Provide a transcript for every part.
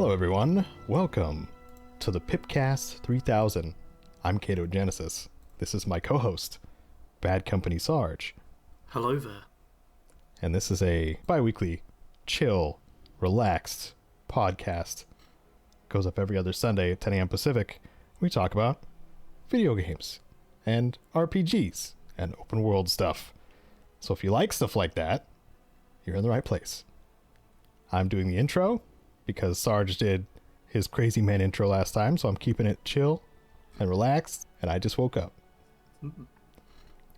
Hello everyone, welcome to the PIPCAST 3000. I'm Caedo Genesis. This is my co-host, Bad Company Sarge. Hello there. And this is a bi-weekly, chill, relaxed podcast. Goes up every other Sunday at 10 a.m. Pacific. We talk about video games and RPGs and open world stuff. So if you like stuff like that, you're in the right place. I'm doing the intro because Sarge did his crazy man intro last time, so I'm keeping it chill and relaxed, and I just woke up.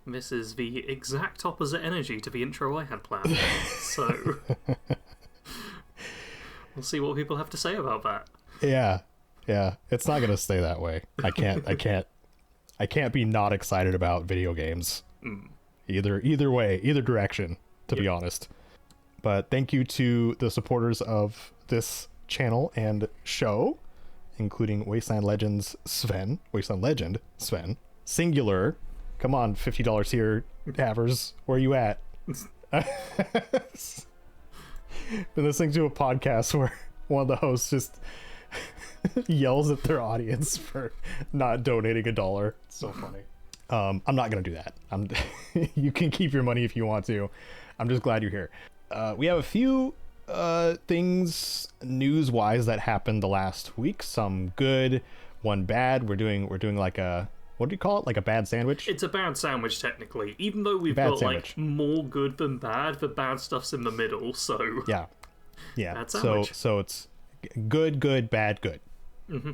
This is the exact opposite energy to the intro I had planned, so we'll see what people have to say about that. Yeah, it's not gonna stay that way. I can't be not excited about video games. Either way, either direction, to be honest. But thank you to the supporters of this channel and show, including Wasteland Legend Sven, singular. Come on, $50 here, Havers. Where are you at? Been listening to a podcast where one of the hosts just yells at their audience for not donating $1. It's so funny. I'm not gonna do that. You can keep your money if you want to. I'm just glad you're here. We have a few things news-wise that happened the last week. Some good, one bad. We're doing like a, what do you call it? Like a bad sandwich? It's a bad sandwich, technically. Even though we've got like more good than bad, the bad stuff's in the middle. So yeah. Bad sandwich. So it's good, bad, good. Mm-hmm.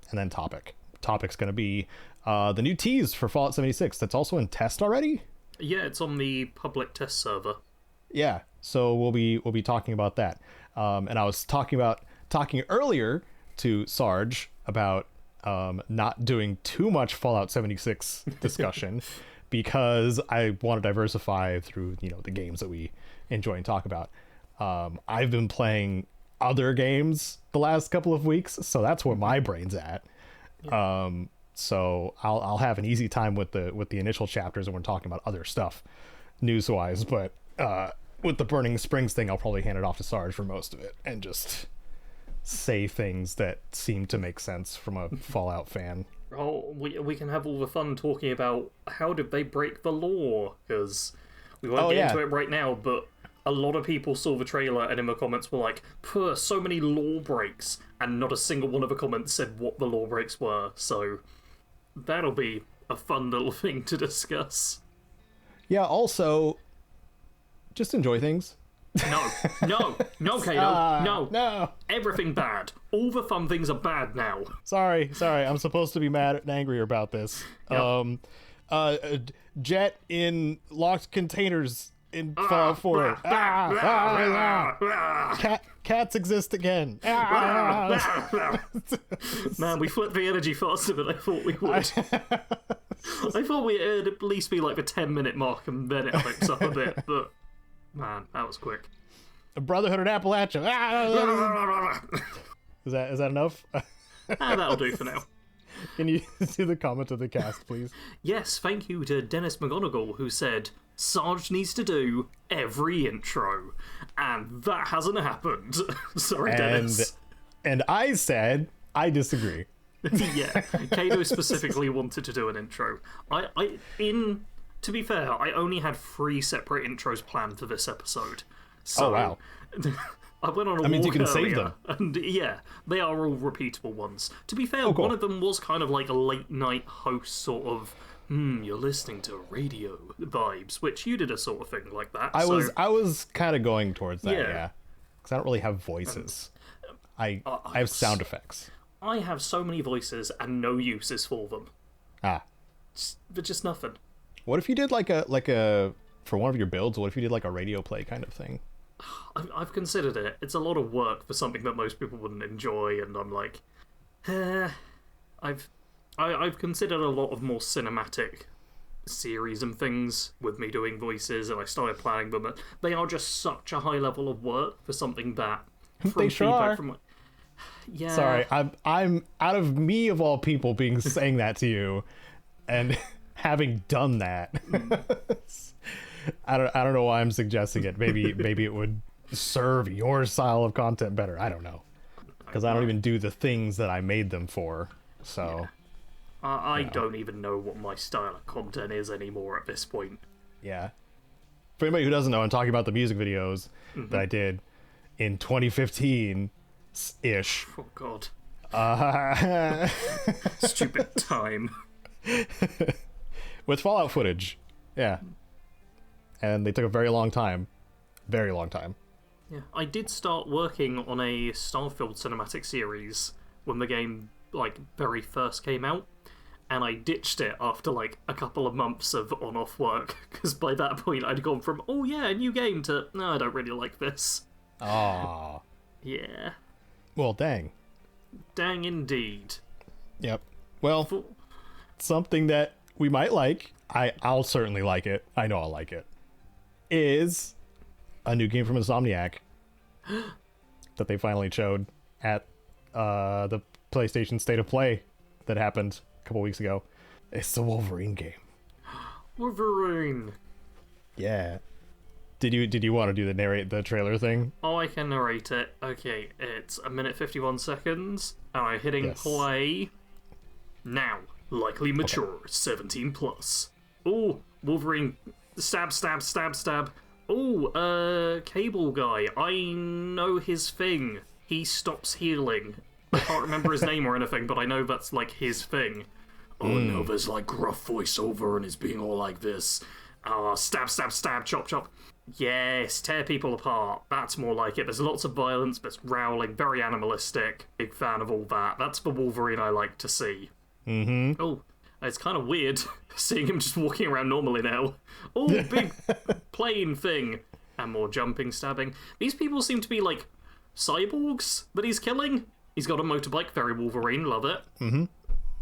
And then topic's gonna be the new Tease for Fallout 76. That's also in test already. Yeah, it's on the public test server. Yeah, so we'll be talking about that. And I was talking earlier to Sarge about not doing too much Fallout 76 discussion because I want to diversify through, the games that we enjoy and talk about. I've been playing other games the last couple of weeks, so that's where my brain's at. Yeah. So I'll have an easy time with the initial chapters when we're talking about other stuff news-wise, but with the Burning Springs thing, I'll probably hand it off to Sarge for most of it and just say things that seem to make sense from a Fallout fan. Oh, we can have all the fun talking about how did they break the law, because we won't get into it right now, but a lot of people saw the trailer and in the comments were like, so many law breaks, and not a single one of the comments said what the law breaks were, so that'll be a fun little thing to discuss. Yeah, also, just enjoy things. No, Caedo, no. Everything bad. All the fun things are bad now. Sorry. I'm supposed to be mad and angry about this. Yep. Jet in locked containers in Fallout 4. Cats exist again. Man, we flipped the energy faster than I thought we would. I thought we'd at least be like the 10-minute mark and then it hypes up a bit, but man, that was quick. A Brotherhood in Appalachia. Is that enough? That'll do for now. Can you do the comment of the cast, please? Yes, thank you to Dennis McGonigal, who said Sarge needs to do every intro, and that hasn't happened. Sorry, Dennis. And I said I disagree. Yeah, Caedo specifically wanted to do an intro. To be fair, I only had 3 separate intros planned for this episode. So, oh, wow. I went on a walk you can earlier, save them. And yeah, they are all repeatable ones. To be fair, cool. One of them was kind of like a late-night host sort of, you're listening to radio vibes, which you did a sort of thing like that. I was kind of going towards that, yeah. Because I don't really have voices. I have sound effects. I have so many voices and no uses for them. But just nothing. What if you did like a for one of your builds? What if you did like a radio play kind of thing? I've considered it. It's a lot of work for something that most people wouldn't enjoy, and I'm like, I've considered a lot of more cinematic series and things with me doing voices, and I started planning them. But they are just such a high level of work for something that. They sure are. Yeah. Sorry, I'm out of me of all people saying that to you, and having done that. I don't know why I'm suggesting it. Maybe it would serve your style of content better. I don't know. because I don't even do the things that I made them for. So I don't even know what my style of content is anymore at this point. Yeah. For anybody who doesn't know, I'm talking about the music videos that I did in 2015-ish. Oh, God. Stupid time. With Fallout footage. Yeah. And they took a very long time. Very long time. Yeah, I did start working on a Starfield cinematic series when the game, like, very first came out. And I ditched it after, like, a couple of months of on-off work. Because by that point, I'd gone from, oh yeah, a new game, to, no, I don't really like this. Ah. Yeah. Well, dang. Dang indeed. Yep. Well, something that we might like, I'll certainly like it, I know I'll like it, is a new game from Insomniac that they finally showed at the PlayStation State of Play that happened a couple weeks ago. It's the Wolverine game. Wolverine. Yeah. Did you want to do the trailer thing? Oh, I can narrate it. Okay, it's 1 minute 51 seconds, and I'm hitting play now. Likely mature, 17 plus. Oh, Wolverine, stab, stab, stab, stab. Oh, cable guy. I know his thing. He stops healing. I can't remember his name or anything, but I know that's like his thing. Oh no, there's like gruff voiceover and it's being all like this. Stab, stab, stab, chop, chop. Yes, tear people apart. That's more like it. There's lots of violence, but it's growling, very animalistic. Big fan of all that. That's the Wolverine I like to see. Mm-hmm. Oh, it's kind of weird seeing him just walking around normally now. Oh, big plane thing. And more jumping, stabbing. These people seem to be like cyborgs that he's killing. He's got a motorbike, very Wolverine, love it. Mm-hmm.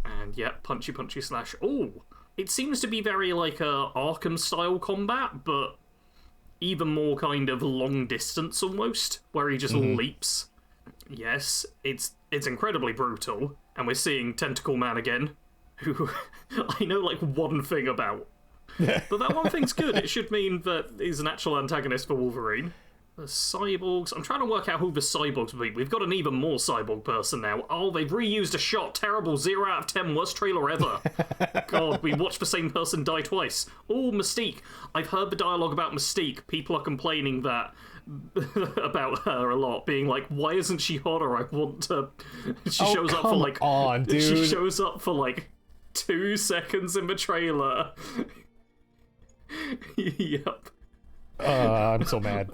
And yeah, punchy, punchy slash. Oh, it seems to be very like a Arkham-style combat, but even more kind of long distance almost, where he just leaps. Yes, it's incredibly brutal, and we're seeing Tentacle Man again, who I know like one thing about. But that one thing's good. It should mean that he's an actual antagonist for Wolverine. The cyborgs. I'm trying to work out who the cyborgs will be. We've got an even more cyborg person now. Oh, they've reused a shot. Terrible. 0 out of 10. Worst trailer ever. God, we watched the same person die twice. Oh, Mystique. I've heard the dialogue about Mystique. People are complaining that about her a lot, being like, why isn't she hotter? I want to... She shows up for like... on, dude. She shows up for like 2 seconds in the trailer. Yep. I'm so mad.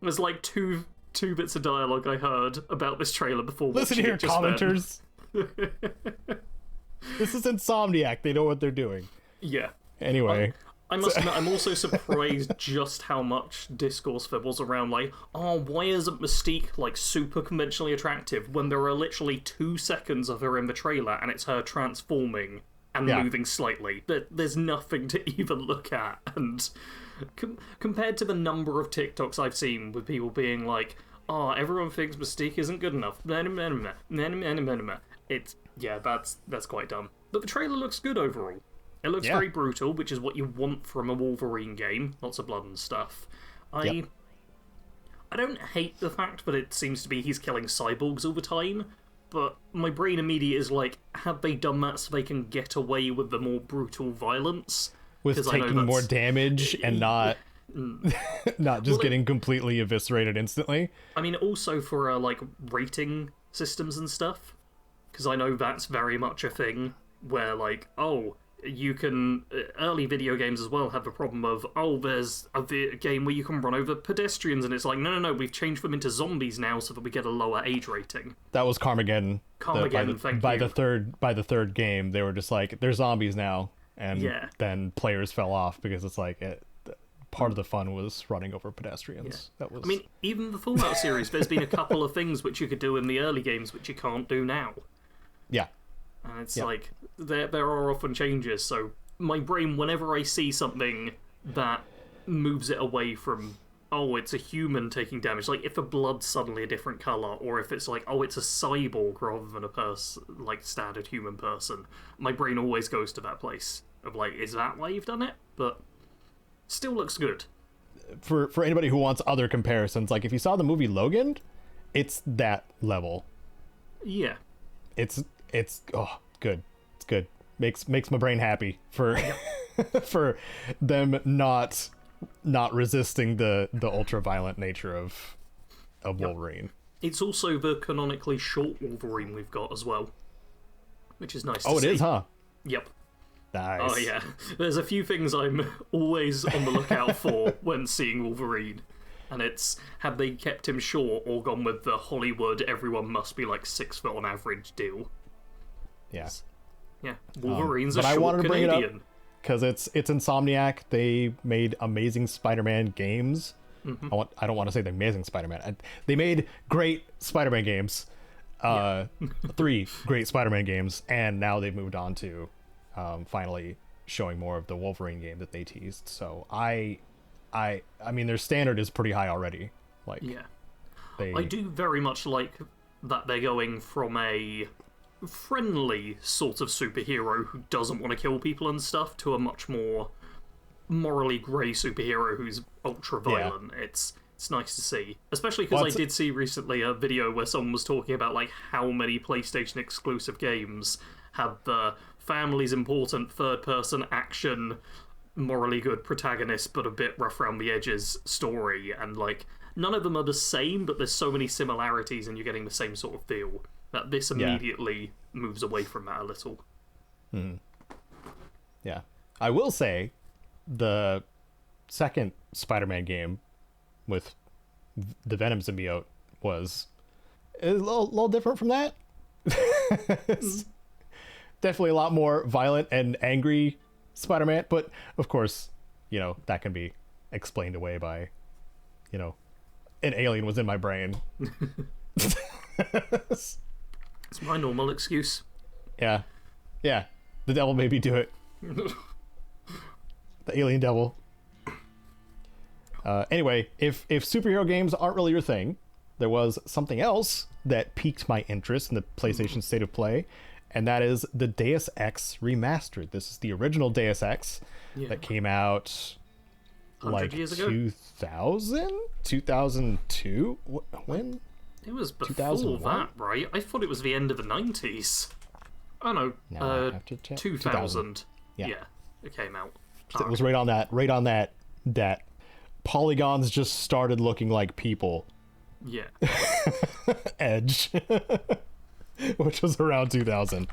There's like two bits of dialogue I heard about this trailer before. Listen here, commenters. This is Insomniac. They know what they're doing. Yeah. Anyway. I must admit, I'm also surprised just how much discourse there was around, like, oh, why isn't Mystique, like, super conventionally attractive when there are literally 2 seconds of her in the trailer and it's her transforming and moving slightly. There's nothing to even look at, and... compared to the number of TikToks I've seen with people being like, oh, everyone thinks Mystique isn't good enough. It's, yeah, that's quite dumb. But the trailer looks good overall. It looks very brutal, which is what you want from a Wolverine game. Lots of blood and stuff. I don't hate the fact that it seems to be he's killing cyborgs all the time, but my brain immediately is like, have they done that so they can get away with the more brutal violence? With taking more damage and not just getting completely eviscerated instantly. I mean, also for like rating systems and stuff, because I know that's very much a thing where like, oh, you can early video games as well have the problem of, oh, there's a game where you can run over pedestrians, and it's like, no, we've changed them into zombies now so that we get a lower age rating. That was Carmageddon. By the third game, they were just like, they're zombies now. And then players fell off because it's like part of the fun was running over pedestrians. Yeah. I mean, even the Fallout series, there's been a couple of things which you could do in the early games which you can't do now. Yeah. And it's like, there are often changes, so my brain, whenever I see something that moves it away from, oh, it's a human taking damage, like if the blood's suddenly a different colour, or if it's like, oh, it's a cyborg rather than a person, like standard human person, my brain always goes to that place of like, is that why you've done it? But still looks good. For anybody who wants other comparisons, like if you saw the movie Logan, it's that level. Yeah. It's oh, good. It's good. Makes my brain happy for for them not resisting the ultra violent nature of Wolverine. It's also the canonically short Wolverine we've got as well, which is nice to see. Oh, it is, huh? Yep. Nice. Oh yeah. There's a few things I'm always on the lookout for when seeing Wolverine. And it's, had they kept him short or gone with the Hollywood, everyone must be like 6 foot on average deal. Yeah. Yeah. Wolverine's a but short I wanted to bring Canadian. it up because it's Insomniac. They made Amazing Spider-Man games. I don't want to say the Amazing Spider-Man. They made great Spider-Man games. 3 great Spider-Man games, and now they've moved on to finally showing more of the Wolverine game that they teased. So I mean, their standard is pretty high already. Like, yeah, I do very much like that they're going from a friendly sort of superhero who doesn't want to kill people and stuff to a much more morally grey superhero who's ultra violent. Yeah. It's nice to see, especially because I did see recently a video where someone was talking about like how many PlayStation exclusive games had the family's important third-person action, morally good protagonist but a bit rough around the edges story, and like none of them are the same, but there's so many similarities and you're getting the same sort of feel that this immediately moves away from that a little. Yeah, I will say the second Spider-Man game with the Venom symbiote was a little different from that. Definitely a lot more violent and angry Spider-Man, but of course, you know, that can be explained away by, you know, an alien was in my brain. It's my normal excuse. Yeah. The devil made me do it. The alien devil. Anyway, if superhero games aren't really your thing, there was something else that piqued my interest in the PlayStation State of Play, and that is the Deus Ex Remastered. This is the original Deus Ex that came out like years ago? 2000? 2002? When? It was before that, right? I thought it was the end of the 90s. Oh no, 2000. Yeah, it came out. It was right on that polygons just started looking like people. Yeah. Edge. Which was around 2000.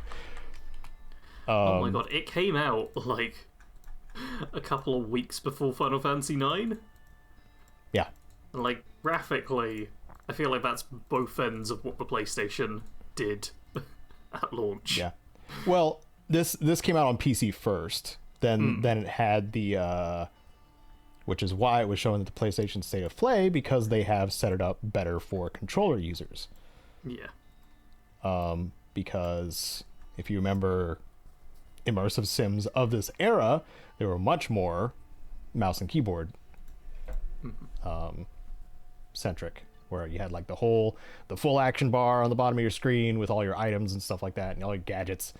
Oh my god, it came out like a couple of weeks before Final Fantasy IX. Yeah. And like graphically, I feel like that's both ends of what the PlayStation did at launch. Yeah. Well, this came out on PC first. Then it had the which is why it was showing the PlayStation State of Play, because they have set it up better for controller users. Yeah. Because if you remember immersive sims of this era, they were much more mouse and keyboard centric, where you had like the full action bar on the bottom of your screen with all your items and stuff like that and all your gadgets,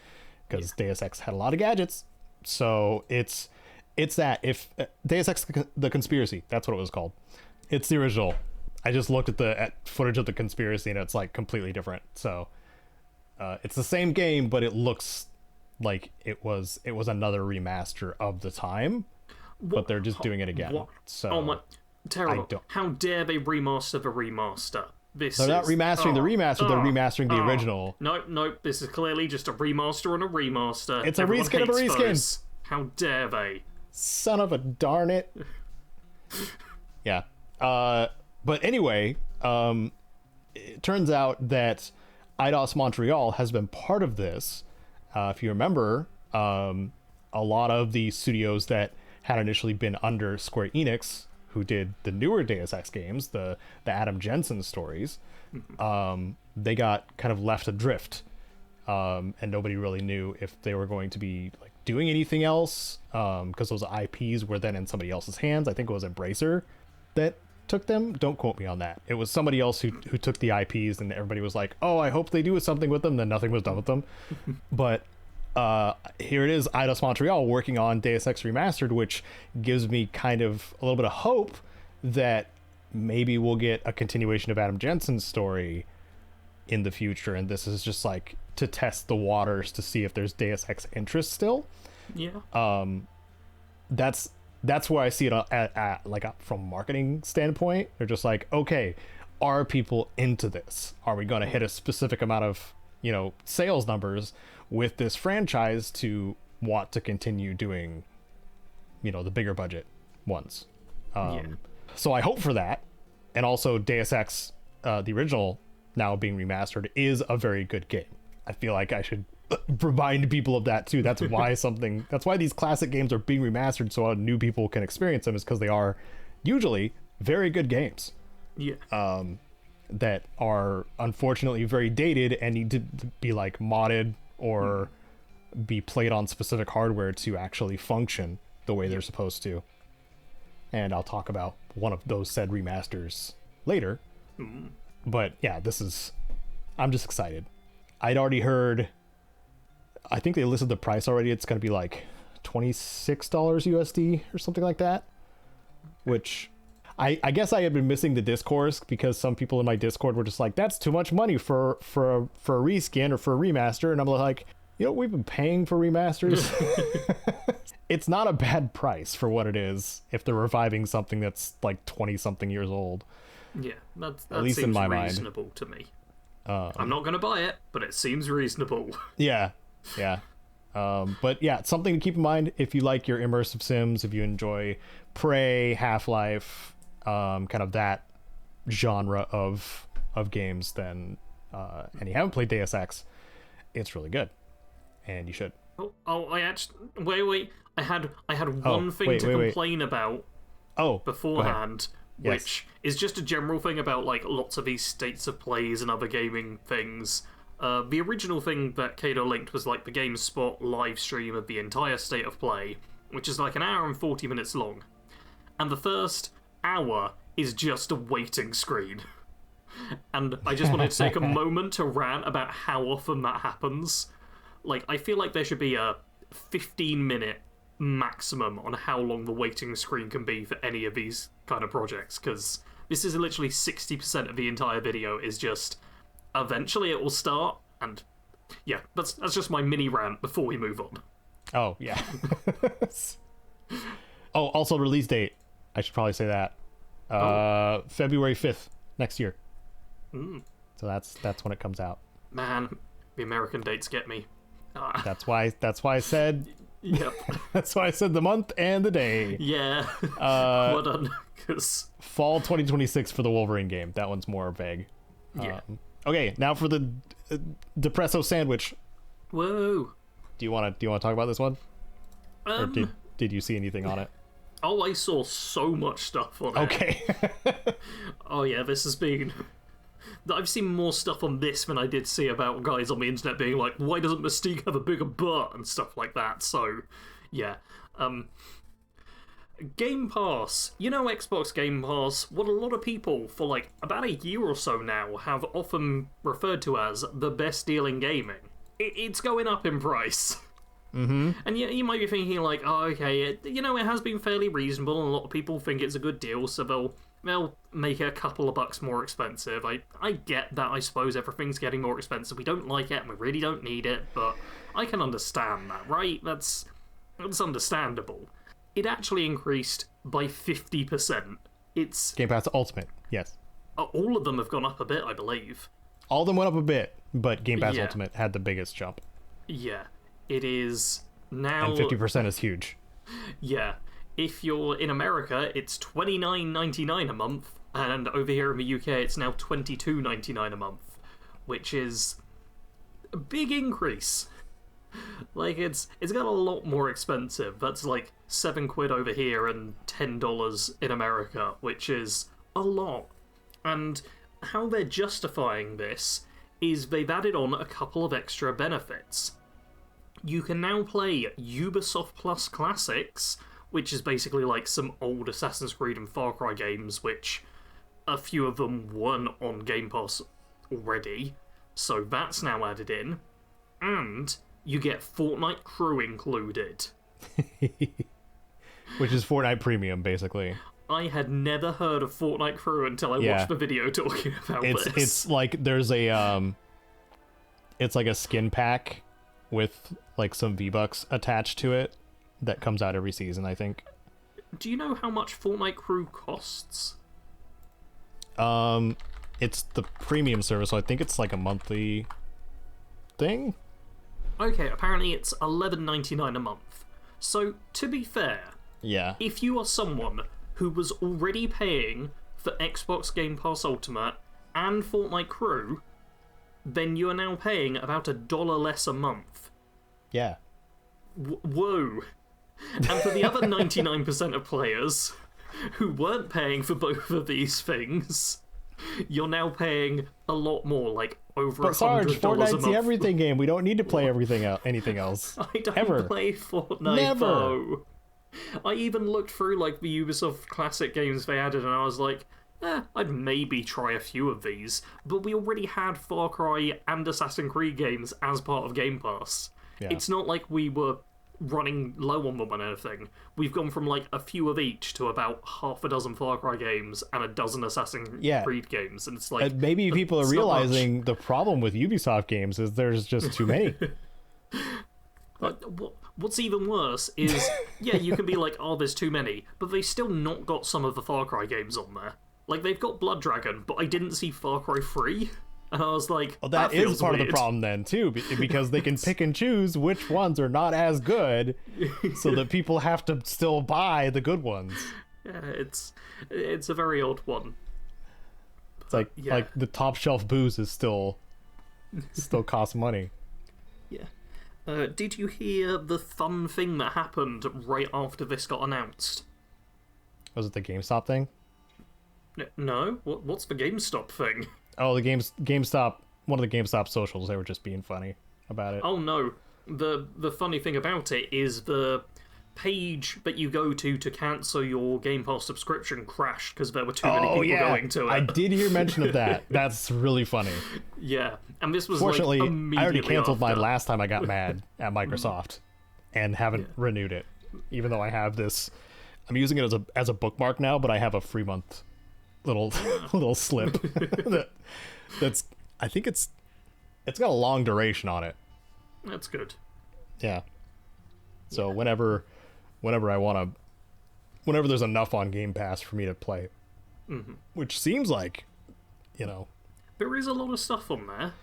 because Deus Ex had a lot of gadgets. So it's that, if Deus Ex the Conspiracy, that's what it was called. It's the original. I just looked at footage of the Conspiracy and it's like completely different. So it's the same game, but it looks like it was another remaster of the time, but they're just doing it again. What? So oh my, terrible! How dare they remaster the remaster? They're not remastering the remaster; they're remastering the original. Nope. This is clearly just a remaster and a remaster. It's a reskin of a reskin. Those. How dare they? Son of a darn it! Yeah. But anyway, it turns out that Eidos Montreal has been part of this. If you remember, a lot of the studios that had initially been under Square Enix, who did the newer Deus Ex games, the Adam Jensen stories, they got kind of left adrift, and nobody really knew if they were going to be like doing anything else, because those IPs were then in somebody else's hands. I think it was Embracer that took them. Don't quote me on that. It was somebody else who took the IPs, and everybody was like, oh, I hope they do something with them. Then nothing was done with them. But here it is, Eidos Montreal working on Deus Ex Remastered, which gives me kind of a little bit of hope that maybe we'll get a continuation of Adam Jensen's story in the future, and this is just like to test the waters to see if there's Deus Ex interest still. Yeah. That's where I see it at like from a marketing standpoint. They're just like, okay, are people into this? Are we going to hit a specific amount of, sales numbers with this franchise to want to continue doing, the bigger budget ones? So I hope for that. And also Deus Ex, the original, now being remastered, is a very good game. I feel like I should remind people of that too. That's why these classic games are being remastered, so new people can experience them, is because they are usually very good games. Yeah. That are unfortunately very dated and need to be like modded or be played on specific hardware to actually function the way they're supposed to. And I'll talk about one of those said remasters later. But yeah, I'm just excited. I'd already heard, I think they listed the price already. It's going to be like $26 USD or something like that, which I guess I had been missing the discourse, because some people in my Discord were just like, that's too much money for a reskin or for a remaster. And I'm like, we've been paying for remasters. It's not a bad price for what it is if they're reviving something that's like 20 something years old. Yeah, that at least seems in my reasonable mind to me. I'm not going to buy it, but it seems reasonable. Yeah. But yeah, it's something to keep in mind if you like your immersive sims, if you enjoy Prey, Half-Life, kind of that genre of games, then and you haven't played Deus Ex, it's really good, and you should. I actually wait. I had one thing to complain about. Beforehand. Which is just a general thing about like lots of these states of plays and other gaming things. The original thing that Caedo linked was like the GameSpot live stream of the entire state of play, which is like an hour and 40 minutes long. And the first hour is just a waiting screen. And I just wanted to take a moment to rant about how often that happens. Like, I feel like there should be a 15-minute maximum on how long the waiting screen can be for any of these kind of projects, because this is literally 60% of the entire video is just eventually it will start. And yeah, that's just my mini rant before we move on. Oh yeah. Also release date, I should probably say that, February 5th next year. So that's when it comes out. Man, the American dates get me. That's why I said. Yep. That's why I said the month and the day. Yeah. Well done. Cause... Fall 2026 for the Wolverine game. That one's more vague. Yeah. Okay, now for the Depresso sandwich. Whoa. Do you want to talk about this one? Or did you see anything on it? Oh, I saw so much stuff on it. Okay. Oh yeah, this has been... I've seen more stuff on this than I did see about guys on the internet being like, why doesn't Mystique have a bigger butt and stuff like that. So yeah. Game Pass. Xbox Game Pass, what a lot of people for like about a year or so now have often referred to as the best deal in gaming. It's going up in price. Mm-hmm. And you might be thinking like, oh, okay, it has been fairly reasonable and a lot of people think it's a good deal, so they'll make it a couple of bucks more expensive. I get that. I suppose everything's getting more expensive. We don't like it and we really don't need it, but I can understand that, right? That's understandable. It actually increased by 50%. It's Game Pass Ultimate, yes. All of them have gone up a bit, I believe. All of them went up a bit, but Game Pass Ultimate had the biggest jump. Yeah, it is now... And 50% is huge. Yeah. If you're in America, it's $29.99 a month, and over here in the UK, it's now $22.99 a month, which is a big increase. Like, it's got a lot more expensive. That's like £7 over here and $10 in America, which is a lot. And how they're justifying this is they've added on a couple of extra benefits. You can now play Ubisoft Plus Classics, which is basically like some old Assassin's Creed and Far Cry games, which a few of them weren't on Game Pass already, so that's now added in. And you get Fortnite Crew included. Which is Fortnite Premium, basically. I had never heard of Fortnite Crew until I watched the video talking about this. It's like there's a it's like a skin pack with like some V-Bucks attached to it that comes out every season, I think. Do you know how much Fortnite Crew costs? It's the premium service, so I think it's like a monthly thing. Okay, apparently it's $11.99 a month. So, to be fair, yeah, if you are someone who was already paying for Xbox Game Pass Ultimate and Fortnite Crew, then you are now paying about $1 less a month. Yeah. Whoa. And for the other 99% of players who weren't paying for both of these things, you're now paying a lot more, like over $100 Sarge, a Fortnite's month. the everything game. We don't need to play anything else. I don't ever. play Fortnite, Never. though. I even looked through like the Ubisoft classic games they added, and I was like, I'd maybe try a few of these. But we already had Far Cry and Assassin's Creed games as part of Game Pass. Yeah. It's not like we were running low on them or anything. We've gone from like a few of each to about half a dozen Far Cry games and a dozen Assassin's Creed games, and it's like maybe people are realizing the problem with Ubisoft games is there's just too many. What's even worse is, yeah, you can be like, oh, there's too many, but they've still not got some of the Far Cry games on there. Like, they've got Blood Dragon, but I didn't see Far Cry 3, and I was like, well, that is part of the problem then, too, because they can pick and choose which ones are not as good, so that people have to still buy the good ones. Yeah, it's a very odd one. It's like the top shelf booze is still costs money. Yeah. Did you hear the fun thing that happened right after this got announced? Was it the GameStop thing? No. What's the GameStop thing? Oh, the GameStop. One of the GameStop socials. They were just being funny about it. Oh no. The funny thing about it is the page that you go to cancel your Game Pass subscription crashed because there were too many people going to it. I did hear mention of that. That's really funny. Yeah, and this was fortunately, like I already canceled after. mine last time I got mad at Microsoft, and haven't renewed it, even though I have this. I'm using it as a bookmark now, but I have a free month little slip that's. I think it's got a long duration on it. That's good. Yeah. So whenever I want to, whenever there's enough on Game Pass for me to play, which seems like, there is a lot of stuff on there.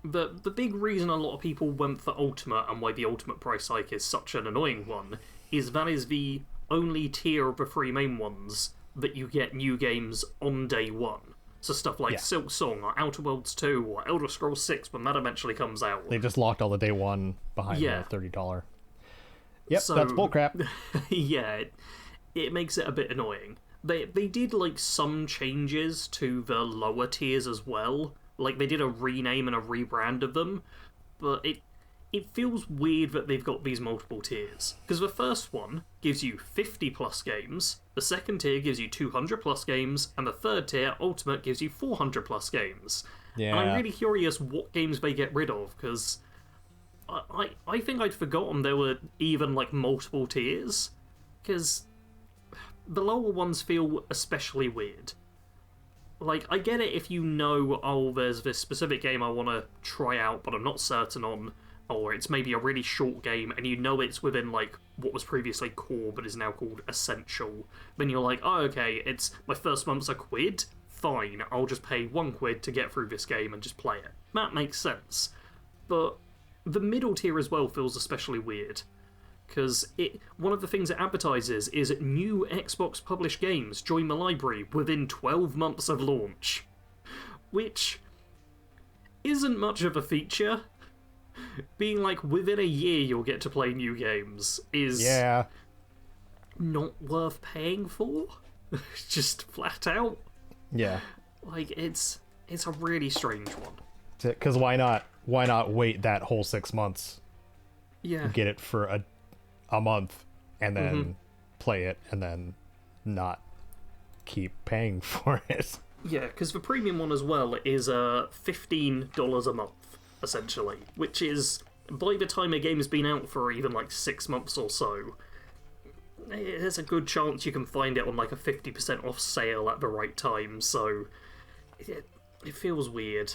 But the big reason a lot of people went for Ultimate and why the Ultimate price hike is such an annoying one is that is the only tier of the three main ones that you get new games on day one. So stuff like Silk Song or Outer Worlds 2 or Elder Scrolls 6 when that eventually comes out. They just locked all the day one behind the $30. Yep, so, that's bullcrap. Yeah, it makes it a bit annoying. They did like some changes to the lower tiers as well. Like they did a rename and a rebrand of them, but it feels weird that they've got these multiple tiers. Because the first one gives you 50 plus games, the second tier gives you 200 plus games, and the third tier, Ultimate, gives you 400 plus games. Yeah. And I'm really curious what games they get rid of, because I think I'd forgotten there were even like multiple tiers, because the lower ones feel especially weird. Like, I get it if you know, oh, there's this specific game I want to try out, but I'm not certain on, or it's maybe a really short game, and you know it's within, like, what was previously core, but is now called Essential. Then you're like, oh, okay, it's my first month's £1. Fine, I'll just pay £1 to get through this game and just play it. That makes sense. But the middle tier as well feels especially weird. Because one of the things it advertises is new Xbox published games join the library within 12 months of launch. Which isn't much of a feature. Being like, within a year you'll get to play new games is not worth paying for. Just flat out. Yeah. Like, it's a really strange one. Because why not wait that whole 6 months? Yeah. Get it for a month and then play it and then not keep paying for it. Yeah, because the premium one as well is $15 a month, essentially, which is, by the time a game's been out for even like 6 months or so, there's a good chance you can find it on like a 50% off sale at the right time, so it feels weird.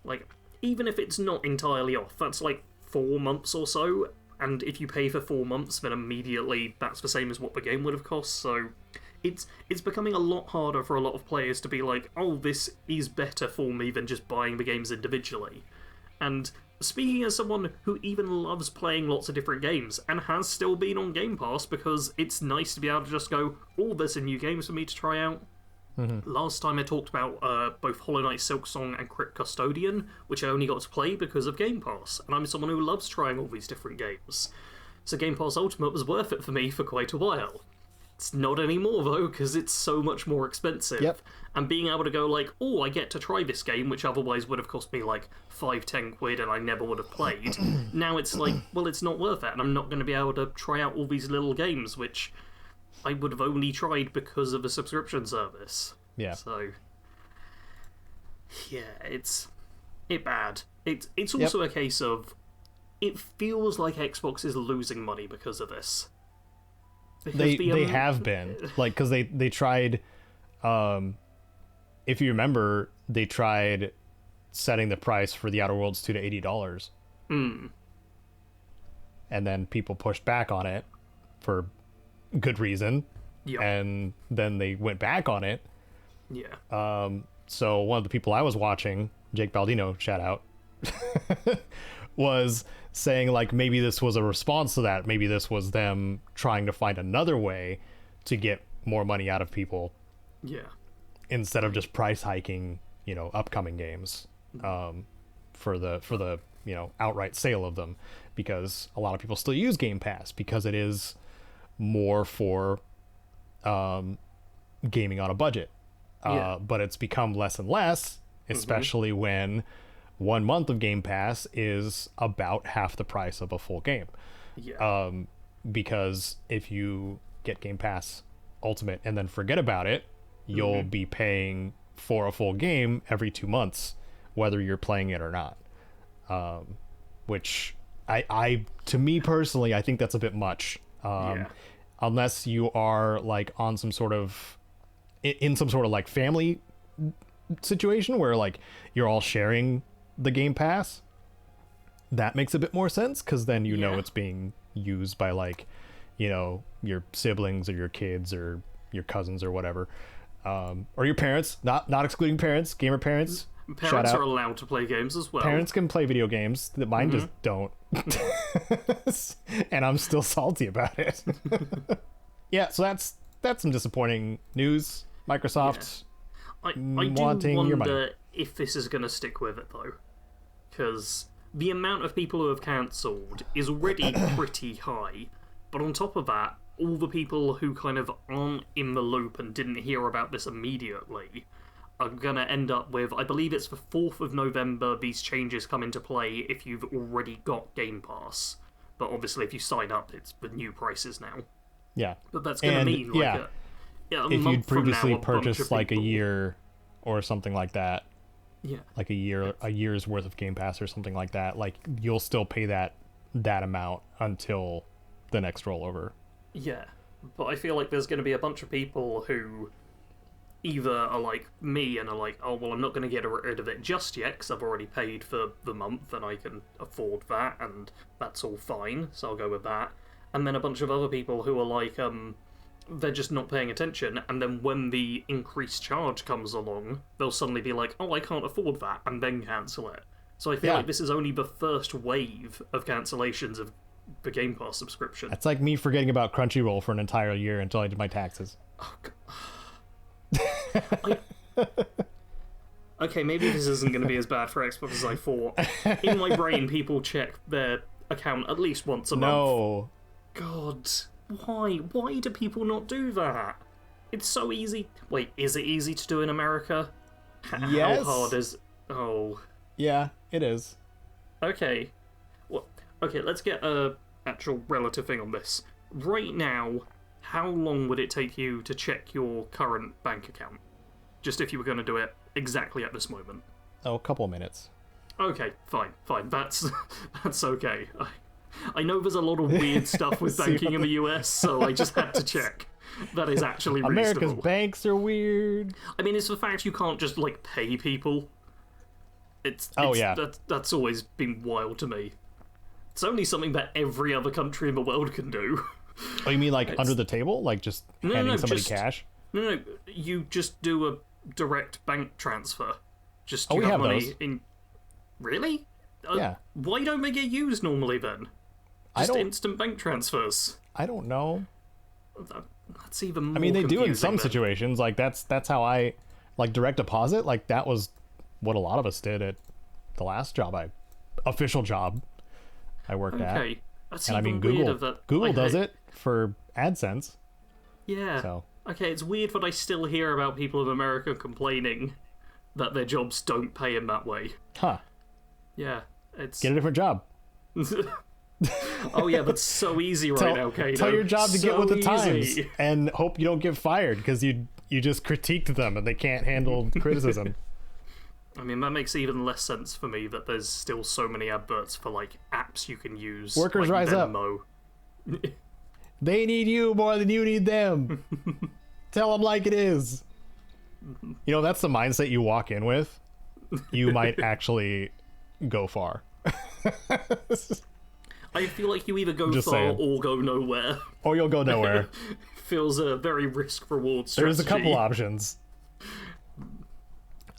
Like, even if it's not entirely off, that's like 4 months or so, and if you pay for 4 months, then immediately that's the same as what the game would have cost, so it's becoming a lot harder for a lot of players to be like, oh, this is better for me than just buying the games individually. And speaking as someone who even loves playing lots of different games, and has still been on Game Pass because it's nice to be able to just go, oh, there's some new games for me to try out. Last time I talked about both Hollow Knight Silksong and Crypt Custodian, which I only got to play because of Game Pass, and I'm someone who loves trying all these different games. So Game Pass Ultimate was worth it for me for quite a while. It's not anymore, though, because it's so much more expensive. Yep. And being able to go like, oh, I get to try this game, which otherwise would have cost me like 5-10 quid and I never would have played. Now it's like, well, it's not worth it, and I'm not going to be able to try out all these little games, which I would have only tried because of a subscription service. Yeah. So, yeah, it's bad. It's also a case of, it feels like Xbox is losing money because of this. They have been, like, because they tried, if you remember, they tried setting the price for the Outer Worlds 2 to $80. And then people pushed back on it for good reason. Yep. And then they went back on it. Yeah. So one of the people I was watching, Jake Baldino, shout out, was saying like maybe this was a response to that. Maybe this was them trying to find another way to get more money out of people. Yeah. Instead of just price hiking, upcoming games, for the outright sale of them, because a lot of people still use Game Pass because it is more for gaming on a budget. But it's become less and less, especially when 1 month of Game Pass is about half the price of a full game. Yeah. Because if you get Game Pass Ultimate and then forget about it, you'll be paying for a full game every 2 months, whether you're playing it or not. Which to me personally, I think that's a bit much. Unless you are like on some sort of like family situation where like you're all sharing the Game Pass, that makes a bit more sense, because then know it's being used by like your siblings or your kids or your cousins or whatever, or your parents, not excluding parents, gamer parents. Parents are allowed to play games as well. Parents can play video games. Mine just don't. And I'm still salty about it. Yeah, so that's some disappointing news. Microsoft I wanting do your money. wonder if this is going to stick with it, though. Because the amount of people who have cancelled is already pretty high. But on top of that, all the people who kind of aren't in the loop and didn't hear about this immediately are going to end up with, I believe it's the 4th of November, these changes come into play if you've already got Game Pass. But obviously if you sign up, it's the new prices now. Yeah. But that's going to mean like a if month you'd previously from now, purchased like a people... year or something like that, like a year's worth of Game Pass or something like that, like you'll still pay that amount until the next rollover. Yeah, but I feel like there's going to be a bunch of people who either are like me and are like, oh, well, I'm not going to get rid of it just yet because I've already paid for the month and I can afford that and that's all fine, so I'll go with that. And then a bunch of other people who are like, they're just not paying attention, and then when the increased charge comes along, they'll suddenly be like, oh, I can't afford that, and then cancel it. So I feel like this is only the first wave of cancellations of the Game Pass subscription. That's like me forgetting about Crunchyroll for an entire year until I did my taxes. Oh, God. Okay, maybe this isn't going to be as bad for Xbox as I thought. In my brain, people check their account at least once a month. No. God, why? Why do people not do that? It's so easy. Wait, is it easy to do in America? Yes. How hard is... Oh. Yeah, it is. Okay. Well, okay, let's get a actual relative thing on this. Right now, how long would it take you to check your current bank account? Just if you were going to do it exactly at this moment. Oh, a couple of minutes. Okay, fine. That's okay. I know there's a lot of weird stuff with banking in the US, so I just had to check. That is actually reasonable. America's banks are weird. I mean, it's the fact you can't just, like, pay people. That's always been wild to me. It's only something that every other country in the world can do. Oh, you mean like under the table? Like just handing somebody cash? No, you just do a direct bank transfer. Just you we have money those. In. Really? Yeah. Why don't they get used normally then? Just instant bank transfers. I don't know. That's even more. I mean, they do in some then. situations. Like that's how I like direct deposit. Like that was what a lot of us did at the last official job I worked at. Okay. That's and I mean, Google does it for AdSense. Yeah. So. Okay, it's weird that I still hear about people in America complaining that their jobs don't pay in that way. Huh. Yeah, it's... Get a different job. Oh yeah, that's so easy right now, Caedo. Tell your job to get with the times easy. and hope you don't get fired because you just critiqued them and they can't handle criticism. I mean, that makes even less sense for me that there's still so many adverts for, like, apps you can use. Workers like rise Venmo. up. They need you more than you need them. Tell them like it is. You know, that's the mindset you walk in with. You might actually go far. I feel like you either go Just far saying. or go nowhere. Or you'll go nowhere. Feels a very risk-reward strategy. There's a couple options.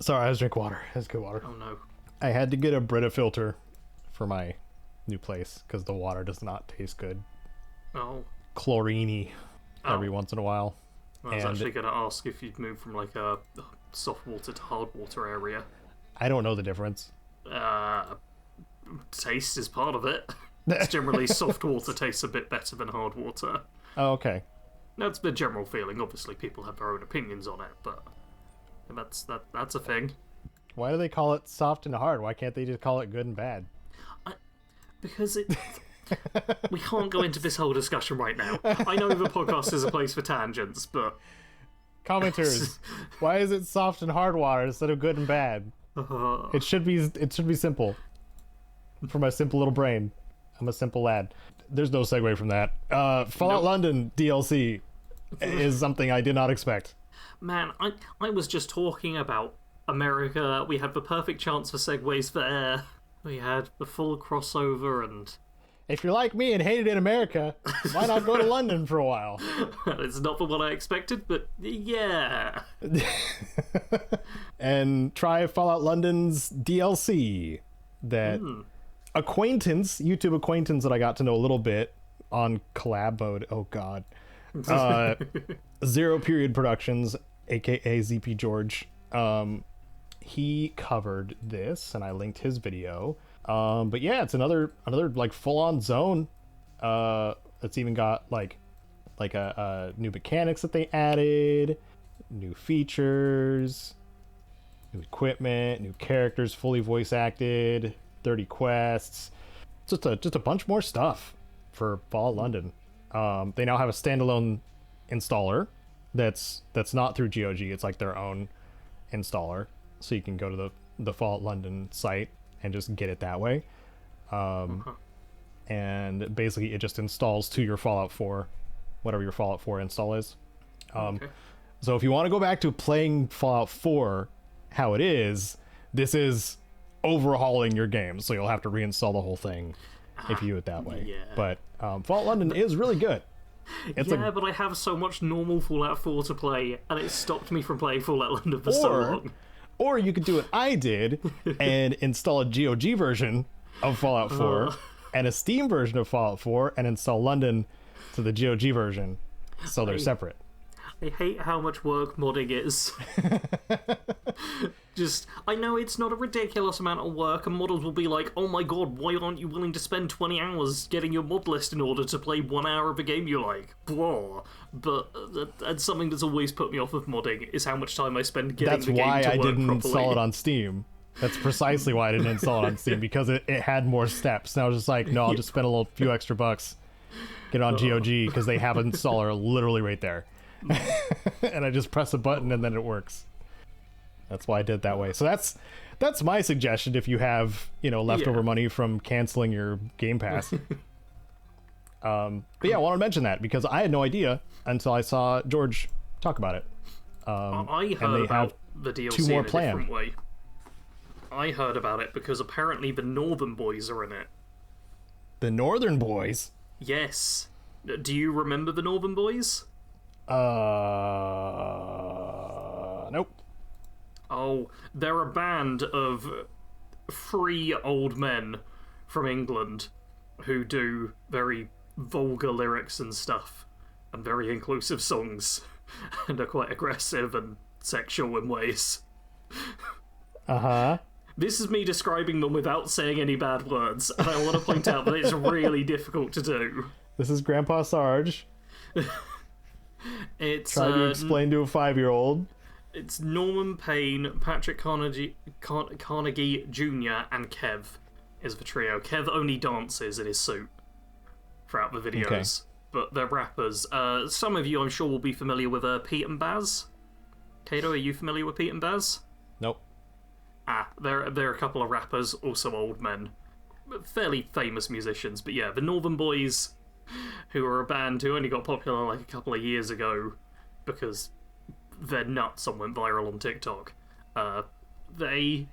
Sorry, I was drinking water. That's good water. Oh no. I had to get a Brita filter for my new place because the water does not taste good. Oh. Chlorine-y every once in a while. I was actually going to ask if you'd moved from like a soft water to hard water area. I don't know the difference. Taste is part of it. It's generally soft water tastes a bit better than hard water. Oh, okay. That's the general feeling. Obviously, people have their own opinions on it, but that's a thing. Why do they call it soft and hard? Why can't they just call it good and bad? Because it... We can't go into this whole discussion right now. I know the podcast is a place for tangents, but... Commenters, why is it soft and hard water instead of good and bad? It should be simple. For my simple little brain. I'm a simple lad. There's no segue from that. Fallout London DLC is something I did not expect. Man, I was just talking about America. We had the perfect chance for segues there. We had the full crossover and... If you're like me and hate it in America, why not go to London for a while? It's not the what I expected, but yeah. And try Fallout London's DLC. That YouTube acquaintance that I got to know a little bit on collab mode. Oh god. Zero Period Productions, aka ZP George. He covered this and I linked his video. But yeah, it's another like full-on zone. It's even got like a new mechanics that they added, new features, new equipment, new characters, fully voice acted, 30 quests, just a bunch more stuff for Fallout London. They now have a standalone installer that's not through GOG. It's like their own installer, so you can go to the Fallout London site and just get it that way. And basically it just installs to your Fallout 4, whatever your Fallout 4 install is. So if you want to go back to playing Fallout 4 how it is, this is overhauling your game, so you'll have to reinstall the whole thing if you do it that way. Yeah. But Fallout London is really good. But I have so much normal Fallout 4 to play, and it stopped me from playing Fallout London for so long. Or you could do what I did and install a GOG version of Fallout 4 and a Steam version of Fallout 4 and install London to the GOG version, so they're separate. I hate how much work modding is. I know it's not a ridiculous amount of work, and modders will be like, oh my god, why aren't you willing to spend 20 hours getting your mod list in order to play 1 hour of a game you like? Blah. But that's something that's always put me off of modding, is how much time I spend getting the game to work properly. That's why I didn't install it on Steam. That's precisely why I didn't install it on Steam, because it had more steps. And I was just like, no, I'll just spend a few extra bucks, get it on GOG, because they have an installer literally right there. And I just press a button and then it works. That's why I did it that way. So that's my suggestion if you have, leftover money from canceling your Game Pass. But yeah, I wanted to mention that because I had no idea until I saw George talk about it. I heard about the DLC more in a different way. I heard about it because apparently the Northern Boys are in it. The Northern Boys? Yes. Do you remember the Northern Boys? Nope. Oh, they're a band of 3 old men from England who do very vulgar lyrics and stuff, and very inclusive songs, and are quite aggressive and sexual in ways. Uh-huh. This is me describing them without saying any bad words, and I want to point out that it's really difficult to do. This is Grandpa Sarge. It's trying to explain to a 5-year-old. It's Norman Payne, Patrick Carnegie Jr., and Kev is the trio. Kev only dances in his suit throughout the videos, but they're rappers. Some of you, I'm sure, will be familiar with Pete and Baz. Caedo, are you familiar with Pete and Baz? Nope. They're a couple of rappers, also old men. Fairly famous musicians, but yeah, the Northern Boys, who are a band who only got popular like a couple of years ago because they're nuts and went viral on TikTok. They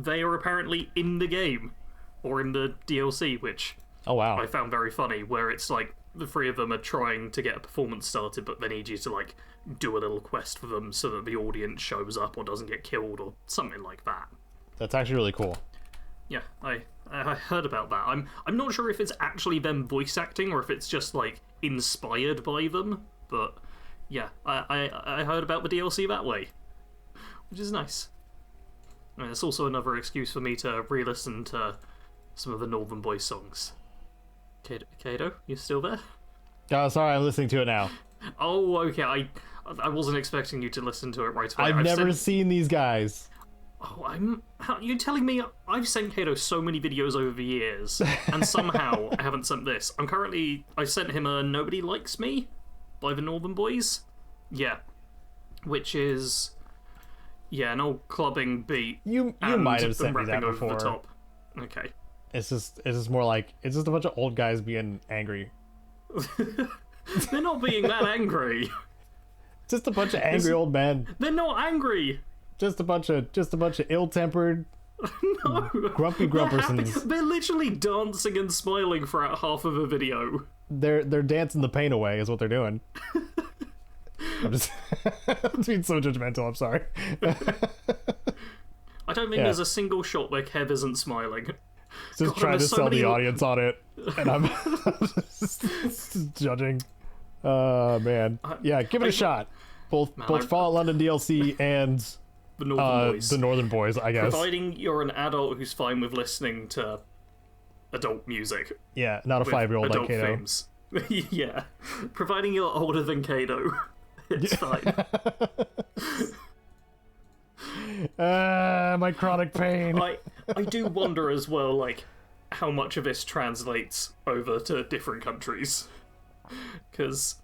are apparently in the game, or in the DLC, which I found very funny, where it's like the 3 of them are trying to get a performance started, but they need you to like do a little quest for them so that the audience shows up or doesn't get killed or something like that. That's actually really cool. Yeah, I heard about that. I'm not sure if it's actually them voice acting or if it's just like inspired by them, but yeah, I heard about the DLC that way, which is nice. And it's also another excuse for me to re-listen to some of the Northern Boys songs. Caedo, you still there? Oh, sorry, I'm listening to it now. Oh, okay. I wasn't expecting you to listen to it right away. I've never seen these guys. Oh, you're telling me I've sent Caedo so many videos over the years, and somehow I haven't sent this. I sent him a Nobody Likes Me by the Northern Boys. Yeah. Which is, an old clubbing beat. You might have sent me that before. Over the top. Okay. It's just more like, it's just a bunch of old guys being angry. They're not being that angry. Just a bunch of angry old men. They're not angry. Just a bunch of ill-tempered, grumpy grumpersons. They're literally dancing and smiling throughout half of a video. They're dancing the pain away, is what they're doing. I'm just being so judgmental. I'm sorry. I don't think there's a single shot where Kev isn't smiling. Just trying to sell the audience on it, and I'm just judging. Man, give it a shot. Both Fallout London DLC and the Northern Boys. The Northern Boys, I guess. Providing you're an adult who's fine with listening to adult music. Yeah, not a 5-year-old like Caedo. Themes. Yeah, providing you're older than Caedo, it's fine. My chronic pain. I do wonder as well, like, how much of this translates over to different countries. Because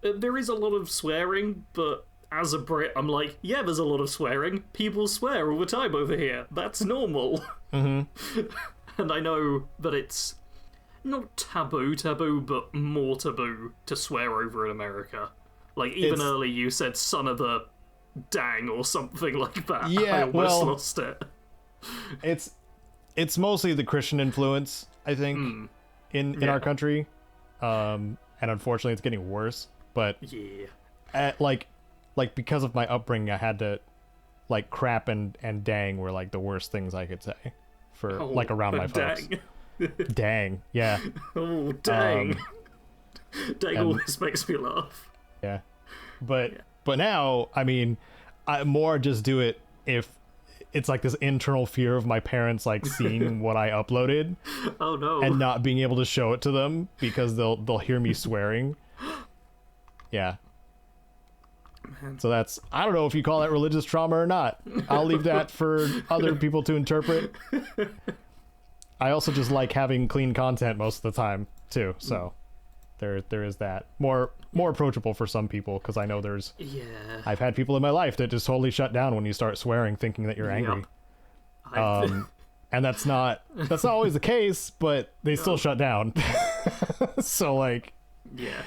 there is a lot of swearing, but as a Brit, I'm like, yeah, there's a lot of swearing. People swear all the time over here. That's normal. Mm-hmm. And I know that it's not taboo, but more taboo to swear over in America. Like, even early you said son of a dang or something like that. Yeah, I almost lost it. It's mostly the Christian influence, I think, in our country. And unfortunately it's getting worse. But like because of my upbringing, I had to, like, crap and dang were like the worst things I could say for like around my folks. Dang, yeah. Oh, dang. Dang always makes me laugh. Yeah. But now, I mean, I more just do it if it's like this internal fear of my parents like seeing what I uploaded. Oh no. And not being able to show it to them because they'll hear me swearing. Yeah. Man. So that's, I don't know if you call that religious trauma or not. I'll leave that for other people to interpret. I also just like having clean content most of the time too, so there is that. More approachable for some people, because I know I've had people in my life that just totally shut down when you start swearing, thinking that you're angry. Yep. And that's not always the case, but they still shut down. So, like... Yeah.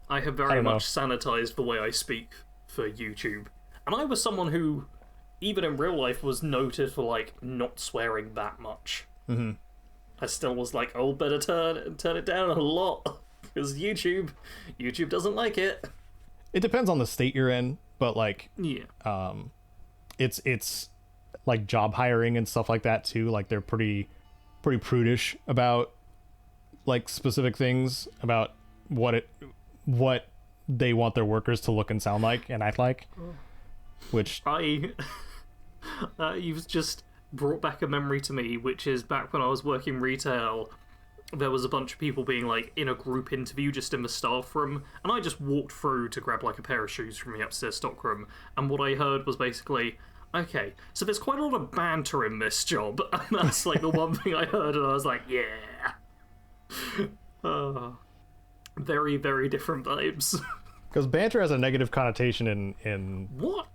I have very much sanitized the way I speak for YouTube. And I was someone who, even in real life, was noted for, like, not swearing that much. Mm-hmm. I still was like, oh, better turn it down a lot. Because YouTube doesn't like it. It depends on the state you're in, but, like... Yeah. It's like job hiring and stuff like that too. Like they're pretty prudish about like specific things about what they want their workers to look and sound like and act like. Which you've just brought back a memory to me, which is back when I was working retail. There was a bunch of people being like in a group interview just in the staff room, and I just walked through to grab like a pair of shoes from the upstairs stockroom, and what I heard was basically, okay, so there's quite a lot of banter in this job, and that's like the one thing I heard, and I was like, yeah. Very, very different vibes. Because banter has a negative connotation in what?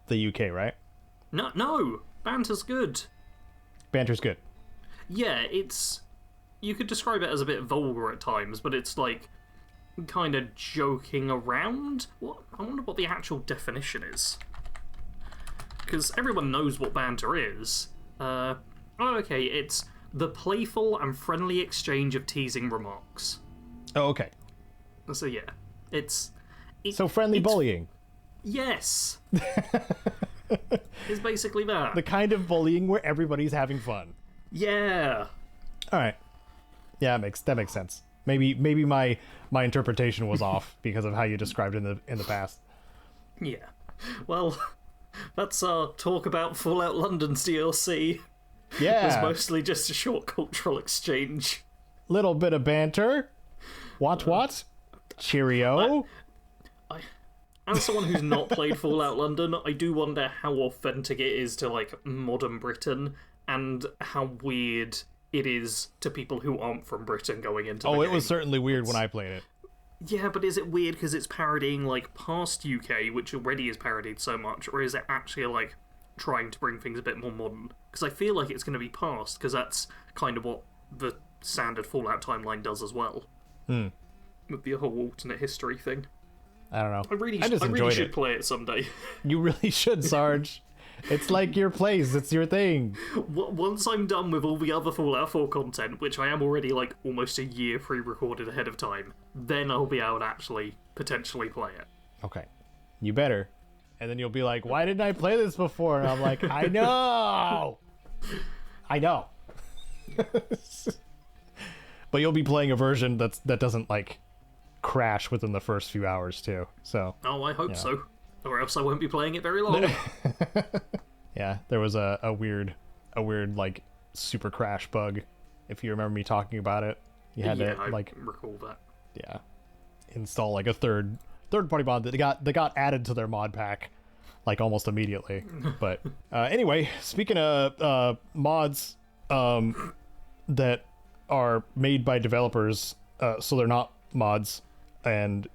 The UK, right? No, banter's good. Banter's good. Yeah, you could describe it as a bit vulgar at times, but it's like kind of joking around. I wonder what the actual definition is, because everyone knows what banter is. Okay, it's the playful and friendly exchange of teasing remarks. Oh, okay. So yeah, it's friendly bullying. Yes. It's basically that. The kind of bullying where everybody's having fun. Yeah. All right. Yeah, that makes sense. Maybe my interpretation was off because of how you described it in the past. Yeah. Well, let's talk about Fallout London's DLC. Yeah. It was mostly just a short cultural exchange. Little bit of banter. What? Cheerio. As someone who's not played Fallout London, I do wonder how authentic it is to like modern Britain and how weird it is to people who aren't from Britain going into the game. It was certainly weird when I played it. Yeah, but is it weird because it's parodying like past UK, which already is parodied so much, or is it actually like trying to bring things a bit more modern? Because I feel like it's going to be past, because that's kind of what the standard Fallout timeline does as well. With the whole alternate history thing. I don't know. I really should play it someday. You really should, Sarge. It's like your place. It's your thing. Once I'm done with all the other Fallout 4 content, which I am already like almost a year pre-recorded ahead of time, then I'll be able to actually potentially play it. Okay. You better. And then you'll be like, why didn't I play this before? And I'm like, I know! I know. But you'll be playing a version that doesn't like crash within the first few hours too. So I hope so, or else I won't be playing it very long. Yeah, there was a weird like super crash bug, if you remember me talking about it. You had to like recall that. Yeah, install like a third party mod that got added to their mod pack like almost immediately. But anyway, speaking of mods that are made by developers, so they're not mods, and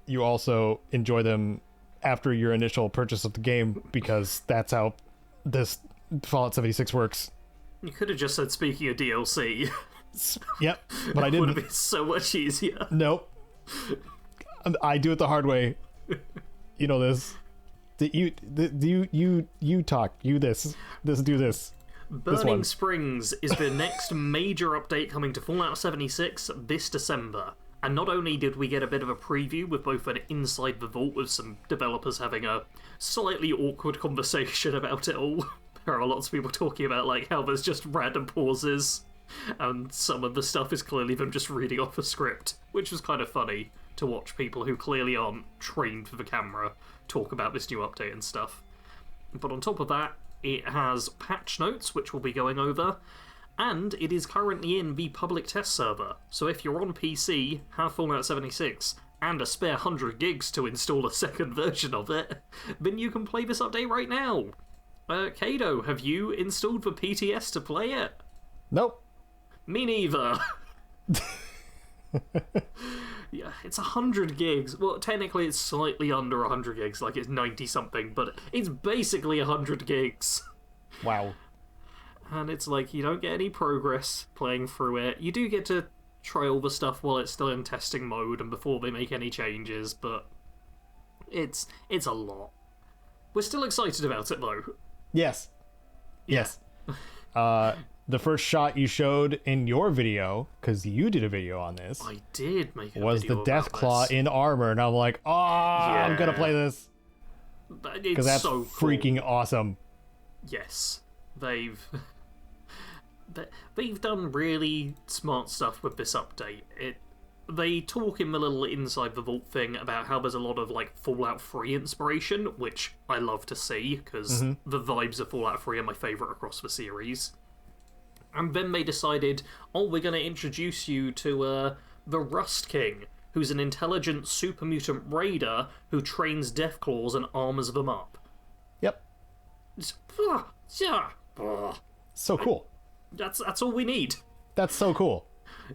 you also enjoy them after your initial purchase of the game, because that's how this Fallout 76 works. You could have just said, speaking of DLC. Yep, but I didn't. Would have been so much easier. Nope. I do it the hard way. You know this. You talk. You do this. Burning Springs is the next major update coming to Fallout 76 this December. And not only did we get a bit of a preview with both an inside the vault with some developers having a slightly awkward conversation about it all. There are lots of people talking about like how there's just random pauses, and some of the stuff is clearly them just reading off a script, which was kind of funny to watch people who clearly aren't trained for the camera talk about this new update and stuff. But on top of that, it has patch notes, which we'll be going over, and it is currently in the public test server. So if you're on PC, have Fallout 76, and a spare 100 gigs to install a second version of it, then you can play this update right now. Caedo, have you installed the PTS to play it? Nope. Me neither. Yeah, it's 100 gigs. Well, technically it's slightly under 100 gigs, like it's 90 something, but it's basically 100 gigs. Wow. And it's like, you don't get any progress playing through it. You do get to try all the stuff while it's still in testing mode and before they make any changes, but it's a lot. We're still excited about it, though. Yes. Yes. The first shot you showed in your video, because you did a video on this. I did make a was video the Deathclaw in armor, and I'm like, oh, yeah. I'm gonna play this. Because that's so cool. Freaking awesome. Yes. They've done really smart stuff with this update. They talk in the little Inside the Vault thing about how there's a lot of like Fallout 3 inspiration, which I love to see, because the vibes of Fallout 3 are my favourite across the series. And then they decided, oh, we're going to introduce you to the Rust King, who's an intelligent super mutant raider who trains Deathclaws and armors them up. Yep. So cool. That's all we need. That's so cool.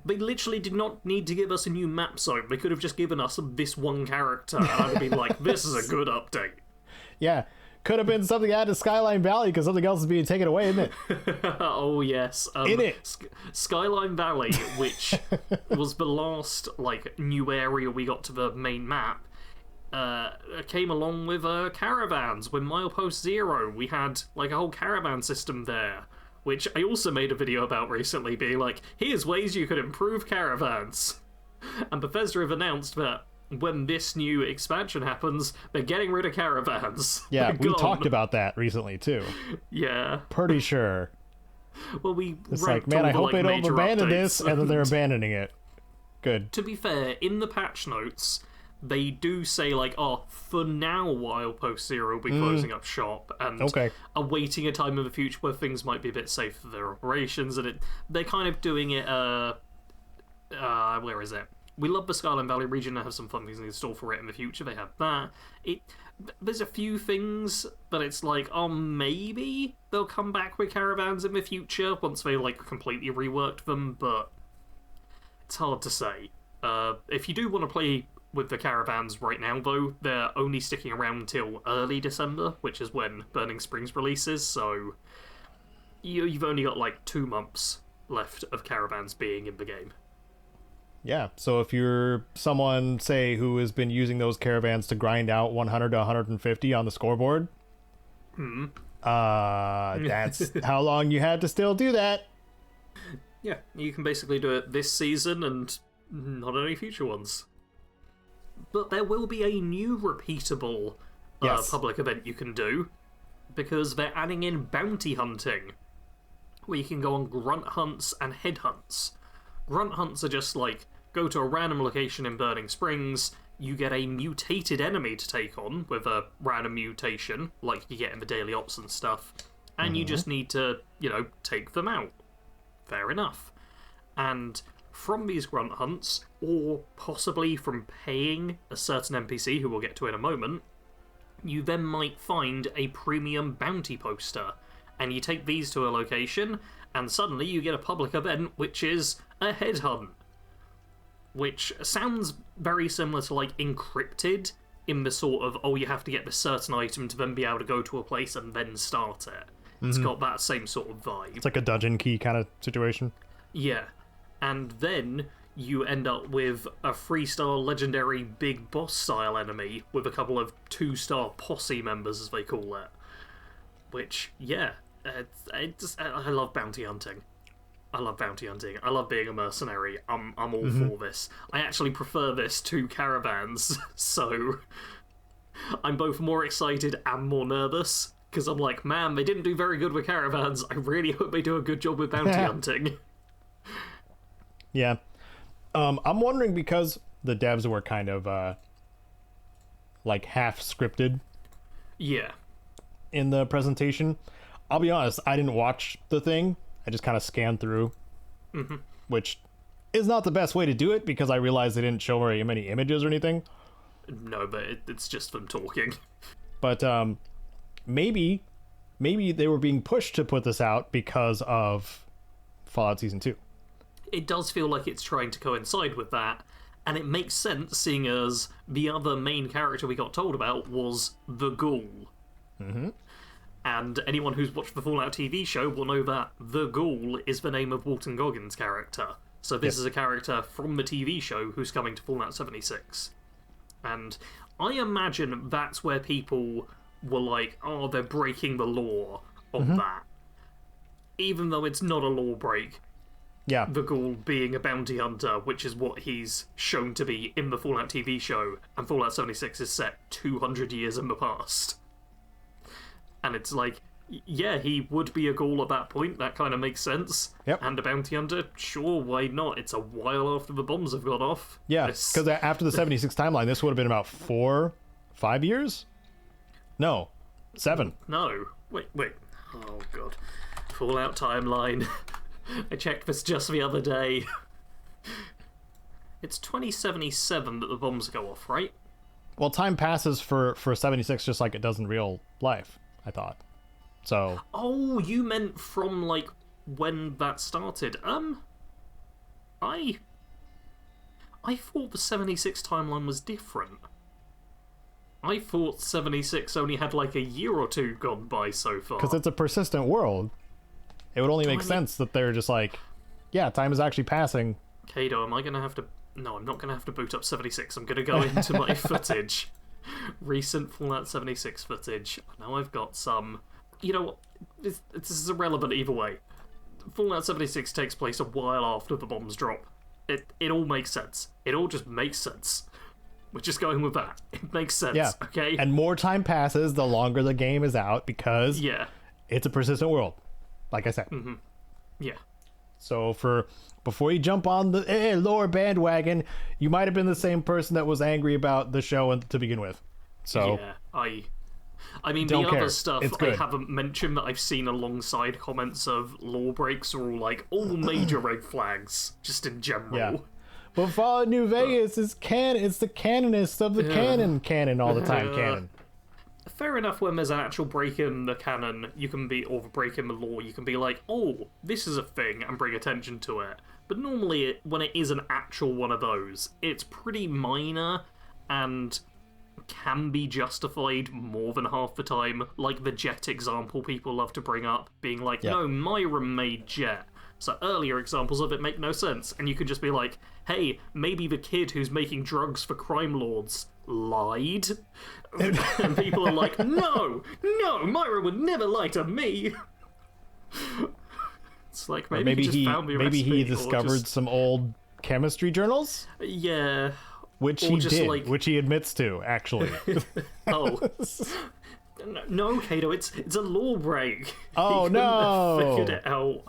They literally did not need to give us a new map zone. They could have just given us this one character, and I'd have been like, this is a good update. Yeah. Could have been something added to Skyline Valley, because something else is being taken away, isn't it? Oh, yes. In it. Skyline Valley, which was the last, like, new area we got to the main map, came along with caravans. With Milepost Zero, we had, like, a whole caravan system there, which I also made a video about recently, being like, here's ways you could improve caravans. And Bethesda have announced that when this new expansion happens, they're getting rid of caravans. Yeah, we talked about that recently, too. Yeah. Pretty sure. Well, it's like, man, I hope they don't abandon this, and then they're abandoning it. Good. To be fair, in the patch notes, they do say, like, oh, for now, Milepost Zero will be closing up shop, and awaiting a time in the future where things might be a bit safe for their operations, and they're kind of doing it, where is it? We love the Skyline Valley region and have some fun things in store for it in the future. They have that. There's a few things that it's like, oh, maybe they'll come back with caravans in the future once they, like, completely reworked them, but it's hard to say. If you do want to play with the caravans right now, though, they're only sticking around until early December, which is when Burning Springs releases, so you've only got, like, 2 months left of caravans being in the game. Yeah, so if you're someone, say, who has been using those caravans to grind out 100 to 150 on the scoreboard, that's how long you had to still do that. Yeah, you can basically do it this season and not any future ones. But there will be a new repeatable public event you can do, because they're adding in bounty hunting, where you can go on grunt hunts and head hunts. Grunt hunts are just like, go to a random location in Burning Springs, you get a mutated enemy to take on with a random mutation, like you get in the daily ops and stuff, and you just need to, take them out. Fair enough. And from these grunt hunts, or possibly from paying a certain NPC, who we'll get to in a moment, you then might find a premium bounty poster, and you take these to a location, and suddenly you get a public event, which is a headhunt. Which sounds very similar to, like, Encrypted, in the sort of, oh, you have to get this certain item to then be able to go to a place and then start it. It's got that same sort of vibe. It's like a dungeon key kind of situation. Yeah. And then you end up with a 3-star legendary big boss style enemy with a couple of 2-star posse members, as they call it. Which, yeah, I love bounty hunting. I love bounty hunting. I love being a mercenary. I'm all for this. I actually prefer this to caravans, so I'm both more excited and more nervous, because I'm like, man, they didn't do very good with caravans. I really hope they do a good job with bounty hunting. Yeah. I'm wondering, because the devs were kind of, like, half-scripted. Yeah. In the presentation. I'll be honest, I didn't watch the thing. I just kind of scanned through, which is not the best way to do it, because I realized they didn't show very many images or anything. No, but it's just them talking. But maybe they were being pushed to put this out because of Fallout Season 2. It does feel like it's trying to coincide with that, and it makes sense, seeing as the other main character we got told about was the GHOUL. And And anyone who's watched the Fallout TV show will know that the Ghoul is the name of Walton Goggins' character. So this is a character from the TV show who's coming to Fallout 76. And I imagine that's where people were like, oh, they're breaking the law of that. Even though it's not a law break. Yeah. The Ghoul being a bounty hunter, which is what he's shown to be in the Fallout TV show, and Fallout 76 is set 200 years in the past. And it's like, yeah, he would be a Ghoul at that point, that kind of makes sense. Yep. And a bounty hunter, sure, why not? It's a while after the bombs have gone off. Yeah, because after the 76 timeline, this would have been about 5 years? No, 7. No, wait. Oh, God. Fallout timeline. I checked this just the other day. It's 2077 that the bombs go off, right? Well, time passes for 76 just like it does in real life, I thought. So. Oh, you meant from, like, when that started. I thought the 76 timeline was different. I thought 76 only had, like, a year or two gone by so far. Because it's a persistent world. It would only make sense that they're just like, yeah, time is actually passing. Caedo, am I going to have to... No, I'm not going to have to boot up 76. I'm going to go into my footage. Recent Fallout 76 footage. I know I've got some... You know what? This is irrelevant either way. Fallout 76 takes place a while after the bombs drop. It all makes sense. It all just makes sense. We're just going with that. It makes sense, okay? And more time passes the longer the game is out because it's a persistent world. Like I said. Yeah. So before you jump on the lore bandwagon, you might have been the same person that was angry about the show to begin with. So yeah, I mean, the other stuff I haven't mentioned that I've seen alongside comments of lore breaks are all like all major red flags, just in general. Yeah. But Fallout New Vegas is canon. It's the canonist of the canon all the time. Canon. Fair enough, when there's an actual break in the canon, or break in the law, you can be like, oh, this is a thing, and bring attention to it. But normally, when it is an actual one of those, it's pretty minor, and can be justified more than half the time. Like the Jet example people love to bring up, being like, no, Myra made Jet. So earlier examples of it make no sense, and you can just be like, hey, maybe the kid who's making drugs for crime lords lied, and people are like, no, Myra would never lie to me. It's like maybe he discovered some old chemistry journals, which he did, which he admits to actually. Oh no, Caedo, it's a law break. Oh no, figured it out.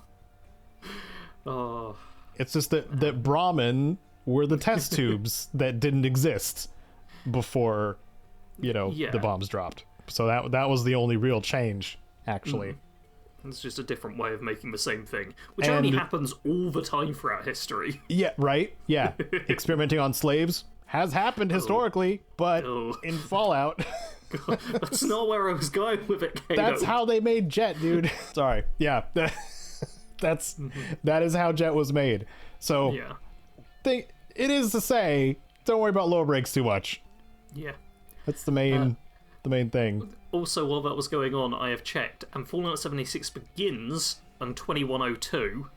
Oh, it's just that Brahmin were the test tubes that didn't exist before, the bombs dropped. So that was the only real change, actually. It's just a different way of making the same thing, which only happens all the time throughout history. Yeah, right? Yeah. Experimenting on slaves has happened historically, but in Fallout... God, that's not where I was going with it, Caedo. That's how they made Jet, dude. Sorry. Yeah. That is how Jet was made. So it is to say, don't worry about low breaks too much. Yeah. That's the main thing. Also, while that was going on, I have checked, and Fallout 76 begins on 2102,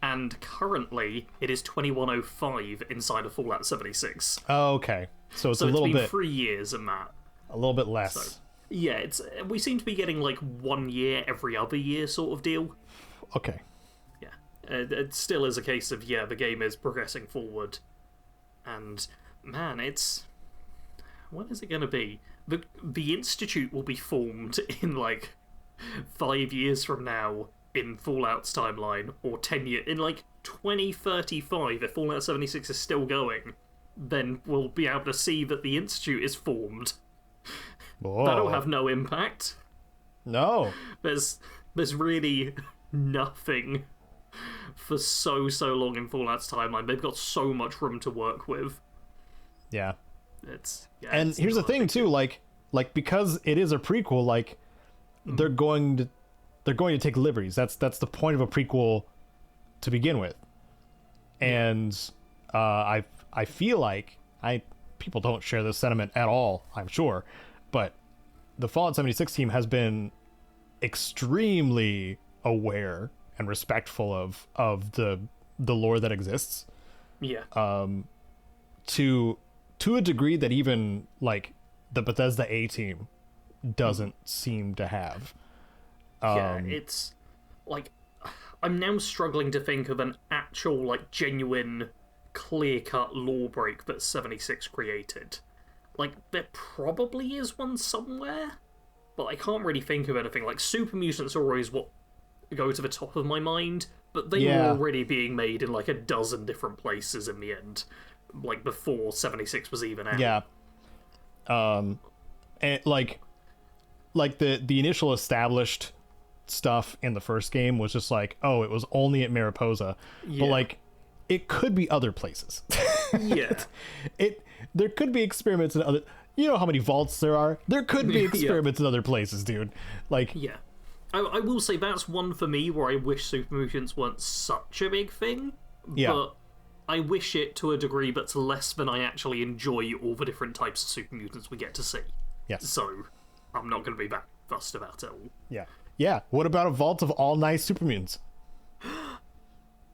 and currently it is 2105 inside of Fallout 76. Oh, okay. So it's a little bit... So it's been 3 years in that. A little bit less. So, yeah, we seem to be getting like 1 year every other year sort of deal. Okay. Yeah. It still is a case of, the game is progressing forward. And, man, when is it going to be? The Institute will be formed in, 5 years from now in Fallout's timeline, or 10 years, in, 2035, if Fallout 76 is still going, then we'll be able to see that the Institute is formed. Whoa. That'll have no impact. No. There's really nothing for so long in Fallout's timeline. They've got so much room to work with. Yeah. And here's the thing too, because it is a prequel, they're going to take liberties. That's the point of a prequel to begin with. And I feel like people don't share this sentiment at all, I'm sure, but the Fallout 76 team has been extremely aware and respectful of the lore that exists. Yeah. To a degree that even like the Bethesda A team doesn't seem to have. It's like I'm now struggling to think of an actual like genuine clear-cut lore break that 76 created. Like there probably is one somewhere, but I can't really think of anything. Like Super Mutants are always what go to the top of my mind, but they were already being made in like a dozen different places in the end, like before 76 was even out. Yeah. And like the initial established stuff in the first game was just like, oh, it was only at Mariposa, but like it could be other places. There could be experiments in other. You know how many vaults there are. There could be experiments in other places, dude. Like I will say that's one for me where I wish Super Mutants weren't such a big thing. But I wish it to a degree that's less than I actually enjoy all the different types of Super Mutants we get to see. Yes. So I'm not going to be that fussed about it all. Yeah. What about a vault of all nice Super Mutants?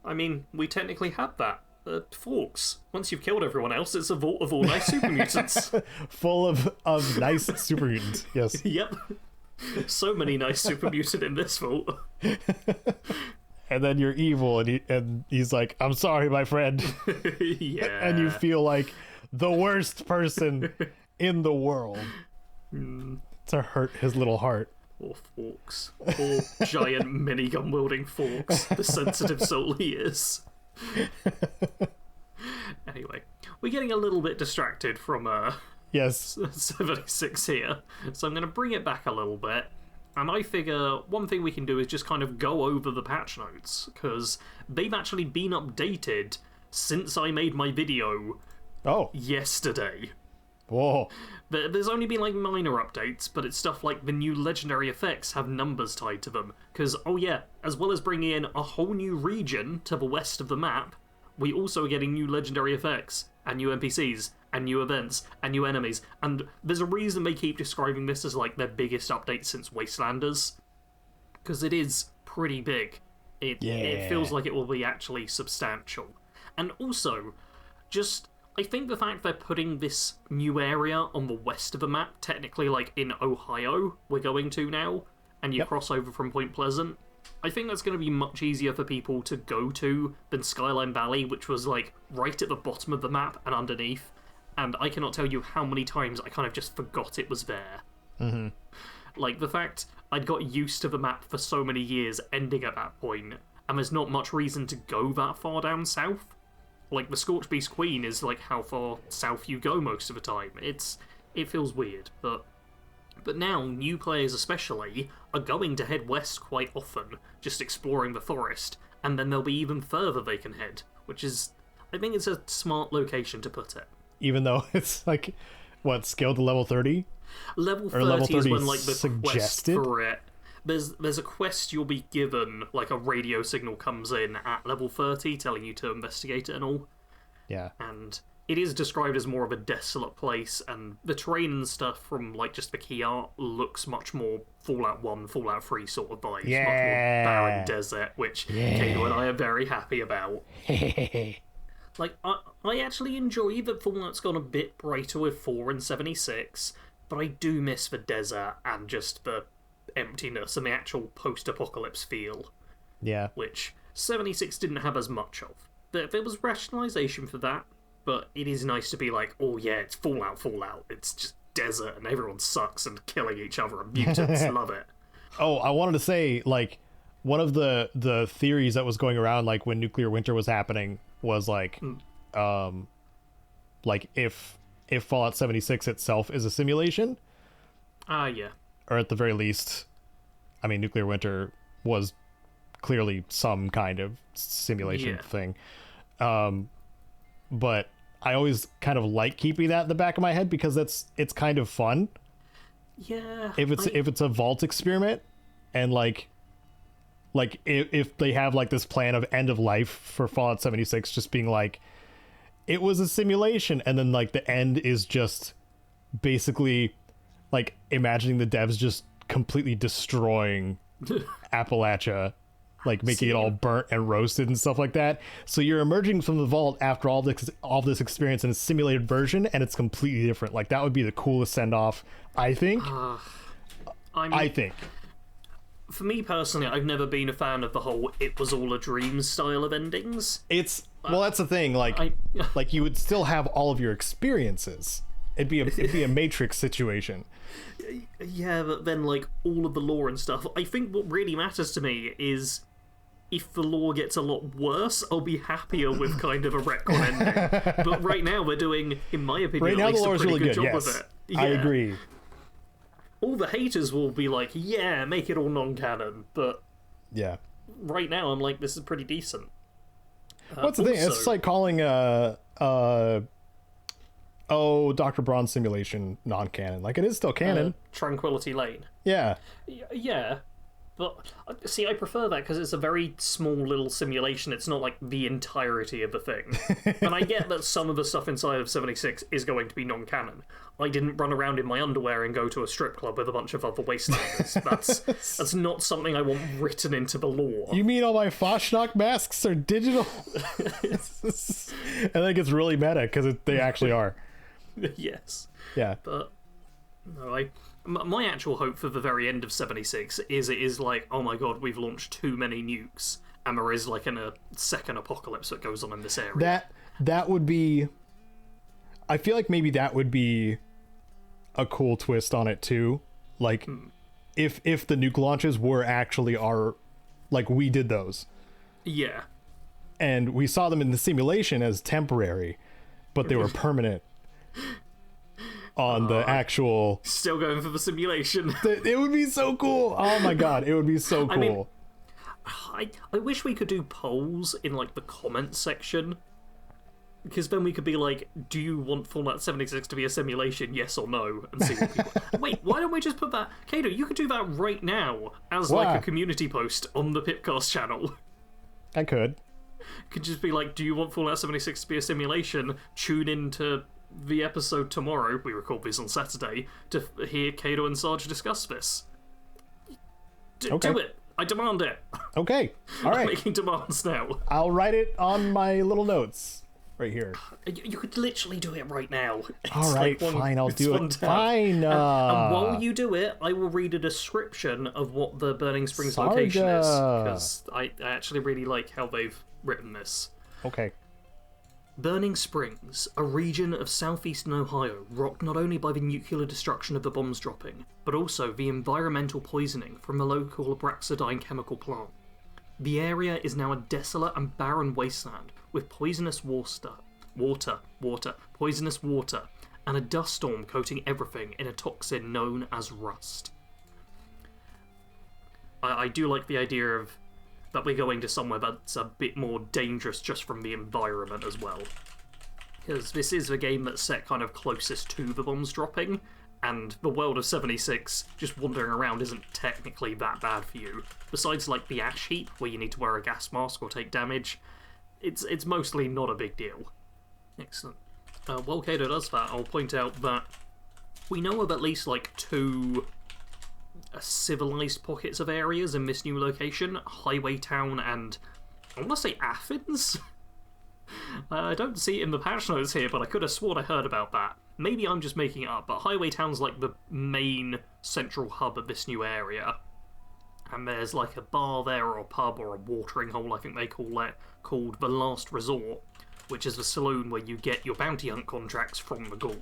I mean, we technically had that. Forks. Once you've killed everyone else, it's a vault of all nice Super Mutants. Full of nice Super Mutants. Yes. Yep. So many nice Super Mutant in this vault. And then you're evil, and he's like, I'm sorry, my friend. And you feel like the worst person in the world. To hurt his little heart. Poor Forks. Poor giant minigun wielding Forks. The sensitive soul he is. Anyway, we're getting a little bit distracted from 76 here, so I'm going to bring it back a little bit. And I figure one thing we can do is just kind of go over the patch notes, because they've actually been updated since I made my video yesterday. Whoa. There's only been like minor updates, but it's stuff like the new legendary effects have numbers tied to them. Because, as well as bringing in a whole new region to the west of the map, we also are getting new legendary effects, and new NPCs, and new events, and new enemies. And there's a reason they keep describing this as like their biggest update since Wastelanders. Because it is pretty big. It feels like it will be actually substantial. And also, I think the fact they're putting this new area on the west of the map, technically like in Ohio, we're going to now, and you cross over from Point Pleasant, I think that's going to be much easier for people to go to than Skyline Valley, which was like right at the bottom of the map and underneath, and I cannot tell you how many times I kind of just forgot it was there. Mm-hmm. Like the fact I'd got used to the map for so many years ending at that point, and there's not much reason to go that far down south. Like, the Scorched Beast Queen is, like, how far south you go most of the time. It feels weird, but now, new players especially are going to head west quite often, just exploring the forest, and then there'll be even further they can head, which is, I think it's a smart location to put it. Even though it's, like, what, scaled to level 30? Level 30, level 30 is when, like, the quest for it. There's a quest you'll be given, like a radio signal comes in at level 30 telling you to investigate it and all. Yeah. And it is described as more of a desolate place, and the terrain and stuff from like just the key art looks much more Fallout 1, Fallout 3 sort of vibes. Yeah. Much more barren desert, which Caedo and I are very happy about. Like, I actually enjoy that Fallout's gone a bit brighter with 4 and 76, but I do miss the desert and just the emptiness and the actual post-apocalypse feel. Yeah. Which 76 didn't have as much of. There was rationalization for that, but it is nice to be like, oh yeah, it's Fallout. It's just desert and everyone sucks and killing each other and mutants. Love it. Oh, I wanted to say, like, one of the theories that was going around, like, when Nuclear Winter was happening was, like, like, if Fallout 76 itself is a simulation. Yeah. Or at the very least, I mean, Nuclear Winter was clearly some kind of simulation thing. But I always kind of like keeping that in the back of my head because it's kind of fun. Yeah. If it's a vault experiment, and like if they have like this plan of end of life for Fallout 76, just being like, it was a simulation, and then like the end is just basically like imagining the devs just completely destroying Appalachia, like making it all burnt and roasted and stuff like that. So you're emerging from the vault after all this experience in a simulated version, and it's completely different. Like, that would be the coolest send off, I think. I think. For me personally, I've never been a fan of the whole "it was all a dream" style of endings. Well, that's the thing. Like, like you would still have all of your experiences. It'd be a Matrix situation. Yeah, but then like all of the lore and stuff. I think what really matters to me is if the lore gets a lot worse, I'll be happier with kind of a retcon ending. But right now we're doing, in my opinion, at least a pretty good job of it. Yeah. I agree. All the haters will be like, yeah, make it all non-canon. But yeah, right now I'm like, this is pretty decent. What's the thing? It's like calling Dr. Braun's simulation non-canon. Like, it is still canon. Tranquility Lane. Yeah. Yeah. But, see, I prefer that because it's a very small little simulation. It's not, like, the entirety of the thing. And I get that some of the stuff inside of 76 is going to be non-canon. I didn't run around in my underwear and go to a strip club with a bunch of other wastelanders. That's not something I want written into the lore. You mean all my Fashnock masks are digital? And that gets really meta because they actually are. Yes. Yeah. But, no, my actual hope for the very end of 76 is it is like, oh my god, we've launched too many nukes, and there is like a second apocalypse that goes on in this area. That would be... I feel like maybe that would be a cool twist on it too. Like, if the nuke launches were actually like, we did those. Yeah. And we saw them in the simulation as temporary, but they were permanent on the actual... Still going for the simulation. It would be so cool. Oh my god, it would be so cool. I wish we could do polls in, like, the comments section. Because then we could be like, do you want Fallout 76 to be a simulation, yes or no? And see what people... Wait, why don't we just put that... Caedo, you could do that right now as, like, a community post on the PIPCAST channel. I could. Could just be like, do you want Fallout 76 to be a simulation? Tune in to the episode tomorrow, we record this on Saturday, to hear Caedo and Sarge discuss this. Okay. Do it! I demand it! Okay, alright. I'm making demands now. I'll write it on my little notes right here. You could literally do it right now. Alright, like fine, I'll do it. Fine! And while you do it, I will read a description of what the Burning Springs location is, because I actually really like how they've written this. Okay. Burning Springs, a region of southeastern Ohio, rocked not only by the nuclear destruction of the bombs dropping, but also the environmental poisoning from the local Abraxadine chemical plant. The area is now a desolate and barren wasteland with poisonous poisonous water, and a dust storm coating everything in a toxin known as rust. I do like the idea of that we're going to somewhere that's a bit more dangerous just from the environment as well. Because this is the game that's set kind of closest to the bombs dropping, and the world of 76, just wandering around isn't technically that bad for you. Besides, like, the ash heap, where you need to wear a gas mask or take damage, it's mostly not a big deal. Excellent. While Caedo does that, I'll point out that we know of at least, like, 2... civilized pockets of areas in this new location, Highway Town and I want to say Athens? I don't see it in the patch notes here, but I could have sworn I heard about that. Maybe I'm just making it up, but Highway Town's like the main central hub of this new area. And there's like a bar there, or a pub, or a watering hole, I think they call it, called The Last Resort, which is the saloon where you get your bounty hunt contracts from the ghoul.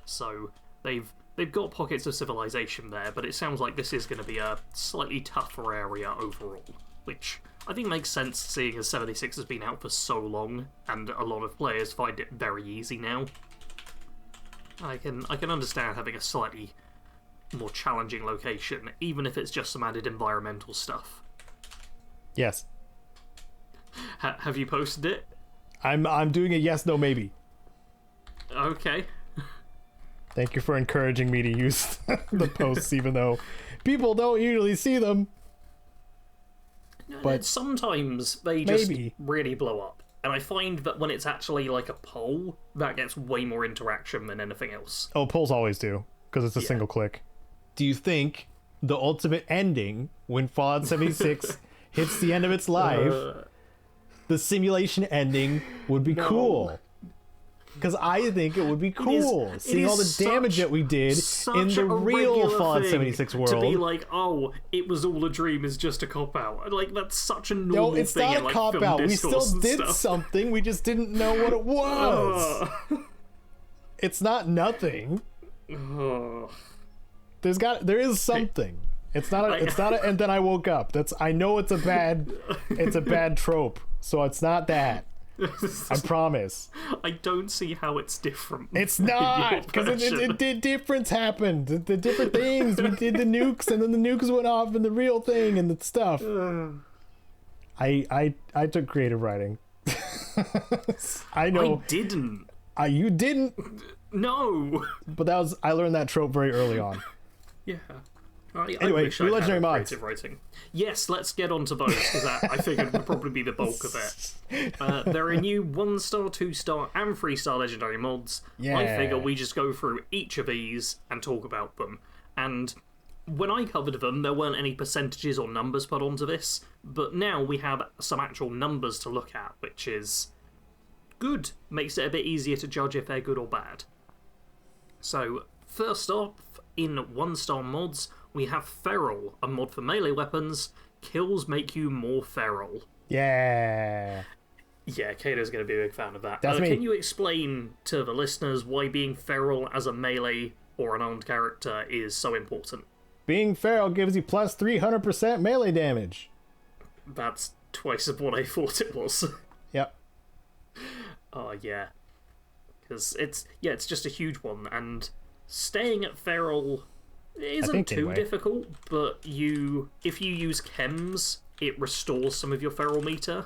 So they've got pockets of civilization there, but it sounds like this is going to be a slightly tougher area overall, which I think makes sense seeing as 76 has been out for so long, and a lot of players find it very easy now. I can understand having a slightly more challenging location, even if it's just some added environmental stuff. Yes. Have you posted it? I'm doing a yes, no, maybe. Okay. Thank you for encouraging me to use the posts, even though people don't usually see them. But sometimes they just really blow up. And I find that when it's actually like a poll, that gets way more interaction than anything else. Oh, polls always do, because it's a single click. Do you think the ultimate ending when Fallout 76 hits the end of its life, the simulation ending would be cool. Because I think it would be cool seeing all the damage that we did in the real Fallout 76 world. To be like, oh, it was all a dream is just a cop-out. Like, that's such a normal thing. No, it's not a cop-out. We still did something. We just didn't know what it was. It's not nothing. There is something. It's not a, and then I woke up. I know it's a bad trope. So it's not that. I promise. I don't see how it's different. It's not, because the difference happened. The different things. We did the nukes, and then the nukes went off, and the real thing, and the stuff. I took creative writing. I know. I didn't. You didn't. No. But I learned that trope very early on. Yeah. Anyway, new legendary mods. Writing. Yes, let's get on to those, because I figured would probably be the bulk of it. There are new 1-star, 2-star, and 3-star legendary mods. Yeah. I figure we just go through each of these and talk about them. And when I covered them, there weren't any percentages or numbers put onto this, but now we have some actual numbers to look at, which is good. Makes it a bit easier to judge if they're good or bad. So, first off, in 1-star mods, we have Feral, a mod for melee weapons. Kills make you more feral. Yeah. Yeah, Caedo's going to be a big fan of that. That's me. Can you explain to the listeners why being feral as a melee or an armed character is so important? Being feral gives you plus 300% melee damage. That's twice of what I thought it was. Yep. Oh, yeah. Because it's just a huge one, and staying at feral isn't too difficult, but if you use chems, it restores some of your feral meter,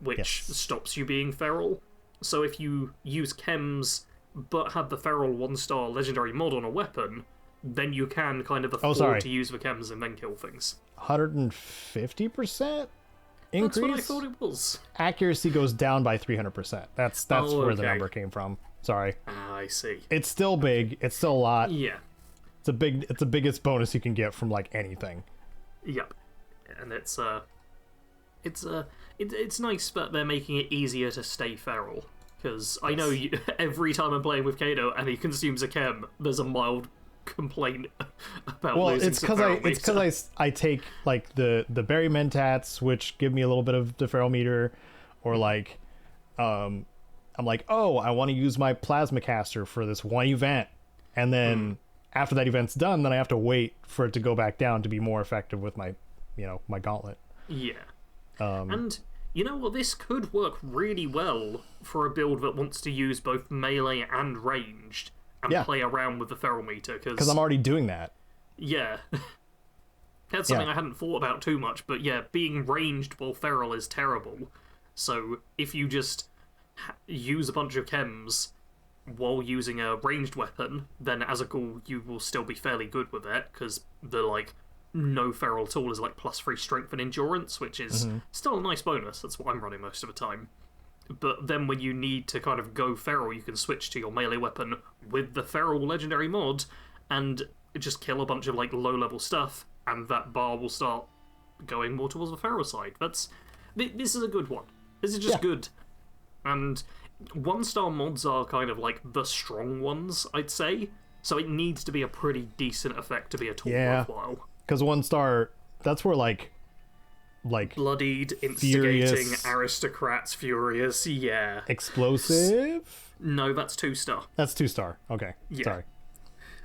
which stops you being feral. So if you use chems but have the feral 1-star legendary mod on a weapon, then you can kind of afford to use the chems and then kill things. 150% increase? That's what I thought it was. Accuracy goes down by 300%. That's where the number came from. Sorry. I see. It's still big. It's still a lot. Yeah. It's the biggest bonus you can get from like anything. Yep. And it's nice that they're making it easier to stay feral, because I know every time I'm playing with Caedo and he consumes a chem, there's a mild complaint about losing some feral meter. It's because I take like the berry mentats, which give me a little bit of the feral meter, or like I'm like, oh, I want to use my plasma caster for this one event, and then after that event's done, then I have to wait for it to go back down to be more effective with my my gauntlet. Yeah. And you know what? This could work really well for a build that wants to use both melee and ranged and play around with the feral meter. Because I'm already doing that. Yeah. That's something I hadn't thought about too much, but yeah, being ranged while feral is terrible. So if you just use a bunch of chems while using a ranged weapon, then as a ghoul you will still be fairly good with it, because the no feral at all is like +3 strength and endurance, which is still a nice bonus. That's what I'm running most of the time. But then when you need to kind of go feral, you can switch to your melee weapon with the feral legendary mod and just kill a bunch of low level stuff, and that bar will start going more towards the feral side. This is a good one. This is just good. And 1-star mods are kind of like the strong ones, I'd say. So it needs to be a pretty decent effect to be at all worthwhile. Because 1-star, that's where like bloodied, instigating, aristocrats, furious, explosive. No, that's 2-star. That's 2-star. Okay, sorry.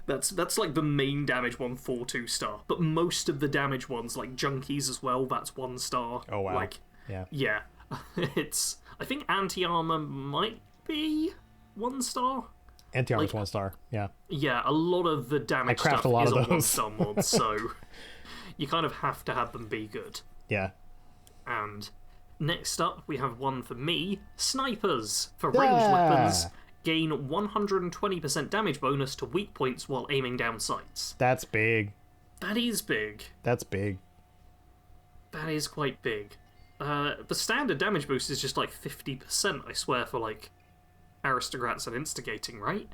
That's like the main damage one for 2-star. But most of the damage ones, like junkies as well, that's 1-star. Oh wow. Yeah. I think anti-armor might be 1-star. Anti-armor's 1-star, yeah. Yeah, a lot of the damage stuff is on 1-star mods, so you kind of have to have them be good. Yeah. And next up, we have one for me. Snipers. For ranged weapons, gain 120% damage bonus to weak points while aiming down sights. That's big. That is big. That's big. That is quite big. The standard damage boost is just 50%, I swear, for aristocrats and instigating, right?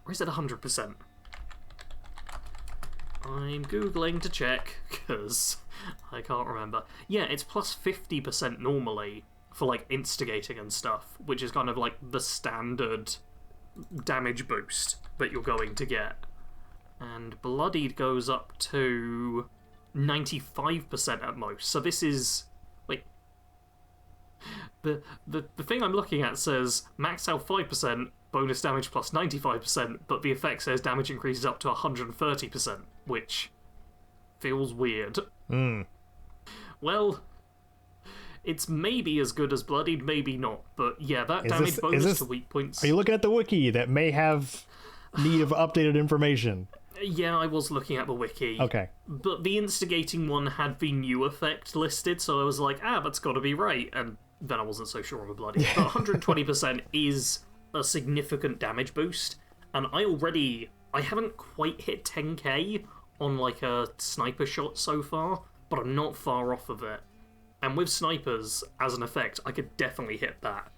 Or is it 100%? I'm Googling to check, because I can't remember. Yeah, it's plus 50% normally for, like, instigating and stuff, which is kind of like the standard damage boost that you're going to get. And bloodied goes up to 95% at most. So this is, like, the thing I'm looking at says max out 5%, bonus damage plus 95%, but the effect says damage increases up to 130%, which feels weird. Well, it's maybe as good as bloodied, maybe not, but yeah, that damage bonus to weak points. Are you looking at the wiki that may have need of updated information? Yeah, I was looking at the wiki. Okay. But the instigating one had the new effect listed, so I was like, that's got to be right, and then I wasn't so sure of a bloody. But 120% is a significant damage boost, and I haven't quite hit 10k on like a sniper shot so far, but I'm not far off of it. And with snipers as an effect, I could definitely hit that,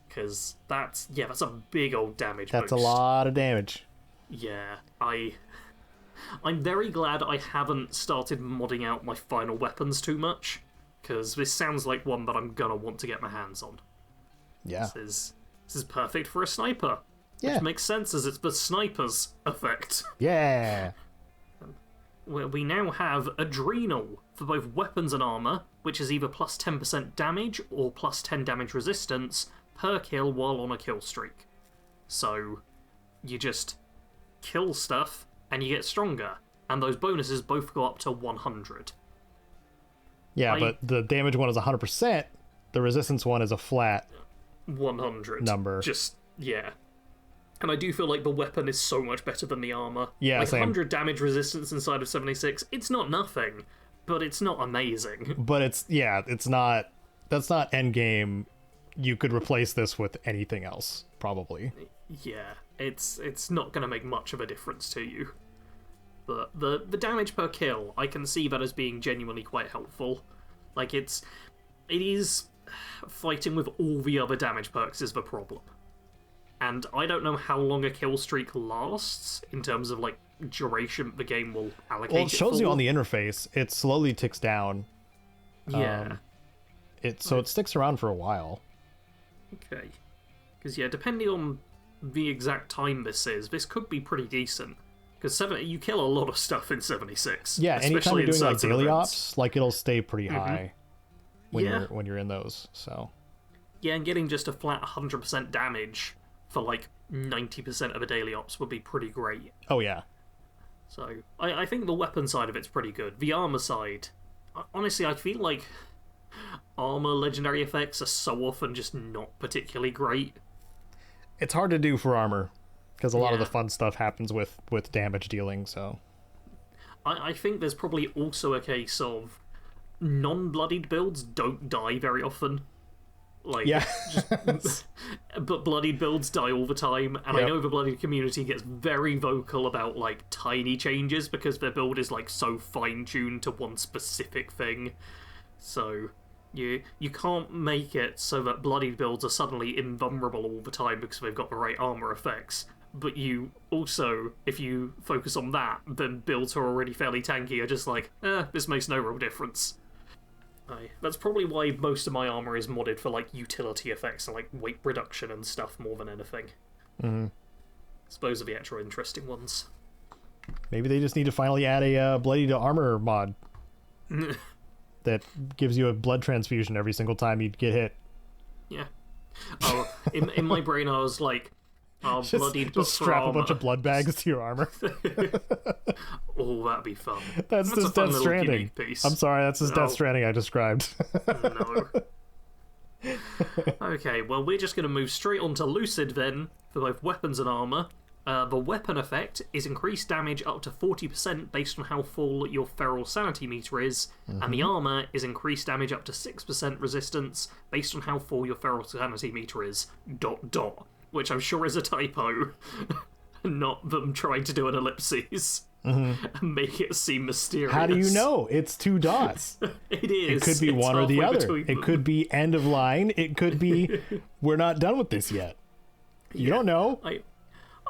because that's a big old damage boost. That's a lot of damage. Yeah, I'm very glad I haven't started modding out my final weapons too much, because this sounds like one that I'm gonna want to get my hands on. Yeah. This is perfect for a sniper. Yeah. Which makes sense as it's the sniper's effect. Yeah. Where we now have Adrenal for both weapons and armor, which is either plus 10% damage or plus 10 damage resistance per kill while on a kill streak. So you just kill stuff and you get stronger, and those bonuses both go up to 100. Yeah, but the damage one is 100%. The resistance one is a flat 100 number. Just, yeah. And I do feel like the weapon is so much better than the armor. Yeah, like same. 100 damage resistance inside of 76, it's not nothing, but it's not amazing. But it's not, that's not endgame. You could replace this with anything else, probably. Yeah, it's not going to make much of a difference to you. But the damage per kill, I can see that as being genuinely quite helpful. Like, it is fighting with all the other damage perks is the problem. And I don't know how long a kill streak lasts in terms of, like, duration the game will allocate. Well, it shows you on the interface. It slowly ticks down. Yeah. It sticks around for a while. Okay. Because, yeah, depending on the exact time this could be pretty decent. Because you kill a lot of stuff in 76. Yeah, anytime you're doing like daily events. ops, like it'll stay pretty high when you're in those. So yeah, and getting just a flat 100% damage for like 90% of a daily ops would be pretty great. Oh yeah. So I think the weapon side of it's pretty good. The armor side, honestly, I feel like armor legendary effects are so often just not particularly great. It's hard to do for armor, because a lot of the fun stuff happens with damage dealing, so... I think there's probably also a case of non-bloodied builds don't die very often. Like, yeah. but bloodied builds die all the time, and Yep. I know the bloodied community gets very vocal about, like, tiny changes, because their build is, like, so fine-tuned to one specific thing. So... You can't make it so that bloodied builds are suddenly invulnerable all the time because they've got the right armor effects. But you also, if you focus on that, then builds who are already fairly tanky are just like, this makes no real difference. That's probably why most of my armor is modded for like utility effects and like weight reduction and stuff more than anything. Mm-hmm. I suppose are the actual interesting ones. Maybe they just need to finally add a bloody to armor mod. That gives you a blood transfusion every single time you get hit. Yeah. Oh, in my brain I was like, bloodied just strap a bunch of blood bags to your armor. Oh, that'd be fun. That's just Death Stranding. Piece. I'm sorry, that's just Death Stranding I described. No. Okay, well, we're just going to move straight on to Lucid then, for both weapons and armor. The weapon effect is increased damage up to 40% based on how full your feral sanity meter is, and the armor is increased damage up to 6% resistance based on how full your feral sanity meter is. ... Which I'm sure is a typo, not them trying to do an ellipses and make it seem mysterious. How do you know? It's 2 dots. It is. It could be one or the other. It could be end of line. It could be we're not done with this yet. You don't know.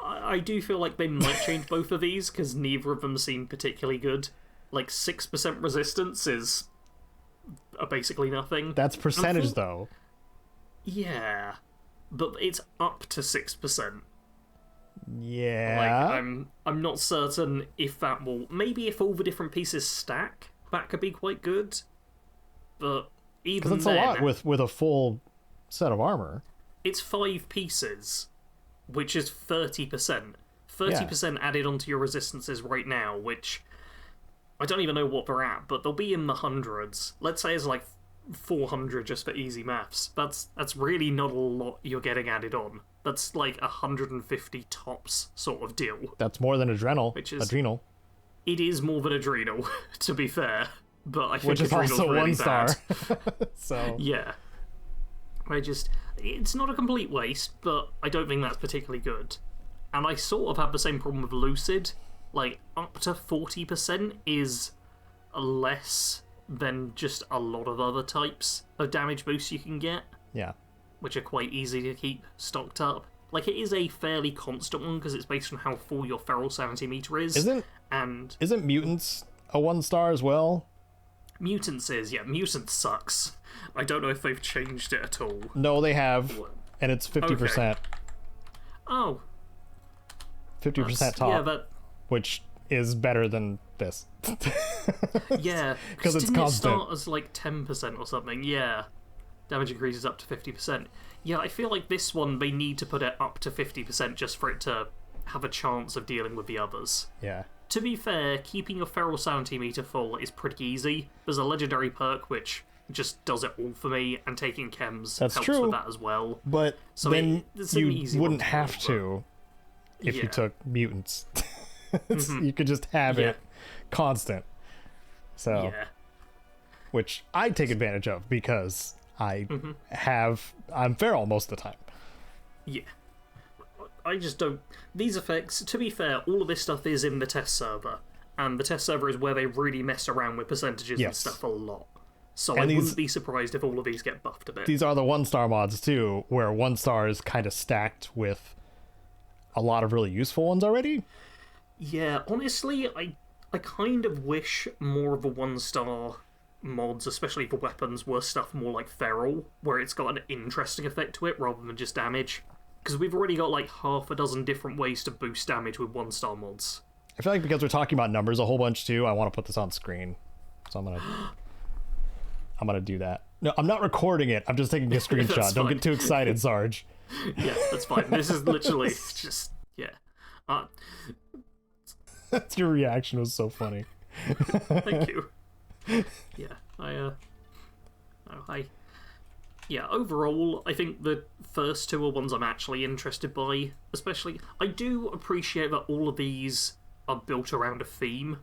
I do feel like they might change both of these, because neither of them seem particularly good. Like, 6% resistance is basically nothing. That's percentage, though. Yeah. But it's up to 6%. Yeah. Like, I'm not certain if that will... Maybe if all the different pieces stack, that could be quite good. But even then... Because it's a lot with a full set of armor. It's 5 pieces, which is 30%. 30% added onto your resistances right now, which... I don't even know what they're at, but they'll be in the hundreds. Let's say it's like 400 just for easy maths. That's really not a lot you're getting added on. That's like 150 tops sort of deal. That's more than adrenal. Adrenal. It is more than adrenal, to be fair. But I think which is also really 1 star. So yeah. It's not a complete waste, but I don't think that's particularly good. And I sort of have the same problem with Lucid. Like, up to 40% is less than just a lot of other types of damage boosts you can get. Yeah. Which are quite easy to keep stocked up. Like, it is a fairly constant one, because it's based on how full your feral sanity meter is. Isn't Mutants a 1 star as well? Mutants is, yeah. Mutants sucks. I don't know if they've changed it at all. No, they have. And it's 50%. Okay. Oh. 50% top. Yeah, that... Which is better than this. Yeah. Because it's constant. It start as like 10% or something? Yeah. Damage increases up to 50%. Yeah, I feel like this one, they need to put it up to 50% just for it to have a chance of dealing with the others. Yeah. To be fair, keeping your feral sanity meter full is pretty easy. There's a legendary perk which just does it all for me, and taking chems helps with that as well. But so then you wouldn't have to if you took mutants. You could just have it constant. So, which I take advantage of because I'm feral most of the time. Yeah. I just don't... These effects, to be fair, all of this stuff is in the test server. And the test server is where they really mess around with percentages and stuff a lot. So I wouldn't be surprised if all of these get buffed a bit. These are the 1 star mods too, where 1 star is kind of stacked with a lot of really useful ones already. Yeah, honestly, I kind of wish more of the 1 star mods, especially for weapons, were stuff more like feral, where it's got an interesting effect to it rather than just damage. Because we've already got like half a dozen different ways to boost damage with 1 star mods. I feel like because we're talking about numbers a whole bunch too, I want to put this on screen. So I'm gonna do that. No, I'm not recording it. I'm just taking a screenshot. Don't get too excited, Sarge. Yeah, that's fine. This is literally just Your reaction was so funny. Thank you. Yeah, Yeah, overall, I think the first 2 are ones I'm actually interested by. Especially, I do appreciate that all of these are built around a theme.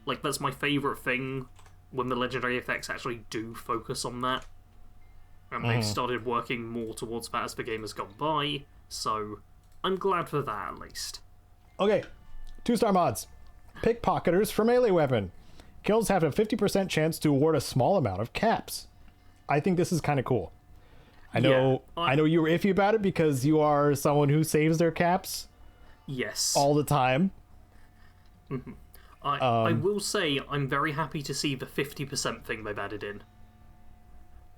Like, that's my favourite thing, when the legendary effects actually do focus on that. And they've started working more towards that as the game has gone by, so I'm glad for that, at least. Okay, 2 star mods. Pickpocketers for melee weapon. Kills have a 50% chance to award a small amount of caps. I think this is kind of cool. I know you were iffy about it because you are someone who saves their caps. Yes. All the time. I will say I'm very happy to see the 50% thing they've added in.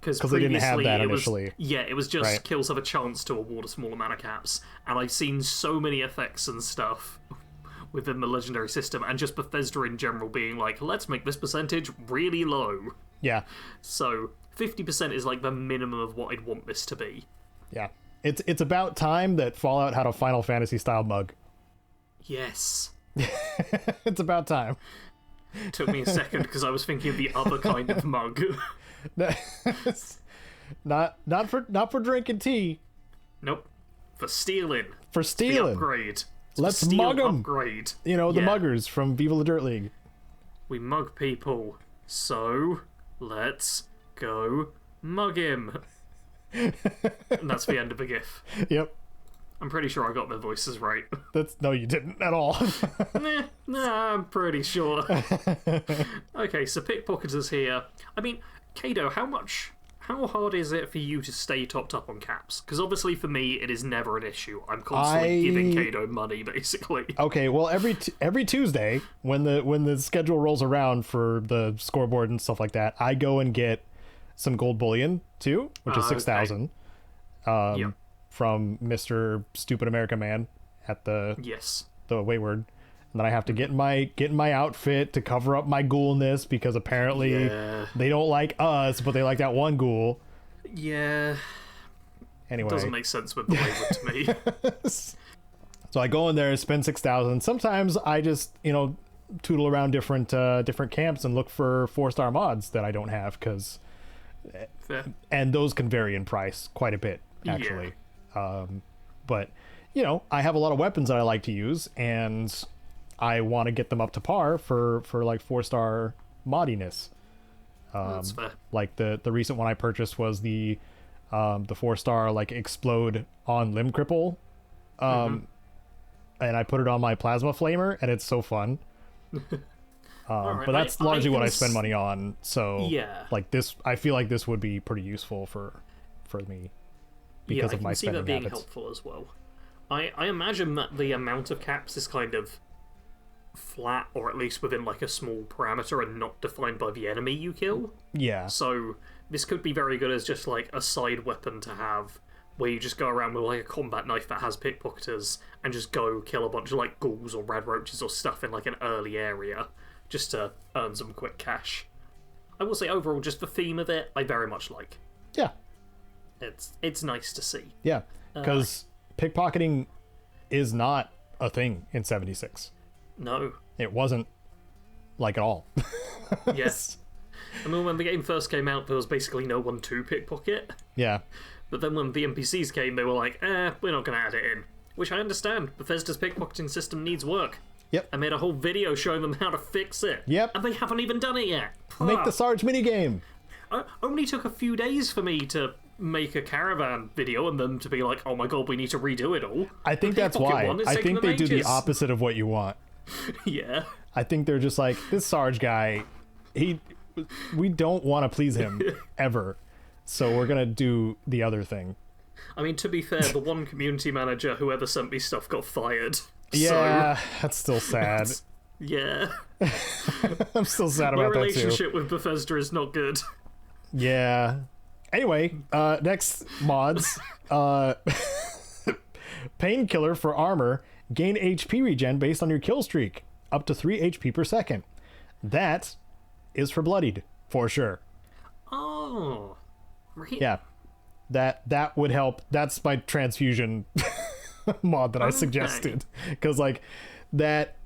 Because they didn't have that initially. It was just kills have a chance to award a small amount of caps. And I've seen so many effects and stuff within the legendary system, and just Bethesda in general being like, let's make this percentage really low. Yeah. So 50% is like the minimum of what I'd want this to be. Yeah. It's about time that Fallout had a Final Fantasy style mug. Yes. It's about time. Took me a second because I was thinking of the other kind of mug. not for drinking tea. Nope. For stealing. For stealing. The upgrade. Let's mug them. Upgrade. You know, the muggers from Viva la Dirt League. We mug people. So, let's go mug him. And that's the end of the GIF. Yep. I'm pretty sure I got their voices right. No, you didn't at all. Nah, I'm pretty sure. Okay, so pickpocketers here. I mean, Caedo, how much how hard is it for you to stay topped up on caps? Because obviously for me, it is never an issue. I'm constantly giving Caedo money, basically. Okay, well, every Tuesday when the schedule rolls around for the scoreboard and stuff like that, I go and get some gold bullion too, which is 6,000 from Mr. Stupid American Man at the Wayward. And then I have to get in my outfit to cover up my ghoulness, because apparently they don't like us, but they like that one ghoul. Yeah. Anyway, it doesn't make sense with the Wayward to me. So I go in there and spend 6,000. Sometimes I just tootle around different camps and look for 4-star mods that I don't have, and those can vary in price quite a bit actually. But I have a lot of weapons that I like to use, and I want to get them up to par for like 4-star moddiness. That's fair. Like the recent one I purchased was the 4-star like explode on limb cripple, and I put it on my plasma flamer, and it's so fun. Right. But that's largely what I spend money on. So like this, I feel like this would be pretty useful for me because of my spending habits. I can see that being helpful as well. I imagine that the amount of caps is kind of flat, or at least within like a small parameter and not defined by the enemy you kill. Yeah. So this could be very good as just like a side weapon to have, where you just go around with like a combat knife that has pickpocketers and just go kill a bunch of like ghouls or rad roaches or stuff in like an early area just to earn some quick cash. I will say overall, just the theme of it, I very much like. Yeah. It's nice to see. Yeah, because pickpocketing is not a thing in 76. No. It wasn't, like, at all. Yes. I mean, when the game first came out, there was basically no one to pickpocket. Yeah. But then when the NPCs came, they were like, we're not going to add it in. Which I understand. Bethesda's pickpocketing system needs work. Yep. I made a whole video showing them how to fix it. Yep. And they haven't even done it yet. Make the Sarge minigame. It only took a few days for me to make a caravan video and them to be like, oh my god, we need to redo it all. I think that's why. I think they do the opposite of what you want. Yeah. I think they're just like, this Sarge guy, we don't want to please him ever, so we're gonna do the other thing. I mean, to be fair, the one community manager who ever sent me stuff got fired. Yeah, that's still sad. Yeah. I'm still sad about that too. My relationship with Bethesda is not good. Yeah. Anyway, next mods. Painkiller for armor. Gain HP regen based on your kill streak. Up to 3 HP per second. That is for bloodied, for sure. Oh. Right. Yeah. That would help. That's my transfusion mod that I suggested. Because, like, that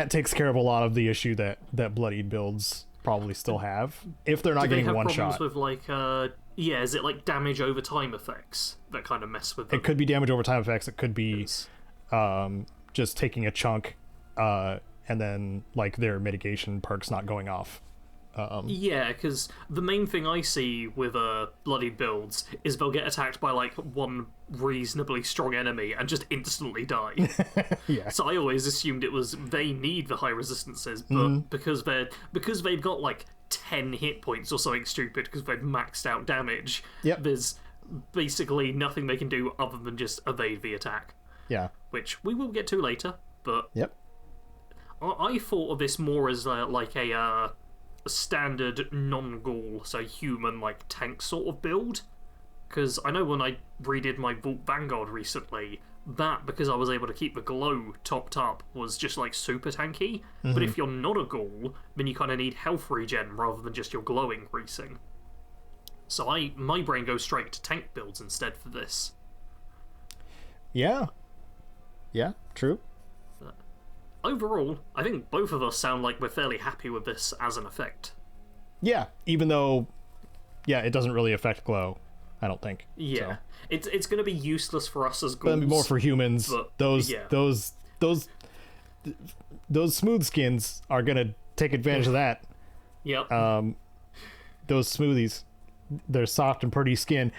takes care of a lot of the issue that bloodied builds probably still have. If they're not getting one shot. With, like, is it, like, damage over time effects that kind of mess with them? It could be damage over time effects. It could be just taking a chunk and then, like, their mitigation perks not going off. Yeah, because the main thing I see with bloodied builds is they'll get attacked by like one reasonably strong enemy and just instantly die. Yeah. So I always assumed it was they need the high resistances, but because they've got like 10 hit points or something stupid because they've maxed out damage. Yep. There's basically nothing they can do other than just evade the attack. Yeah. Which we will get to later, but yep. I thought of this more as like a standard non-ghoul, so human like tank sort of build, because I know when I redid my Vault Vanguard recently, that because I was able to keep the glow topped up was just like super tanky. But if you're not a ghoul, then you kind of need health regen rather than just your glow increasing. So my brain goes straight to tank builds instead for this. Yeah true. Overall, I think both of us sound like we're fairly happy with this as an effect. Yeah, even though, it doesn't really affect glow, I don't think. Yeah, so. It's going to be useless for us as ghouls. But more for humans. Those smooth skins are going to take advantage of that. Yep. Those smoothies, they're soft and pretty skin.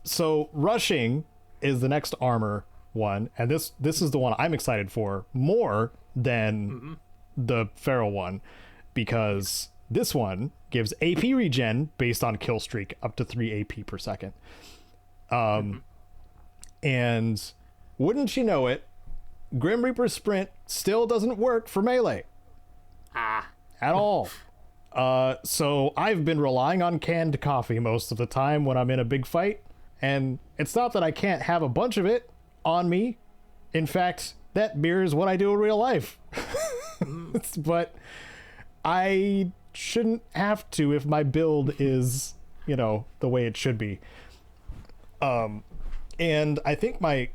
So rushing is the next armor one, and this is the one I'm excited for more than the feral one, because This one gives AP regen based on kill streak up to 3 AP per second. And wouldn't you know it, Grim Reaper Sprint still doesn't work for melee. At all. So I've been relying on canned coffee most of the time when I'm in a big fight. And it's not that I can't have a bunch of it on me. In fact, that mirrors what I do in real life. But I shouldn't have to if my build is, the way it should be. And I think my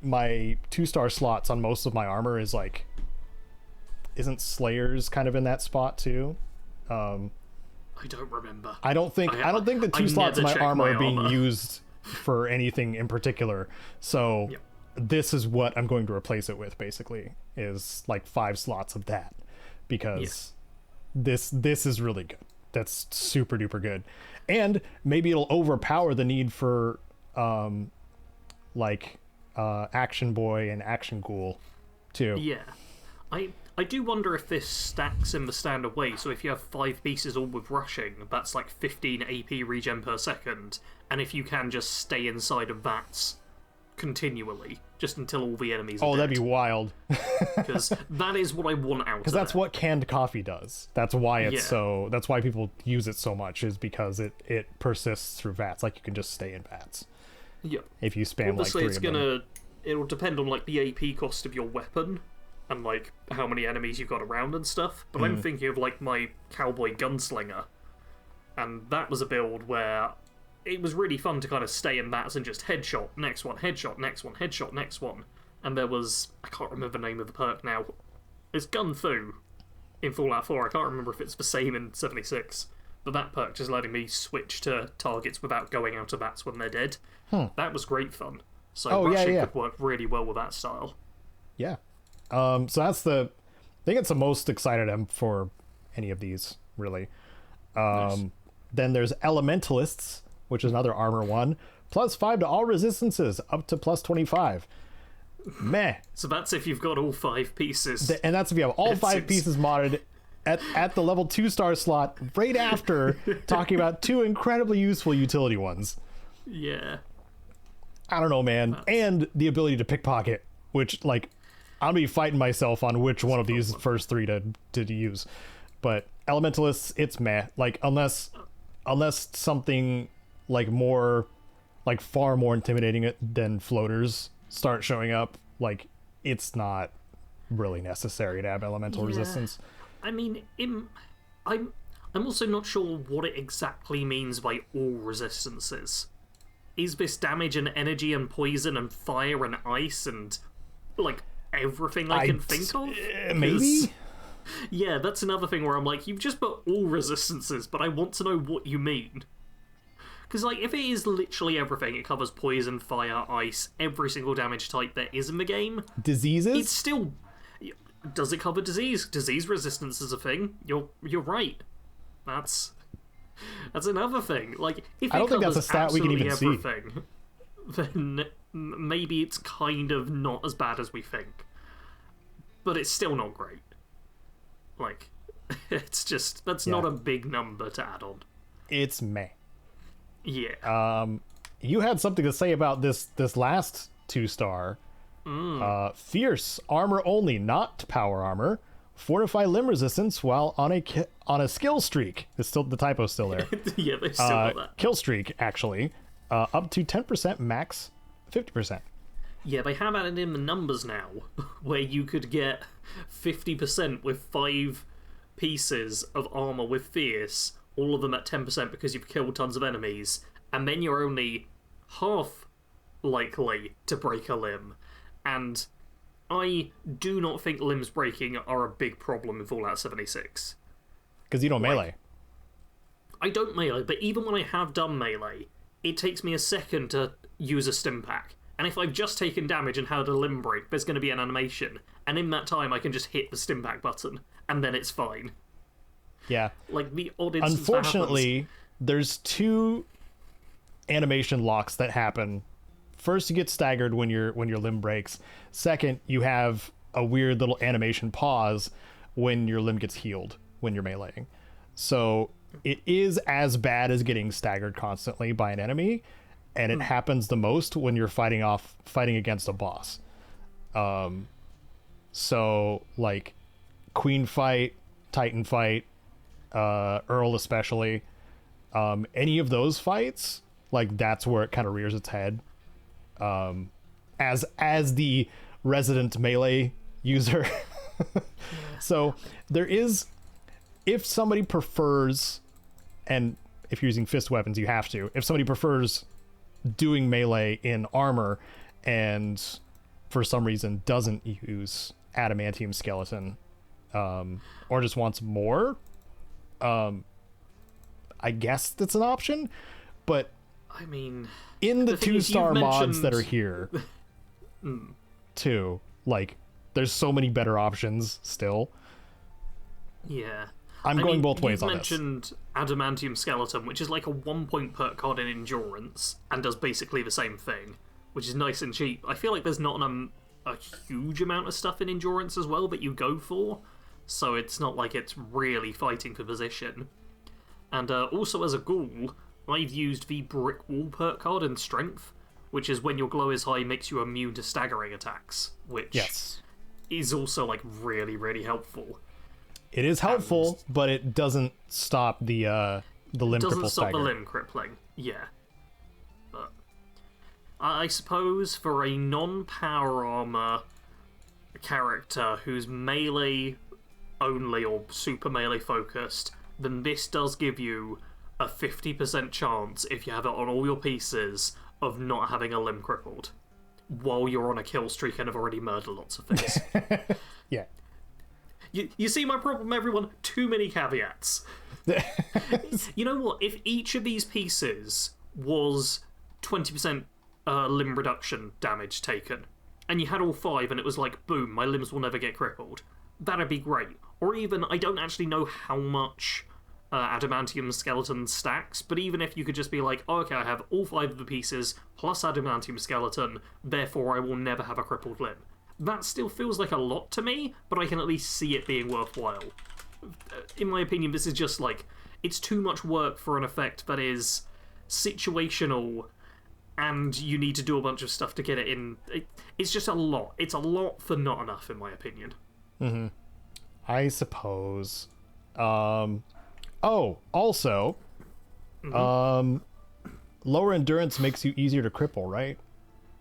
2-star slots on most of my armor is like, isn't Slayer's kind of in that spot too? I don't remember. I don't think the 2 slots in my armor are being used for anything in particular. So this is what I'm going to replace it with, basically, is like 5 slots of that, because this is really good. That's super duper good. And maybe it'll overpower the need for Action Boy and Action Ghoul too. Yeah. I do wonder if this stacks in the standard way. So if you have 5 pieces all with rushing, that's like 15 AP regen per second. And if you can just stay inside of that continually, just until all the enemies are dead. That'd be wild. Because that is what I want out of it. Because that's what canned coffee does. That's why it's that's why people use it so much, is because it persists through VATS. Like, you can just stay in VATS. Yeah. If you spam Obviously, like 3 of them. It'll depend on like the AP cost of your weapon and like how many enemies you've got around and stuff. But I'm thinking of like my Cowboy Gunslinger, and that was a build where it was really fun to kind of stay in bats and just headshot, next one, headshot, next one, headshot, next one. And there was, I can't remember the name of the perk now. It's Gun Fu in Fallout 4. I can't remember if it's the same in 76. But that perk just letting me switch to targets without going out of bats when they're dead. That was great fun. So rushing could work really well with that style. Yeah. So that's I think it's the most excited I'm for any of these, really. Nice. Then there's Elementalists, which is another armor one. +5 to all resistances, up to +25. Meh. So that's if you've got all 5 pieces. And that's if you have all 5 pieces modded at the level 2-star slot, right after talking about 2 incredibly useful utility ones. Yeah. I don't know, man. And the ability to pickpocket, which, like, I'll be fighting myself on which one of these first 3 to use. But Elementalists, it's meh. Like, unless something like far more intimidating than floaters start showing up, like, it's not really necessary to have elemental resistance. I mean, I'm also not sure what it exactly means by all resistances. Is this damage and energy and poison and fire and ice and like everything I can think of? Maybe. Yeah, that's another thing where I'm like, you've just put all resistances, but I want to know what you mean. Because, like, if it is literally everything, it covers poison, fire, ice, every single damage type there is in the game. Diseases? It's still... Does it cover disease? Disease resistance is a thing. You're right. That's another thing. Like, if I don't think that's a stat we can even see. Then maybe it's kind of not as bad as we think. But it's still not great. Like, it's just... That's not a big number to add on. It's meh. Yeah. You had something to say about this last 2-star. Fierce armor only, not power armor. Fortify limb resistance while on a skill streak. It's still the typo's still there. Yeah, they still got that. Kill streak, actually. Up to 10%, max 50%. Yeah, they have added in the numbers now, where you could get 50% with 5 pieces of armor with Fierce, all of them at 10% because you've killed tons of enemies, and then you're only half likely to break a limb. And I do not think limbs breaking are a big problem in Fallout 76. Because you don't melee. I don't melee, but even when I have done melee, it takes me a second to use a stim pack. And if I've just taken damage and had a limb break, there's going to be an animation. And in that time, I can just hit the stim pack button, and then it's fine. Yeah. Like, the odd instance Unfortunately, there's 2 animation locks that happen. First, you get staggered when your limb breaks. Second, you have a weird little animation pause when your limb gets healed when you're meleeing. So it is as bad as getting staggered constantly by an enemy, and it happens the most when you're fighting against a boss. So like Queen fight, Titan fight, Earl especially, any of those fights, like that's where it kind of rears its head. As the resident melee user. So there is, if somebody prefers, and if you're using fist weapons you have to, if somebody prefers doing melee in armor and for some reason doesn't use adamantium skeleton, or just wants more, I guess that's an option. But I mean, in the 2-star mods that are here too, like there's so many better options still. Yeah. I'm going both ways on this. You mentioned Adamantium Skeleton, which is like a 1-point perk card in Endurance, and does basically the same thing, which is nice and cheap. I feel like there's not a huge amount of stuff in Endurance as well that you go for, so it's not like it's really fighting for position. And also as a ghoul, I've used the Brick Wall perk card in Strength, which is when your glow is high makes you immune to staggering attacks, which is also like really, really helpful. It is helpful, but it doesn't stop the limb cripple stagger. Doesn't stop the limb crippling, yeah. But I suppose for a non-power armor character who's melee only or super melee focused, then this does give you a 50% chance, if you have it on all your pieces, of not having a limb crippled while you're on a kill streak and have already murdered lots of things. Yeah. You see my problem, everyone? Too many caveats. You know what? If each of these pieces was 20% limb reduction damage taken, and you had all 5 and it was like, boom, my limbs will never get crippled, that'd be great. Or even, I don't actually know how much Adamantium Skeleton stacks, but even if you could just be like, oh, okay, I have all 5 of the pieces plus Adamantium Skeleton, therefore I will never have a crippled limb. That still feels like a lot to me, but I can at least see it being worthwhile. In my opinion, this is just like, it's too much work for an effect that is situational, and you need to do a bunch of stuff to get it in. It's just a lot. It's a lot for not enough, in my opinion. Mm-hmm. I suppose. Oh, also, lower endurance makes you easier to cripple, right?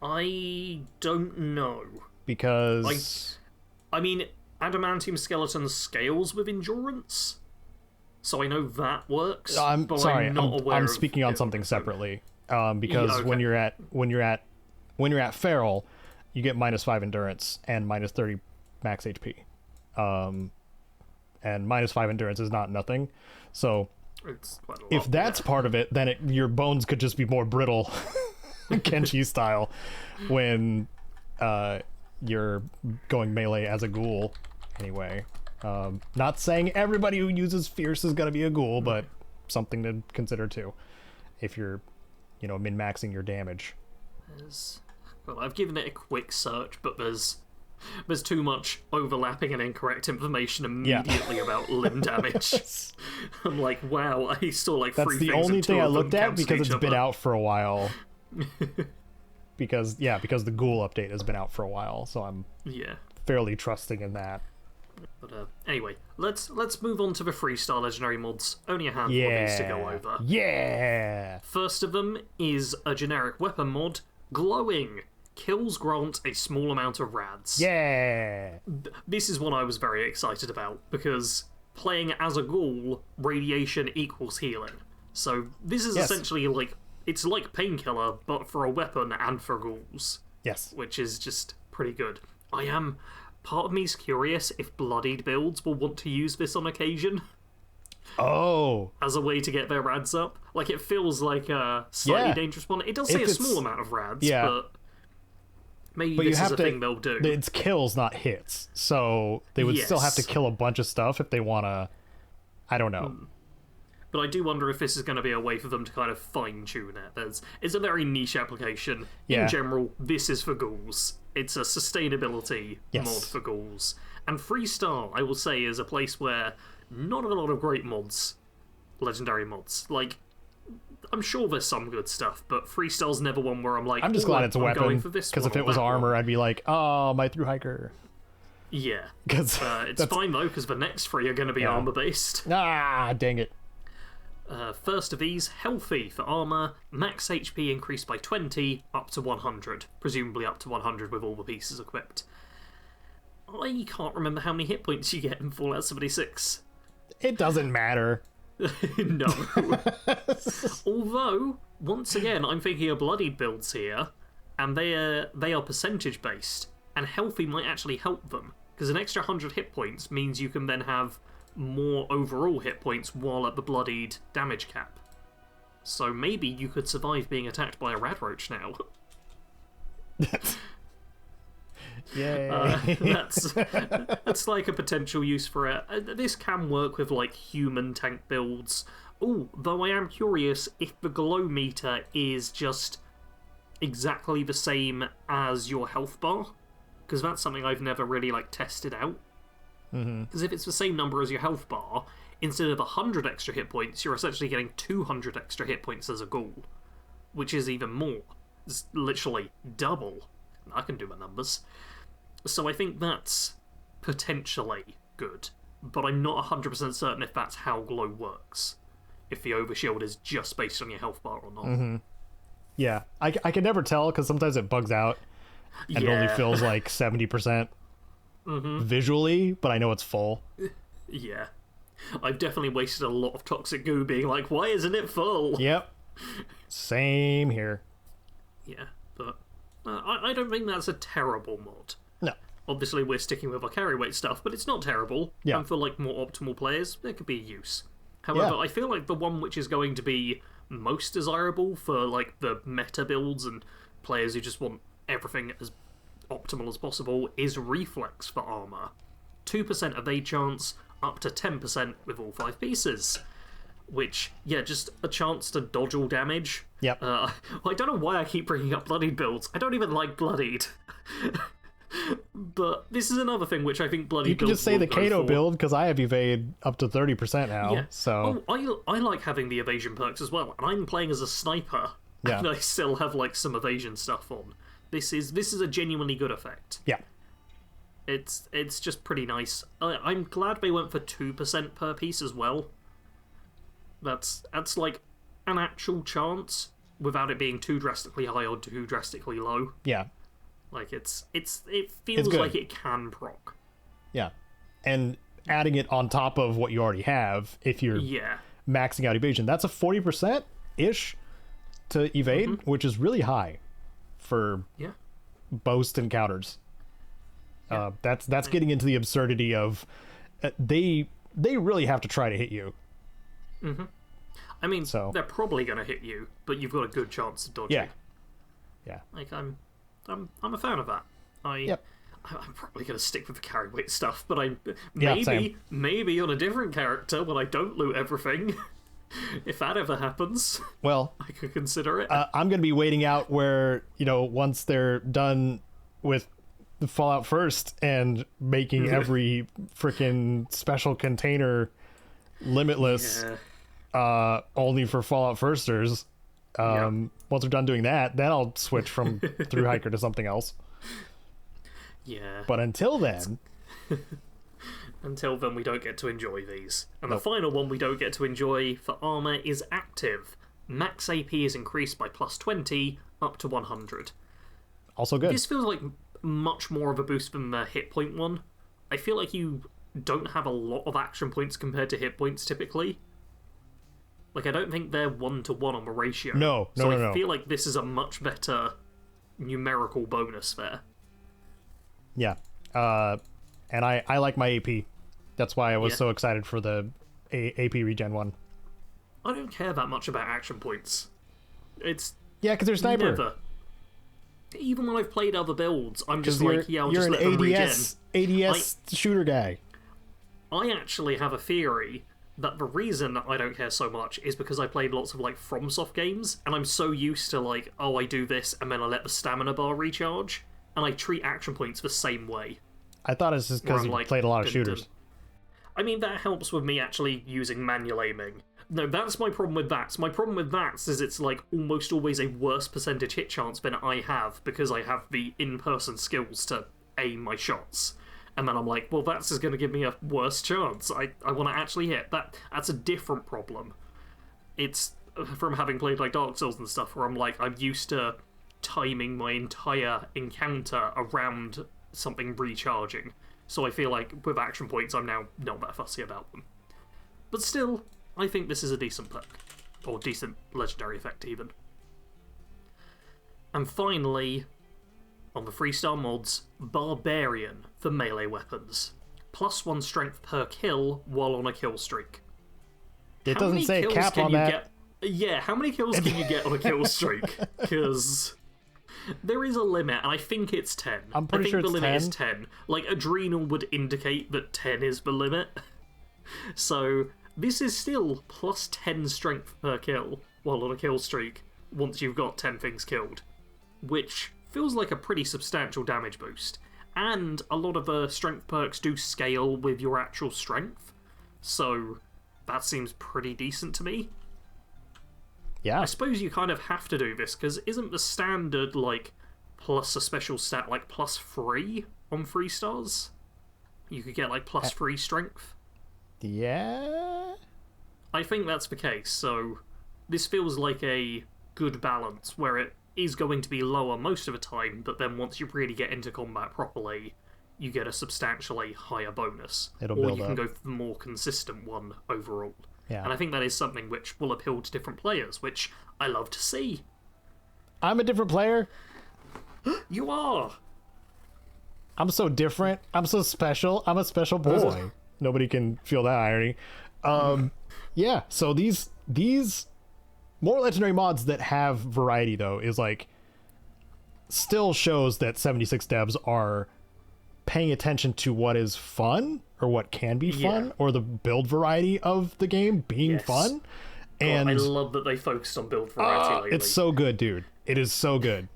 I don't know. Because I mean, Adamantium Skeleton scales with endurance, so I know that works. I'm but sorry, I'm speaking on something separately. Because when you're at feral, you get -5 endurance and -30 max HP, and -5 endurance is not nothing. So it's quite a lot, if that's part of it, then your bones could just be more brittle, Kenshi style, when you're going melee as a ghoul. Anyway, not saying everybody who uses Fierce is going to be a ghoul, but something to consider too, if you're, min-maxing your damage. Well, I've given it a quick search, but there's too much overlapping and incorrect information immediately about limb damage. I'm like, wow, I saw like 3 things. That's the only thing I looked at because it's been out for a while. because the Ghoul update has been out for a while, so I'm fairly trusting in that. But anyway, let's move on to the freestyle legendary mods. Only a handful of these to go over. Yeah. First of them is a generic weapon mod, Glowing. Kills grant a small amount of rads. Yeah. This is one I was very excited about, because playing as a ghoul, radiation equals healing. So this is essentially like, it's like Painkiller, but for a weapon and for ghouls. Yes. Which is just pretty good. Part of me's curious if bloodied builds will want to use this on occasion. Oh. As a way to get their rads up. Like, it feels like a slightly dangerous one. It does say a small amount of rads, but maybe this is a thing they'll do. It's kills, not hits. So they would still have to kill a bunch of stuff if they want to... I don't know. But I do wonder if this is going to be a way for them to kind of fine-tune it. It's a very niche application. In general, this is for ghouls. It's a sustainability mod for ghouls. And Freestar, I will say, is a place where not a lot of great mods legendary mods. Like, I'm sure there's some good stuff, but Freestyle's never one where I'm like, I'm just glad it's a weapon, because if it was armor, one. I'd be like, oh, my through hiker. Yeah. Because it's fine, though, because the next three are going to be armor-based. Ah, dang it. First of these, Healthy for armor, max HP increased by 20, up to 100. Presumably up to 100 with all the pieces equipped. I can't remember how many hit points you get in Fallout 76. It doesn't matter. No. Although, once again, I'm thinking of bloodied builds here, and they are percentage based, and Healthy might actually help them, because an extra 100 hit points means you can then have more overall hit points while at the bloodied damage cap. So maybe you could survive being attacked by a radroach now. Yay. That's like a potential use for it. This can work with like human tank builds. Oh, though I am curious if the glow meter is just exactly the same as your health bar, because that's something I've never really like tested out. Because if it's the same number as your health bar, instead of 100 extra hit points, you're essentially getting 200 extra hit points as a ghoul, which is even more. It's literally double. I can do my numbers. So I think that's potentially good, but I'm not 100% certain if that's how glow works. If the overshield is just based on your health bar or not. Yeah, I can never tell, because sometimes it bugs out and it only fills like 70% visually, but I know it's full. Yeah. I've definitely wasted a lot of toxic goo being like, why isn't it full? Yep. Same here. Yeah, but I don't think that's a terrible mod. No. Obviously, we're sticking with our carry weight stuff, but it's not terrible. Yeah. And for like more optimal players, there could be a use. However, I feel like the one which is going to be most desirable for like the meta builds and players who just want everything as optimal as possible is Reflex for armor. 2% evade chance, up to 10% with all 5 pieces. Which, yeah, just a chance to dodge all damage. Yep. I don't know why I keep bringing up bloodied builds. I don't even like bloodied. But this is another thing which I think bloodied you can builds just say the Caedo for. build, because I have evade up to 30% now. Yeah. So I like having the evasion perks as well, and I'm playing as a sniper, and I still have like some evasion stuff on. This is a genuinely good effect. Yeah. It's just pretty nice. I'm glad they went for 2% per piece as well. That's like an actual chance without it being too drastically high or too drastically low. Yeah. Like it feels like it can proc. Yeah. And adding it on top of what you already have, if you're maxing out evasion, that's a 40% ish to evade, which is really high for boast encounters. That's getting into the absurdity of they really have to try to hit you. I mean, they're probably going to hit you, but you've got a good chance of dodging. Yeah. Like I'm a fan of that. I'm probably going to stick with the carry weight stuff, but maybe on a different character when I don't loot everything. If that ever happens, well, I could consider it. I'm going to be waiting out where, once they're done with the Fallout First and making every freaking special container limitless, only for Fallout Firsters. Once we're done doing that, then I'll switch from Through Hiker to something else. Yeah. But until then... Until then, we don't get to enjoy these. And the final one we don't get to enjoy for armor is Active. Max AP is increased by plus 20, up to 100. Also good. This feels like much more of a boost than the hit point one. I feel like you don't have a lot of action points compared to hit points typically. Like, I don't think they're 1-to-1 on the ratio. No. I feel like this is a much better numerical bonus there. Yeah. And I like my AP. That's why I was so excited for the AP regen one. I don't care that much about action points. It's... Yeah, because they're sniper. Never. Even when I've played other builds, I'm just like, I'll you're just let them regen. ADS shooter guy. I actually have a theory that the reason I don't care so much is because I played lots of like FromSoft games, and I'm so used to like, oh, I do this and then I let the stamina bar recharge, and I treat action points the same way. I thought it's just because you played a lot of shooters. I mean, that helps with me actually using manual aiming, No, that's my problem with VATS. My problem with VATS is it's like almost always a worse percentage hit chance than I have because I have the in-person skills to aim my shots. And then I'm like, well, VATS is going to give me a worse chance. I want to actually hit. That's a different problem. It's from having played like Dark Souls and stuff where I'm like, I'm used to timing my entire encounter around something recharging. So I feel like with action points, I'm now not that fussy about them. But still, I think this is a decent perk. Or decent legendary effect, even. And finally, on the 3-star mods, Barbarian for melee weapons. +1 strength per kill while on a kill streak. It doesn't say cap on that. Yeah, how many kills can you get on a kill streak? Because there is a limit, and I think it's 10. I'm pretty sure it's 10. I think the limit is 10. Like, Adrenal would indicate that 10 is the limit. So, this is still +10 strength per kill while on a kill streak once you've got 10 things killed. Which feels like a pretty substantial damage boost. And a lot of the strength perks do scale with your actual strength. So, that seems pretty decent to me. Yeah. I suppose you kind of have to do this, because isn't the standard, like, plus a special stat, like, +3 on 3 stars? You could get, like, +3 strength? Yeah? I think that's the case, so this feels like a good balance, where it is going to be lower most of the time, but then once you really get into combat properly, you get a substantially higher bonus. It'll or build you can up. go for the more consistent one overall. Yeah. And I think that is something which will appeal to different players, which I love to see. I'm a different player. You are! I'm so different. I'm so special. I'm a special boy. Nobody can feel that irony. Yeah, so these more legendary mods that have variety, though, is like still shows that 76 devs are paying attention to what is fun or what can be fun or the build variety of the game being fun. And I love that they focused on build variety lately. It's so good, dude. It is so good.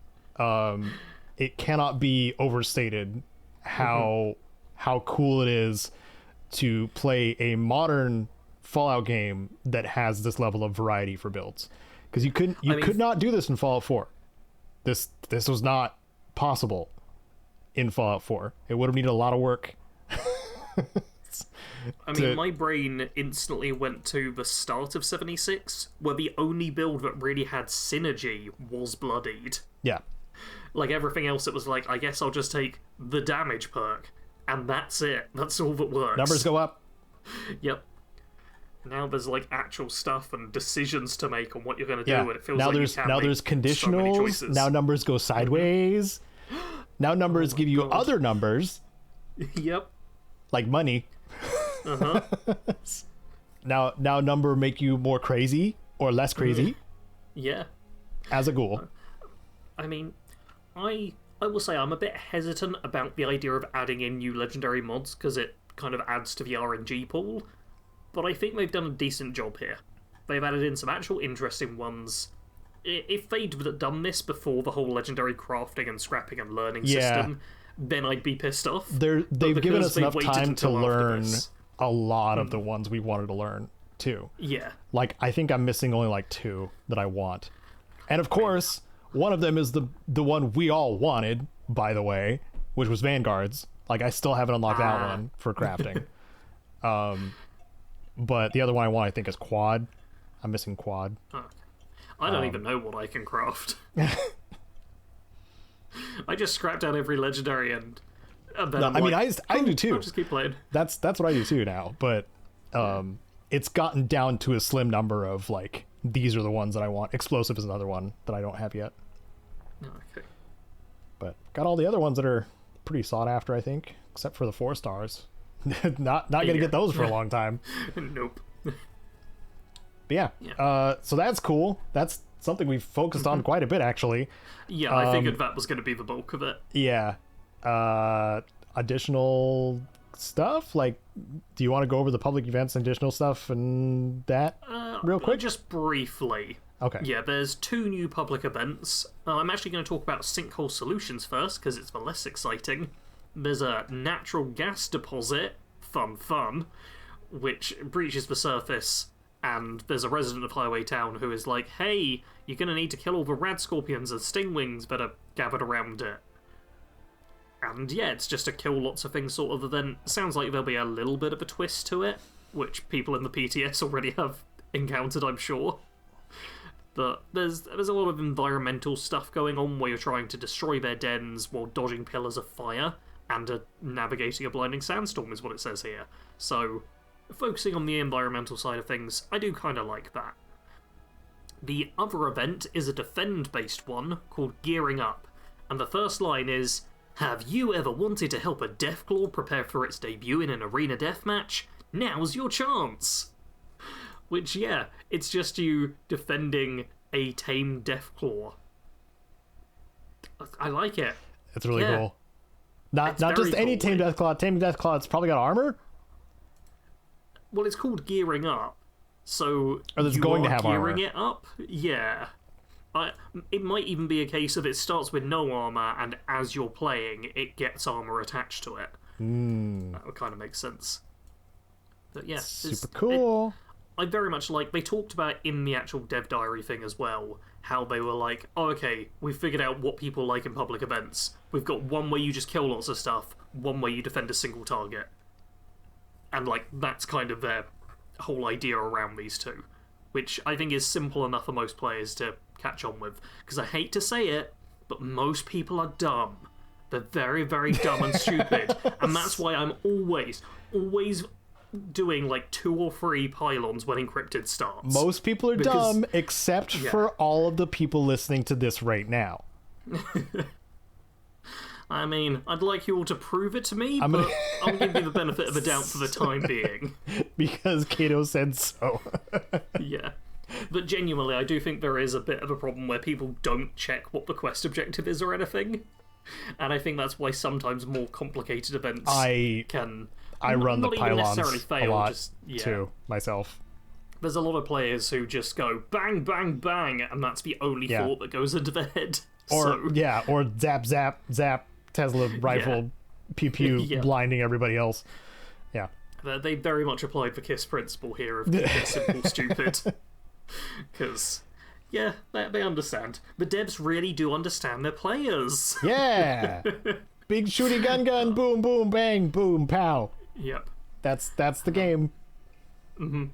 It cannot be overstated how cool it is to play a modern Fallout game that has this level of variety for builds, because you could not do this in Fallout 4. This was not possible in Fallout 4. It would have needed a lot of work. I mean, my brain instantly went to the start of 76, where the only build that really had synergy was Bloodied. Yeah. Like, everything else, it was like, I guess I'll just take the damage perk, and that's it. That's all that works. Numbers go up. Yep. Now there's, like, actual stuff and decisions to make on what you're going to do, and it feels now like there's you can now make there's so many conditionals. choices. Now numbers go sideways. Now numbers give you other numbers, Yep. like money. Uh-huh. Now number make you more crazy or less crazy Yeah. as a ghoul. I mean, I will say I'm a bit hesitant about the idea of adding in new legendary mods, because it kind of adds to the RNG pool, but I think they've done a decent job here. They've added in some actual interesting ones. If they'd done this before the whole legendary crafting and scrapping and learning system, then I'd be pissed off. They've given us enough waited time to until after learn this. a lot of the ones we wanted to learn too. Yeah. Like, I think I'm missing only like 2 that I want. And of course, one of them is the one we all wanted, by the way, which was Vanguards. Like, I still haven't unlocked that one for crafting. But the other one I want, I think, is Quad. I'm missing Quad. Okay. I don't even know what I can craft. I just scrapped out every legendary and then No, I mean, I do too. I'll just keep playing. That's what I do too now. But it's gotten down to a slim number of, like, these are the ones that I want. Explosive is another one that I don't have yet. Okay. But got all the other ones that are pretty sought after, I think, except for the 4 stars. not gonna get those for a long time. Nope. But yeah. So that's cool. That's something we've focused on quite a bit, actually. Yeah, I figured that was going to be the bulk of it. Yeah. Additional stuff? Like, do you want to go over the public events and additional stuff and that real quick? Just briefly. Okay. Yeah, there's 2 new public events. I'm actually going to talk about Sinkhole Solutions first, because it's the less exciting. There's a natural gas deposit, fun, which breaches the surface and there's a resident of Highway Town who is like, hey, you're gonna need to kill all the rad scorpions and stingwings that are gathered around it. And yeah, it's just a kill lots of things sort of event. Sounds like there'll be a little bit of a twist to it, which people in the PTS already have encountered, I'm sure. But there's a lot of environmental stuff going on where you're trying to destroy their dens while dodging pillars of fire and navigating a blinding sandstorm is what it says here. So, focusing on the environmental side of things, I do kind of like that. The other event is a defend-based one called Gearing Up, and the first line is, have you ever wanted to help a Deathclaw prepare for its debut in an arena deathmatch? Now's your chance! Which, yeah, it's just you defending a tame Deathclaw. I like it. It's really cool. Not just any tame Deathclaw. Tame Deathclaw, it's probably got armor? Well, it's called Gearing Up. So it's going to have gearing armor. It up? Yeah. It might even be a case of it starts with no armor, and as you're playing, it gets armor attached to it. That would kind of make sense. But yeah, super cool. I very much like, they talked about in the actual dev diary thing as well, how they were like, oh, okay, we've figured out what people like in public events. We've got one way you just kill lots of stuff, one way you defend a single target. And like, that's kind of their whole idea around these two, which I think is simple enough for most players to catch on with. Because I hate to say it, but most people are dumb. They're very, very dumb and stupid. And that's why I'm always doing like 2 or 3 pylons when encrypted starts. Most people are dumb, except for all of the people listening to this right now. I mean, I'd like you all to prove it to me, but I'll give you the benefit of the doubt for the time being. Because Caedo said so. Yeah. But genuinely, I do think there is a bit of a problem where people don't check what the quest objective is or anything. And I think that's why sometimes more complicated events can... I run the pylons necessarily fail, a lot, too, myself. There's a lot of players who just go bang, bang, bang, and that's the only thought that goes into their head. Or zap, zap, zap, Tesla rifle, pew, pew, blinding everybody else. Yeah. They very much applied the KISS principle here of keep it simple, stupid. Because, yeah, they understand. The devs really do understand their players. Yeah! Big shooty gun, boom, boom, bang, boom, pow. Yep. That's the game. Mm-hmm.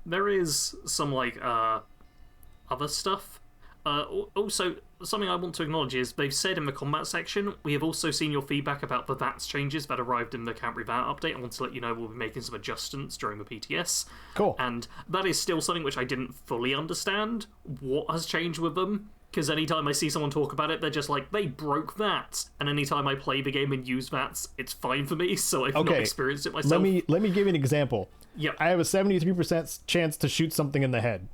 There is some, like, other stuff. Also, something I want to acknowledge is they've said in the combat section, we have also seen your feedback about the VATS changes that arrived in the Can't Revat update. I want to let you know we'll be making some adjustments during the PTS. Cool. And that is still something which I didn't fully understand what has changed with them. Because anytime I see someone talk about it, they're just like, they broke VATS. And anytime I play the game and use VATS, it's fine for me, so I've not experienced it myself. Let me give you an example. Yep. I have a 73% chance to shoot something in the head.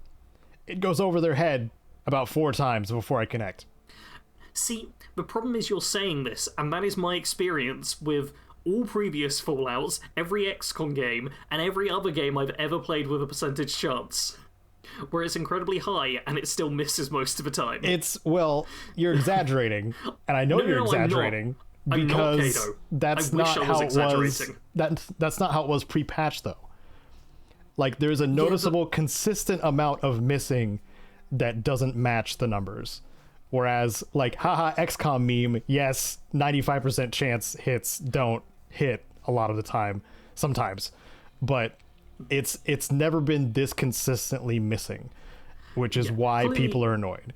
It goes over their head about 4 times before I connect. See, the problem is you're saying this, and that is my experience with all previous Fallouts, every XCOM game, and every other game I've ever played with a percentage chance. Where it's incredibly high, and it still misses most of the time. You're exaggerating, and I know you're exaggerating, because that's not how it was. That's not how it was pre-patch, though. Like, there's a noticeable, consistent amount of missing that doesn't match the numbers. Whereas, like, haha, XCOM meme, yes, 95% chance hits don't hit a lot of the time, sometimes, but it's never been this consistently missing, which is why people are annoyed.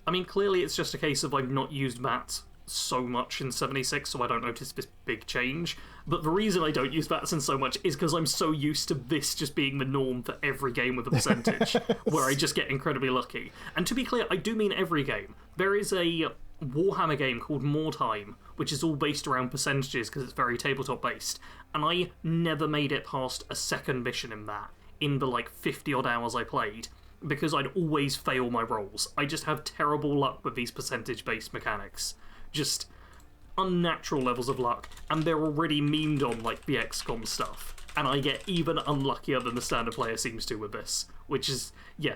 I mean, clearly it's just a case of I've not used VATS so much in 76, so I don't notice this big change. But the reason I don't use VATS in so much is because I'm so used to this just being the norm for every game with a percentage, where I just get incredibly lucky. And to be clear, I do mean every game. There is a Warhammer game called More Time, which is all based around percentages because it's very tabletop based, and I never made it past a second mission in that, in the like 50 odd hours I played, because I'd always fail my rolls. I just have terrible luck with these percentage based mechanics. Just unnatural levels of luck, and they're already memed on like the XCOM stuff, and I get even unluckier than the standard player seems to with this, which is, yeah,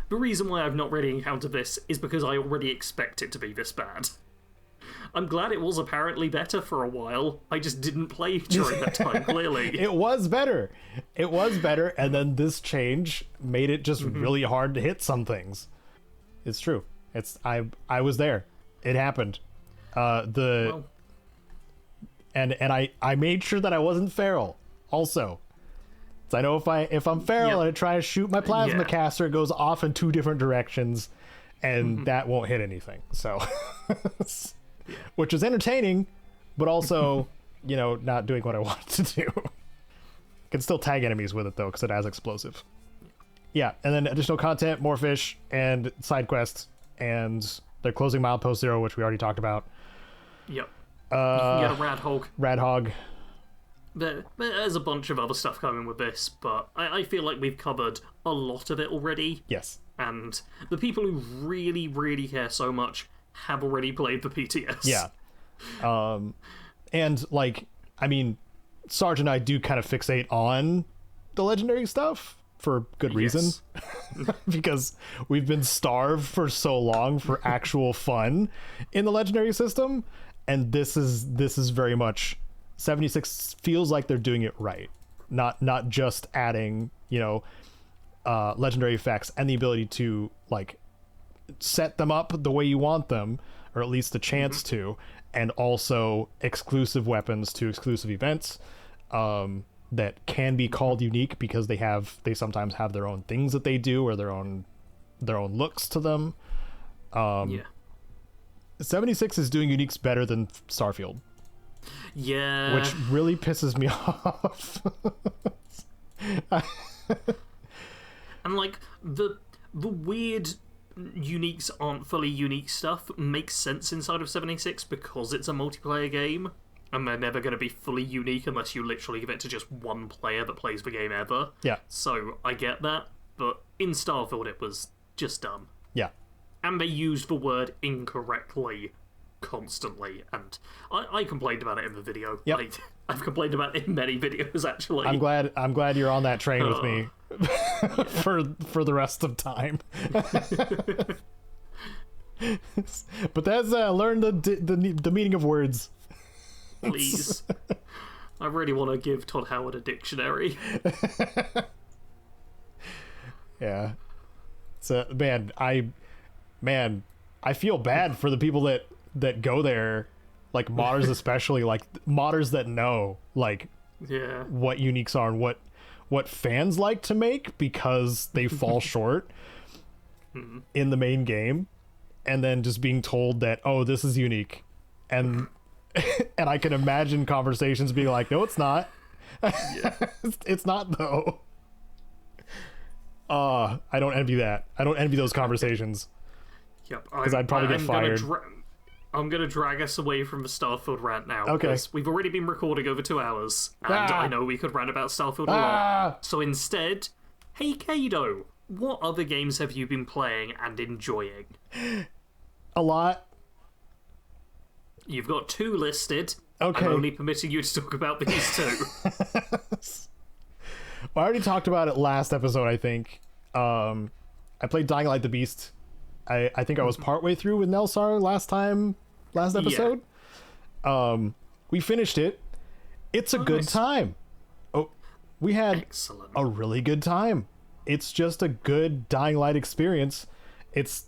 the reason why I've not really encountered this is because I already expect it to be this bad. I'm glad it was apparently better for a while. I just didn't play during that time, clearly. It was better. It was better, and then this change made it just really hard to hit some things. It's true. I was there. It happened. And I made sure that I wasn't feral also. So I know if I'm feral and I try to shoot my plasma caster, it goes off in 2 different directions, and that won't hit anything. So which is entertaining, but also, not doing what I want to do. Can still tag enemies with it though, because it has explosive. Yeah, and then additional content, more fish, and side quests, and they're closing Milepost Zero, which we already talked about. Yep. You can get a Rad Hog. Rad Hog. There's a bunch of other stuff coming with this, but I feel like we've covered a lot of it already. Yes. And the people who really, really care so much have already played the PTS. Yeah. And, Sarge and I do kind of fixate on the legendary stuff for good reason. Because we've been starved for so long for actual fun in the legendary system, and this is very much 76 feels like they're doing it right, not just adding legendary effects and the ability to set them up the way you want them, or at least a chance to, and also exclusive weapons to exclusive events that can be called unique because they sometimes have their own things that they do, or their own looks to them. 76 is doing uniques better than Starfield. Yeah. Which really pisses me off. And the weird uniques aren't fully unique stuff makes sense inside of 76 because it's a multiplayer game, and they're never going to be fully unique unless you literally give it to just one player that plays the game ever. Yeah. So I get that, but in Starfield it was just dumb. Yeah. And they used the word incorrectly constantly, and I complained about it in the video. Yep. I've complained about it in many videos, actually. I'm glad you're on that train with me for the rest of time. Bethesda, learn the meaning of words. Please. I really want to give Todd Howard a dictionary. Yeah. So I feel bad for the people that go there, modders especially, modders that know what uniques are and what fans like to make, because they fall short in the main game, and then just being told that, oh, this is unique, and I can imagine conversations being like, no, it's not. It's not though. I don't envy that. I don't envy those conversations. Yep, because I'd probably get fired. I'm going to drag us away from the Starfield rant now. Okay. Because we've already been recording over 2 hours, and I know we could rant about Starfield a lot. So instead, hey Caedo, what other games have you been playing and enjoying? A lot. You've got 2 listed. Okay. I'm only permitting you to talk about these 2. Well, I already talked about it last episode, I think. I played Dying Light the Beast. I think I was partway through with Nelsar last episode. Yeah. We finished it. It's a good time. Oh, we had a really good time. It's just a good Dying Light experience. It's,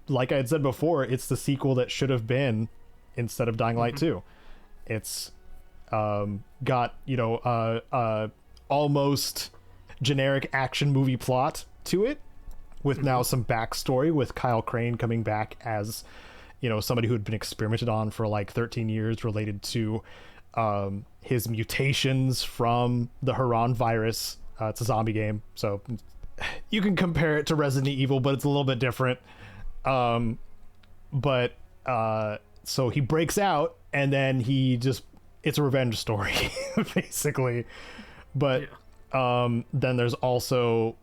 like I had said before, it's the sequel that should have been instead of Dying Light 2. It's got, almost generic action movie plot to it, with now some backstory, with Kyle Crane coming back as, somebody who had been experimented on for 13 years related to his mutations from the Haran virus. It's a zombie game, so you can compare it to Resident Evil, but it's a little bit different. So he breaks out, and then it's a revenge story, basically. But then there's also,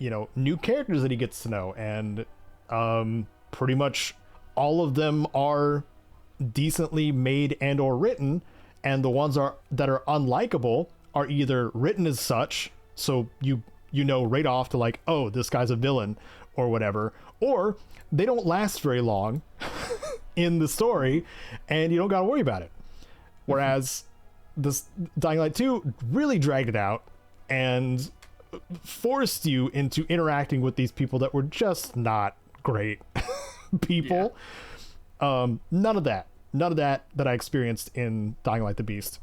new characters that he gets to know, and pretty much all of them are decently made and or written, and the ones that are unlikable are either written as such, so you right off to oh, this guy's a villain or whatever, or they don't last very long in the story, and you don't gotta worry about it. Whereas this Dying Light 2 really dragged it out and forced you into interacting with these people that were just not great people. None of that I experienced in Dying Light the Beast.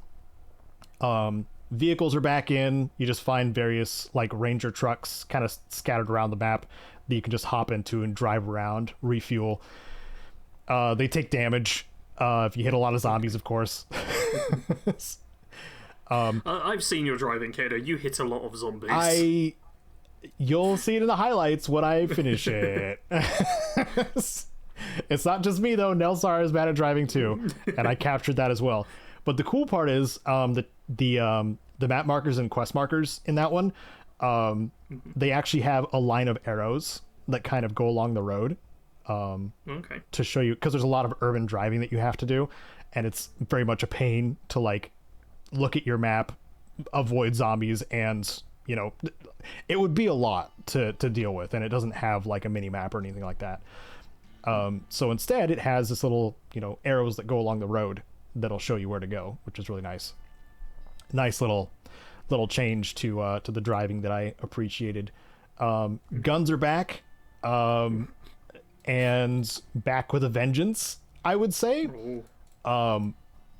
Vehicles are back in. You just find various like ranger trucks kind of scattered around the map that you can just hop into and drive around, refuel. They take damage if you hit a lot of zombies, of course. I've seen your driving, Caedo. You hit a lot of zombies. You'll see it in the highlights when I finish it. It's not just me though. Nelsar is bad at driving too, and I captured that as well. But the cool part is the map markers and quest markers in that one. They actually have a line of arrows that kind of go along the road. Okay. To show you, because there's a lot of urban driving that you have to do, and it's very much a pain to like look at your map, avoid zombies, and you know, it would be a lot to deal with, and it doesn't have like a mini map or anything like that. So instead it has this little, you know, arrows that go along the road that'll show you where to go, which is really nice. Nice little change to the driving that I appreciated. Guns are back, and back with a vengeance, I would say.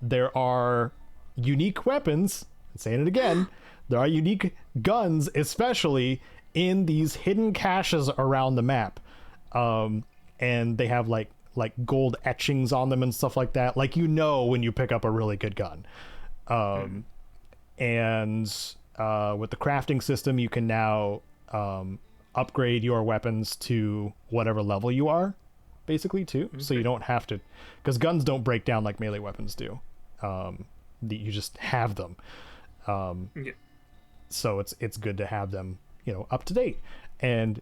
There are unique weapons. I'm saying it again. There are unique guns, especially in these hidden caches around the map. And they have like gold etchings on them and stuff like that. Like, you know, when you pick up a really good gun. And with the crafting system, you can now upgrade your weapons to whatever level you are, basically, too. So you don't have to, because guns don't break down like melee weapons do. You just have them. So it's good to have them, you know, up to date. And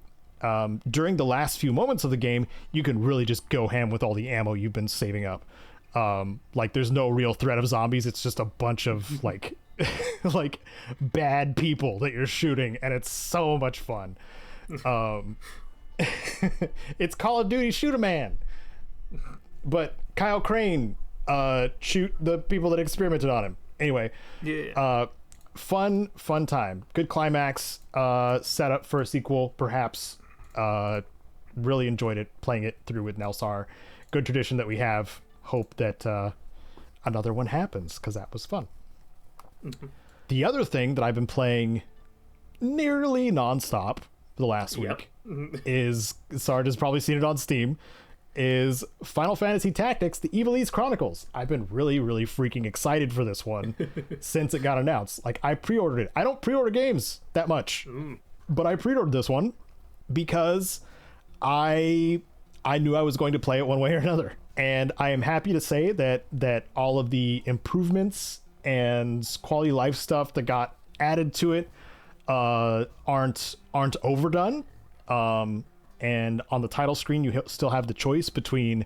during the last few moments of the game, you can really just go ham with all the ammo you've been saving up. Like, there's no real threat of zombies. It's just a bunch of like like bad people that you're shooting, and it's so much fun. It's Call of Duty Shoot a Man, but Kyle Crane shoot the people that experimented on him. Anyway, fun time, good climax, set up for a sequel perhaps. Really enjoyed it, playing it through with Nelsar. Good tradition that we have. Hope that another one happens, because that was fun. The other thing that I've been playing nearly nonstop for the last week is, Sarge has probably seen it on Steam, is Final Fantasy Tactics: The Evilise Chronicles. I've been really freaking excited for this one since it got announced. Like, I pre-ordered it. I don't pre-order games that much, but I pre-ordered this one because I knew I was going to play it one way or another. And I am happy to say that all of the improvements and quality of life stuff that got added to it aren't overdone. And on the title screen, you still have the choice between,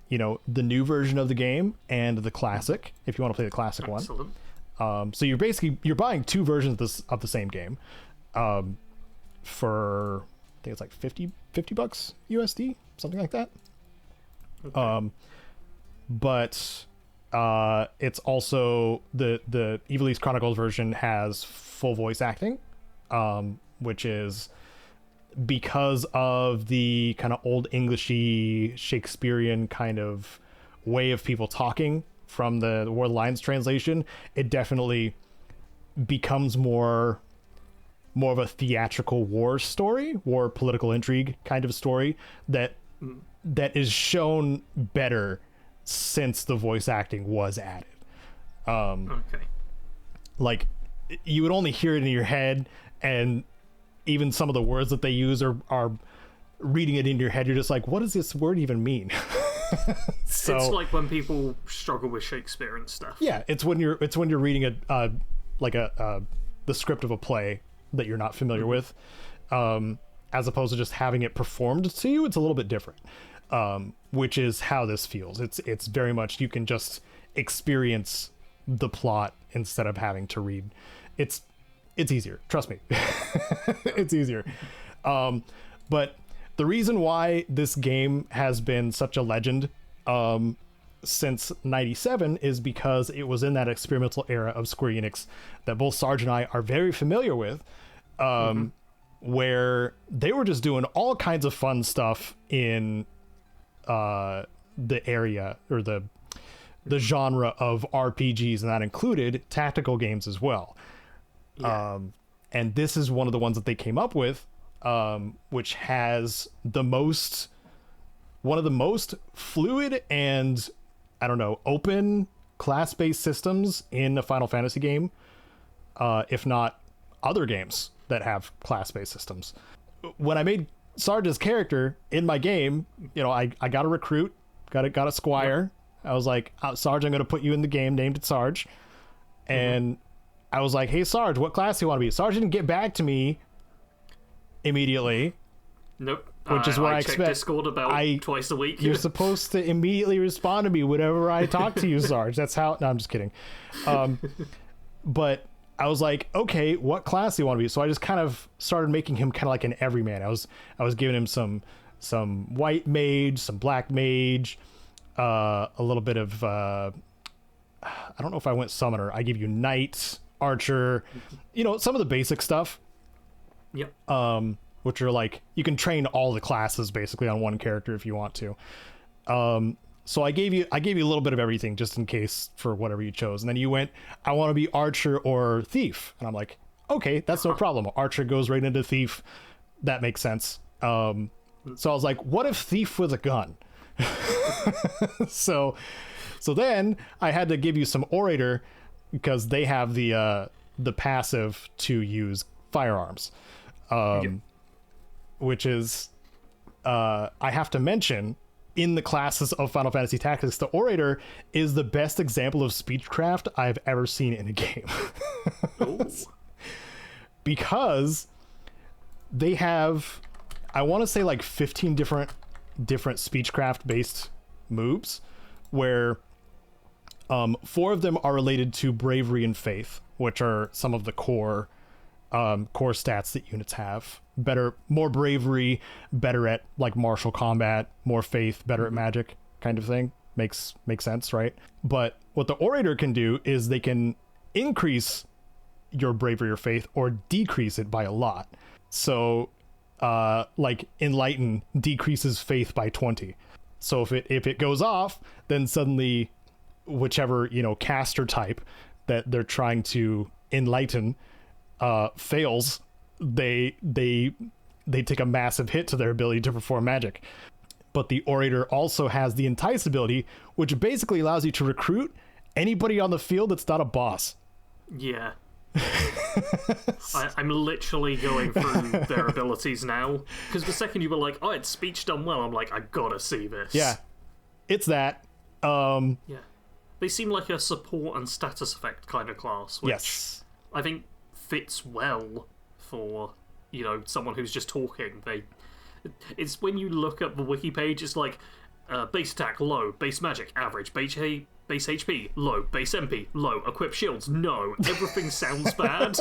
you know, the new version of the game and the classic, if you want to play the classic one. So you're buying two versions of the same game, for, I think it's like $50 USD, something like that. Okay. But it's also the Evilise Chronicles version has full voice acting, which is because of the kind of old Englishy Shakespearean kind of way of people talking from the War of the Lions translation. It definitely becomes more of a theatrical war political intrigue kind of story that is shown better since the voice acting was added. Okay. Like, you would only hear it in your head, and even some of the words that they use are reading it in your head. You're just like, what does this word even mean? So it's like when people struggle with Shakespeare and stuff. Yeah, it's when you're reading the script of a play that you're not familiar with, as opposed to just having it performed to you. It's a little bit different, which is how this feels. It's very much, you can just experience the plot instead of having to read. It's easier, trust me. It's easier. But the reason why this game has been such a legend since 97 is because it was in that experimental era of Square Enix that both Sarge and I are very familiar with, where they were just doing all kinds of fun stuff in the area or the genre of RPGs, and that included tactical games as well. Yeah. And this is one of the ones that they came up with, which has one of the most fluid and, I don't know, open class-based systems in a Final Fantasy game, if not other games that have class-based systems. When I made Sarge's character in my game, I got a recruit, got a squire. I was like, Sarge, I'm going to put you in the game, named it Sarge. And I was like, hey, Sarge, what class do you want to be? Sarge didn't get back to me immediately. Nope. Which is what I check expect. Discord about twice a week. You're supposed to immediately respond to me whenever I talk to you, Sarge. That's how... No, I'm just kidding. But I was like, okay, what class do you want to be? So I just kind of started making him kind of like an everyman. I was giving him some white mage, some black mage, a little bit of... I don't know if I went summoner. I give you knight, archer, some of the basic stuff. Yep. Which are like, you can train all the classes basically on one character if you want to. So I gave you a little bit of everything just in case for whatever you chose. And then you went, I want to be archer or thief. And I'm like, okay, that's no problem. Archer goes right into thief. That makes sense. So I was like, what if thief was a gun? So then I had to give you some orator because they have the passive to use firearms. Which is, I have to mention, in the classes of Final Fantasy Tactics, the orator is the best example of speechcraft I've ever seen in a game. Because they have, I want to say like 15 different speechcraft based moves, where 4 of them are related to bravery and faith, which are some of the core stats that units have. More bravery, better at like martial combat, more faith, better at magic, kind of thing. Makes sense, right? But what the orator can do is they can increase your bravery or faith or decrease it by a lot. So like enlighten decreases faith by 20. So if it goes off, then suddenly whichever caster type that they're trying to enlighten fails, they take a massive hit to their ability to perform magic. But the orator also has the entice ability, which basically allows you to recruit anybody on the field that's not a boss. Yeah. I'm literally going through their abilities now, because the second you were like, oh, it's speech done well, I'm like, I gotta see this. Yeah, it's that. Yeah, they seem like a support and status effect kind of class, which yes, I think fits well for someone who's just talking. It's when you look at the wiki page, it's like base attack low, base magic average, base HP low, base MP low, equip shields no. Everything sounds bad,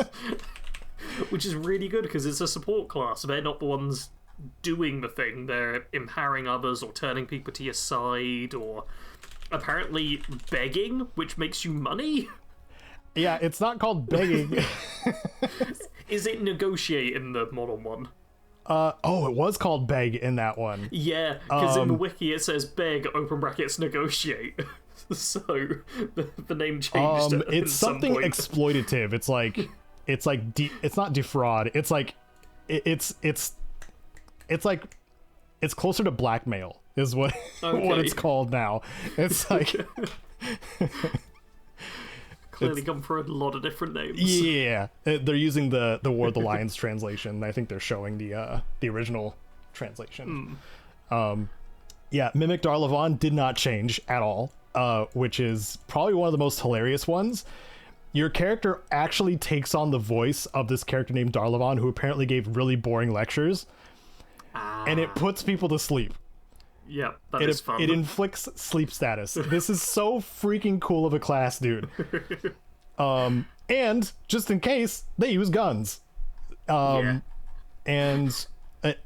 which is really good because it's a support class. They're not the ones doing the thing. They're empowering others or turning people to your side or apparently begging, which makes you money. Yeah, it's not called begging. Is it negotiate in the modern one? It was called beg in that one. Yeah, because in the wiki it says beg open brackets negotiate. So the name changed. It's something exploitative. It's like it's not defraud. It's like it's closer to blackmail is what what it's called now. It's like clearly come for a lot of different names. Yeah, they're using the War of the Lions translation. I think they're showing the original translation. Yeah, Mimic Darlavon did not change at all, which is probably one of the most hilarious ones. Your character actually takes on the voice of this character named Darlavon, who apparently gave really boring lectures, and it puts people to sleep. Yeah, that is fun. It inflicts sleep status. This is so freaking cool of a class, dude. And just in case, they use guns. And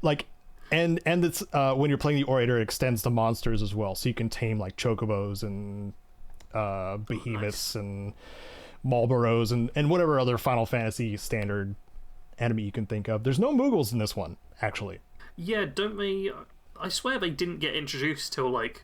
like And it's when you're playing the orator, it extends to monsters as well, so you can tame like chocobos and behemoths and Marlboros and whatever other Final Fantasy standard enemy you can think of. There's no Moogles in this one, actually. Yeah, don't they? I swear they didn't get introduced till like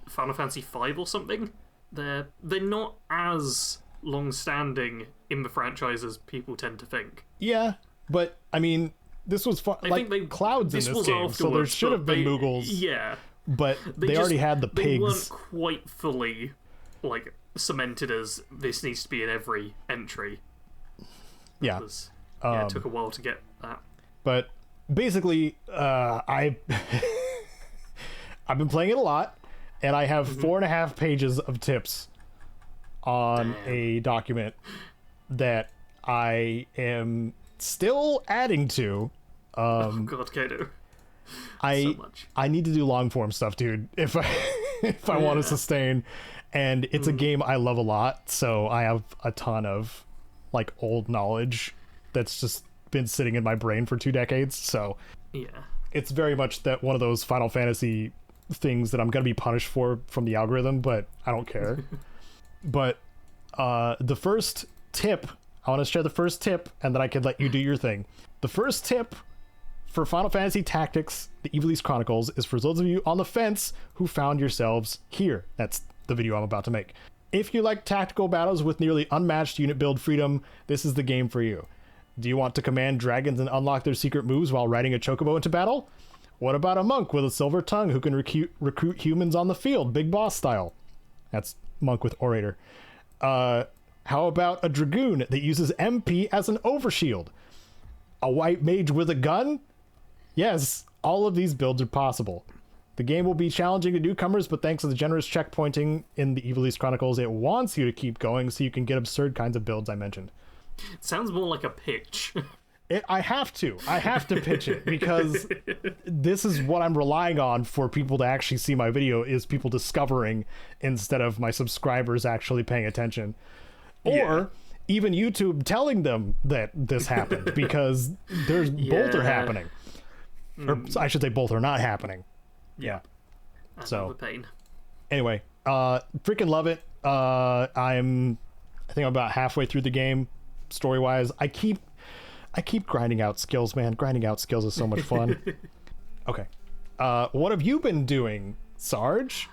Final Fantasy V or something. They're not as long-standing in the franchise as people tend to think. Yeah, but I mean, this was fun. Like Cloud's in this game, so there should have been Moogles. Yeah, but they already had the pigs. They weren't quite fully like cemented as this needs to be in every entry. Yeah, it took a while to get that. But basically, I've been playing it a lot, and I have 4.5 pages of tips on a document that I am still adding to. Oh god, Caedo. So much. I need to do long form stuff, dude, if I want to sustain. And it's a game I love a lot, so I have a ton of like old knowledge that's just been sitting in my brain for 2 decades. So yeah, it's very much that one of those Final Fantasy things that I'm gonna be punished for from the algorithm, but I don't care. But the first tip, I want to share the first tip, and then I can let you do your thing. The first tip for Final Fantasy Tactics, the Evilise Chronicles, is for those of you on the fence who found yourselves here. That's the video I'm about to make. If you like tactical battles with nearly unmatched unit build freedom, this is the game for you. Do you want to command dragons and unlock their secret moves while riding a chocobo into battle? What about a monk with a silver tongue who can recruit humans on the field, big boss style? That's monk with orator. How about a dragoon that uses MP as an overshield? A white mage with a gun? Yes, all of these builds are possible. The game will be challenging to newcomers, but thanks to the generous checkpointing in the Evilise Chronicles, it wants you to keep going so you can get absurd kinds of builds I mentioned. It sounds more like a pitch. I have to pitch it, because this is what I'm relying on for people to actually see my video, is people discovering instead of my subscribers actually paying attention. Or even YouTube telling them that this happened, because both are happening. Or I should say both are not happening. Yeah. So pain. Anyway, freaking love it. I think I'm about halfway through the game, story-wise. I keep grinding out skills, man. Grinding out skills is so much fun. Okay. What have you been doing, Sarge?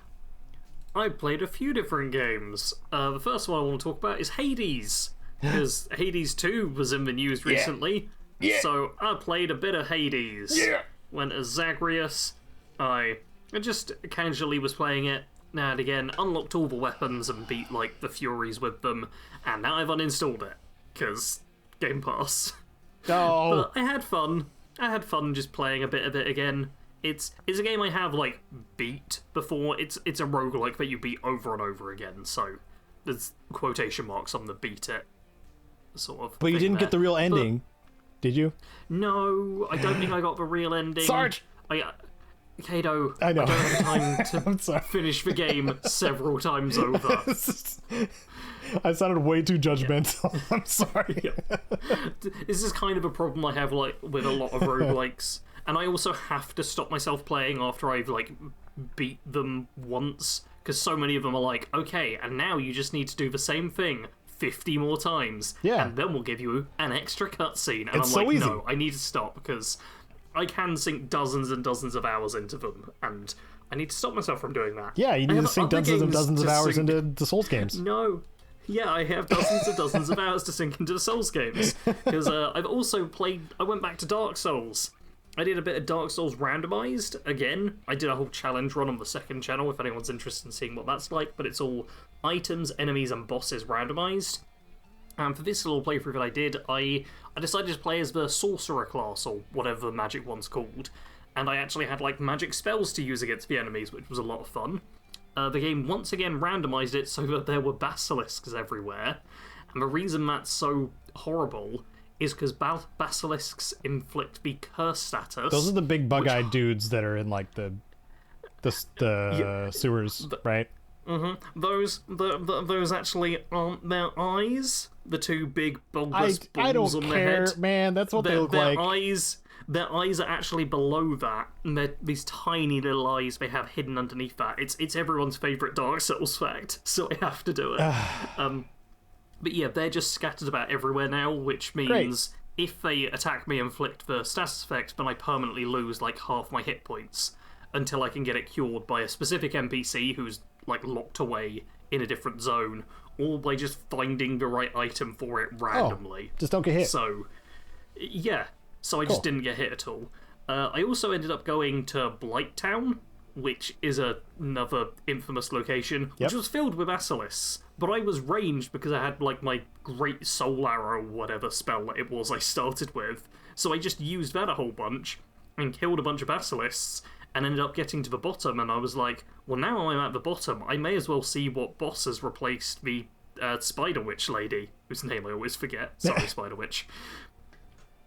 I played a few different games. The first one I want to talk about is Hades, because Hades 2 was in the news recently. Yeah. So I played a bit of Hades. Yeah. Went as Zagreus. I just casually was playing it now and again, unlocked all the weapons and beat like the Furies with them, and now I've uninstalled it because Gamepass. No. But I had fun. I had fun just playing a bit of it again. It's a game I have like beat before. It's a roguelike that you beat over and over again. So there's quotation marks on the beat it sort of. But you didn't get the real ending, did you? No, I don't think I got the real ending. Sarge. Caedo, I know. I don't have time to finish the game several times over. I sounded way too judgmental. I'm sorry. Yeah. This is kind of a problem I have like with a lot of roguelikes. And I also have to stop myself playing after I've like beat them once, because so many of them are like, okay, and now you just need to do the same thing 50 more times, and then we'll give you an extra cutscene. And it's I'm like, so easy. No, I need to stop, because I can sink dozens and dozens of hours into them, and I need to stop myself from doing that. Yeah, you need to sink dozens and dozens of hours into the Souls games. No. Yeah, I have dozens and dozens of hours to sink into the Souls games, because I've also played... I went back to Dark Souls. I did a bit of Dark Souls randomized again. I did a whole challenge run on the second channel if anyone's interested in seeing what that's like, but it's all items, enemies, and bosses randomized. And for this little playthrough that I did, I decided to play as the Sorcerer class, or whatever the magic one's called. And I actually had like magic spells to use against the enemies, which was a lot of fun. The game once again randomized it so that there were basilisks everywhere. And the reason that's so horrible is because basilisks inflict the curse status. Those are the big bug-eyed dudes that are in like the sewers, right? Those actually aren't their eyes. The two big bulbous I balls don't on care, their head. man. That's what they look like. Their eyes are actually below that, and they're these tiny little eyes they have hidden underneath that. It's everyone's favourite Dark Souls fact, so I have to do it. But yeah, they're just scattered about everywhere now, which means if they attack me and inflict the status effect, then I permanently lose like half my hit points until I can get it cured by a specific NPC who's like locked away in a different zone, or by just finding the right item for it randomly. Just don't get hit. So, yeah. So I just didn't get hit at all. I also ended up going to Blighttown, which is another infamous location, which was filled with basilisks. But I was ranged because I had like my Great Soul Arrow, whatever spell it was I started with. So I just used that a whole bunch and killed a bunch of basilisks and ended up getting to the bottom. And I was like, well, now I'm at the bottom. I may as well see what boss has replaced the Spider Witch lady, whose name I always forget. Sorry, Spider Witch.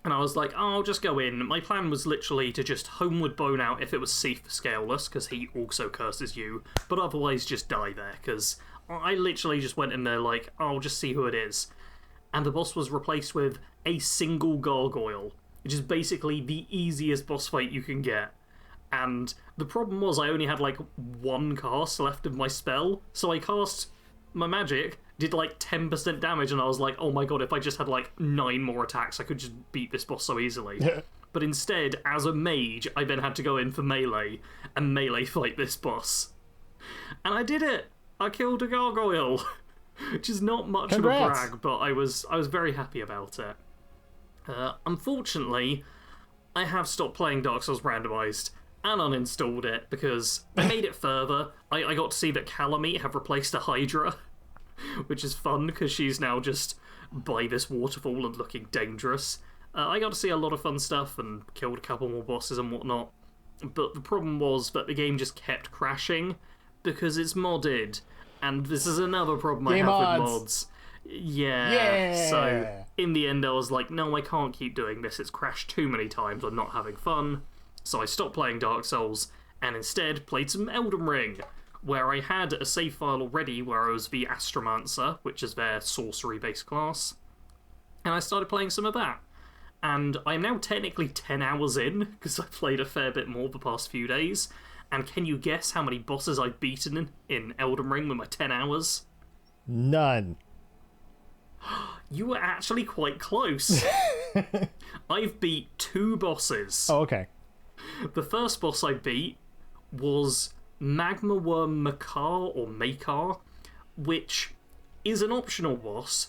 And I was like, oh, I'll just go in. My plan was literally to just homeward bone out if it was safe for Scaleless, because he also curses you, but otherwise just die there, because I literally just went in there like, oh, I'll just see who it is. And the boss was replaced with a single gargoyle, which is basically the easiest boss fight you can get. And the problem was I only had like one cast left of my spell, so I cast my magic, did like 10% damage, and I was like, oh my god, if I just had like 9 more attacks, I could just beat this boss so easily. But instead, as a mage, I then had to go in for melee, and melee fight this boss. And I did it! I killed a gargoyle! Which is not much of a brag, but I was very happy about it. Unfortunately, I have stopped playing Dark Souls Randomized, and uninstalled it, because I made it further. I got to see that Calamite have replaced a Hydra, which is fun, because she's now just by this waterfall and looking dangerous. I got to see a lot of fun stuff, and killed a couple more bosses and whatnot. But the problem was that the game just kept crashing, because it's modded. And this is another problem I have with mods. Yeah. So, in the end, I was like, no, I can't keep doing this. It's crashed too many times. I'm not having fun. So I stopped playing Dark Souls, and instead played some Elden Ring, where I had a save file already where I was the Astromancer, which is their sorcery-based class. And I started playing some of that. And I'm now technically 10 hours in, because I've played a fair bit more the past few days. And can you guess how many bosses I've beaten in Elden Ring with my 10 hours? None. You were actually quite close. I've beat 2 bosses. Oh, okay. The first boss I beat was Magma Worm Makar, or Makar, which is an optional boss,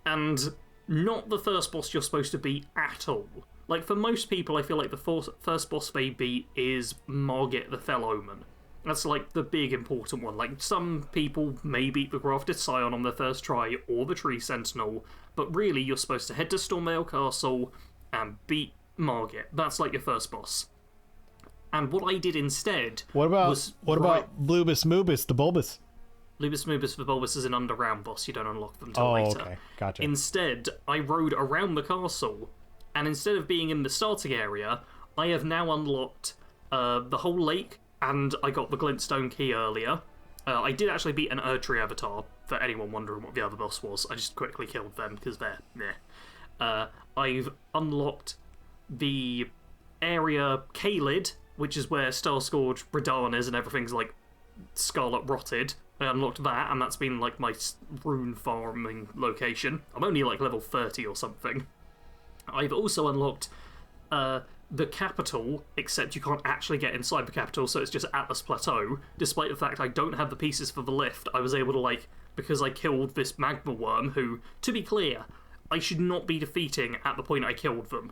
and not the first boss you're supposed to beat at all. Like, for most people, I feel like the first boss they beat is Margit the Fell Omen. That's, like, the big important one. Like, some people may beat the Grafted Scion on their first try, or the Tree Sentinel, but really, you're supposed to head to Stormvale Castle and beat Margit. That's, like, your first boss. And what I did instead was... What about Lubus Mubus, the Bulbous? Lubus Mubus the Bulbous is an underground boss. You don't unlock them till later. Okay. Gotcha. Instead, I rode around the castle, and instead of being in the starting area, I have now unlocked the whole lake, and I got the Glintstone key earlier. I did actually beat an Erdtree avatar, for anyone wondering what the other boss was. I just quickly killed them, because they're meh. I've unlocked the area Caelid, which is where Starscourge, Radahn is, and everything's, like, scarlet rotted. I unlocked that, and that's been, like, my rune farming location. I'm only, like, level 30 or something. I've also unlocked the capital, except you can't actually get inside the capital, so it's just Atlas Plateau. Despite the fact I don't have the pieces for the lift, I was able to, like, because I killed this magma worm, who, to be clear, I should not be defeating at the point I killed them.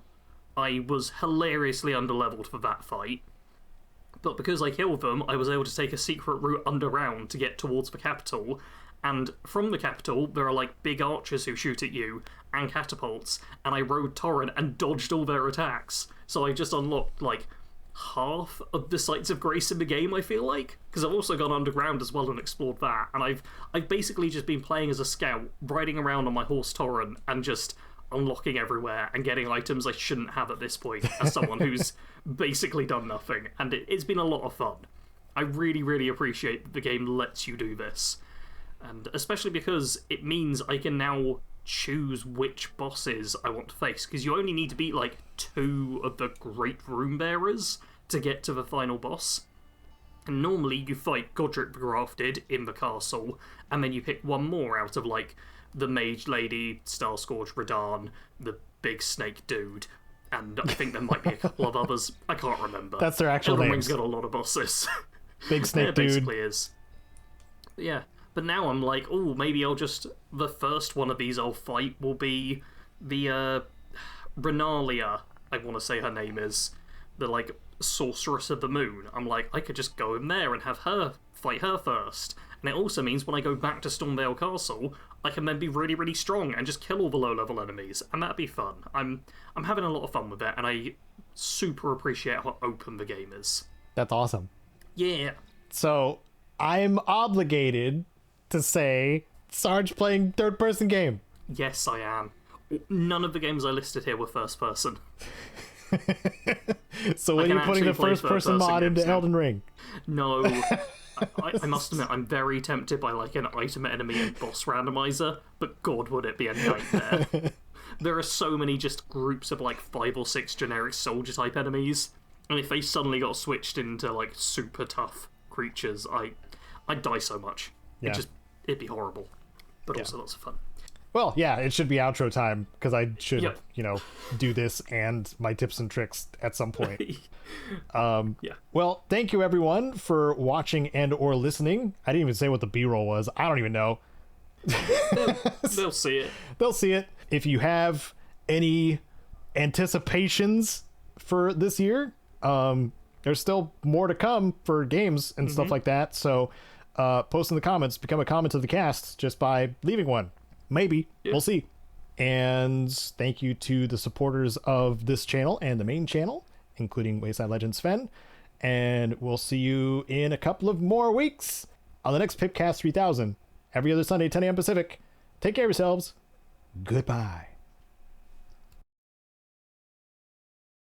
I was hilariously underleveled for that fight. But because I killed them, I was able to take a secret route underground to get towards the capital, and from the capital, there are, like, big archers who shoot at you, and catapults, and I rode Torrent and dodged all their attacks. So I just unlocked, like, half of the Sites of Grace in the game, I feel like, because I've also gone underground as well and explored that, and I've basically just been playing as a scout, riding around on my horse Torrent, and just unlocking everywhere and getting items I shouldn't have at this point as someone who's basically done nothing, and it's been a lot of fun. I really, really appreciate that the game lets you do this. And especially because it means I can now choose which bosses I want to face, because you only need to beat like 2 of the Great Rune Bearers to get to the final boss. And normally you fight Godric the Grafted in the castle, and then you pick one more out of like the Mage Lady, Starscourge, Radahn, the big snake dude, and I think there might be a couple of others. I can't remember. That's their actual Elden names. Ring's got a lot of bosses. Big snake it dude. Basically is. Yeah. But now I'm like, oh, maybe I'll just... The first one of these I'll fight will be the, Renalia, I want to say her name is. The, like, Sorceress of the Moon. I'm like, I could just go in there and have her fight her first. And it also means when I go back to Stormvale Castle, I can then be really, really strong and just kill all the low-level enemies. And that'd be fun. I'm having a lot of fun with it, and I super appreciate how open the game is. That's awesome. Yeah. So, I'm obligated to say Sarge playing third-person game. Yes, I am. None of the games I listed here were first-person. So when you're putting the first-person mod into Elden Ring? No. I must admit, I'm very tempted by like an item enemy and boss randomizer, but god would it be a nightmare. There are so many just groups of like 5 or 6 generic soldier-type enemies, and if they suddenly got switched into like super tough creatures, I'd die so much. Yeah. It'd be horrible, but also lots of fun. Well, yeah, it should be outro time, because I should, Yep. do this and my tips and tricks at some point. Yeah. Well, thank you everyone for watching and or listening. I didn't even say what the B-roll was. I don't even know. They'll see it. They'll see it. If you have any anticipations for this year, there's still more to come for games and stuff like that. So post in the comments, become a comment of the cast just by leaving one. Maybe. Yeah. We'll see. And thank you to the supporters of this channel and the main channel, including Wayside Legends Sven. And we'll see you in a couple of more weeks on the next PIPCAST 3000, every other Sunday, 10 a.m. Pacific. Take care of yourselves. Goodbye.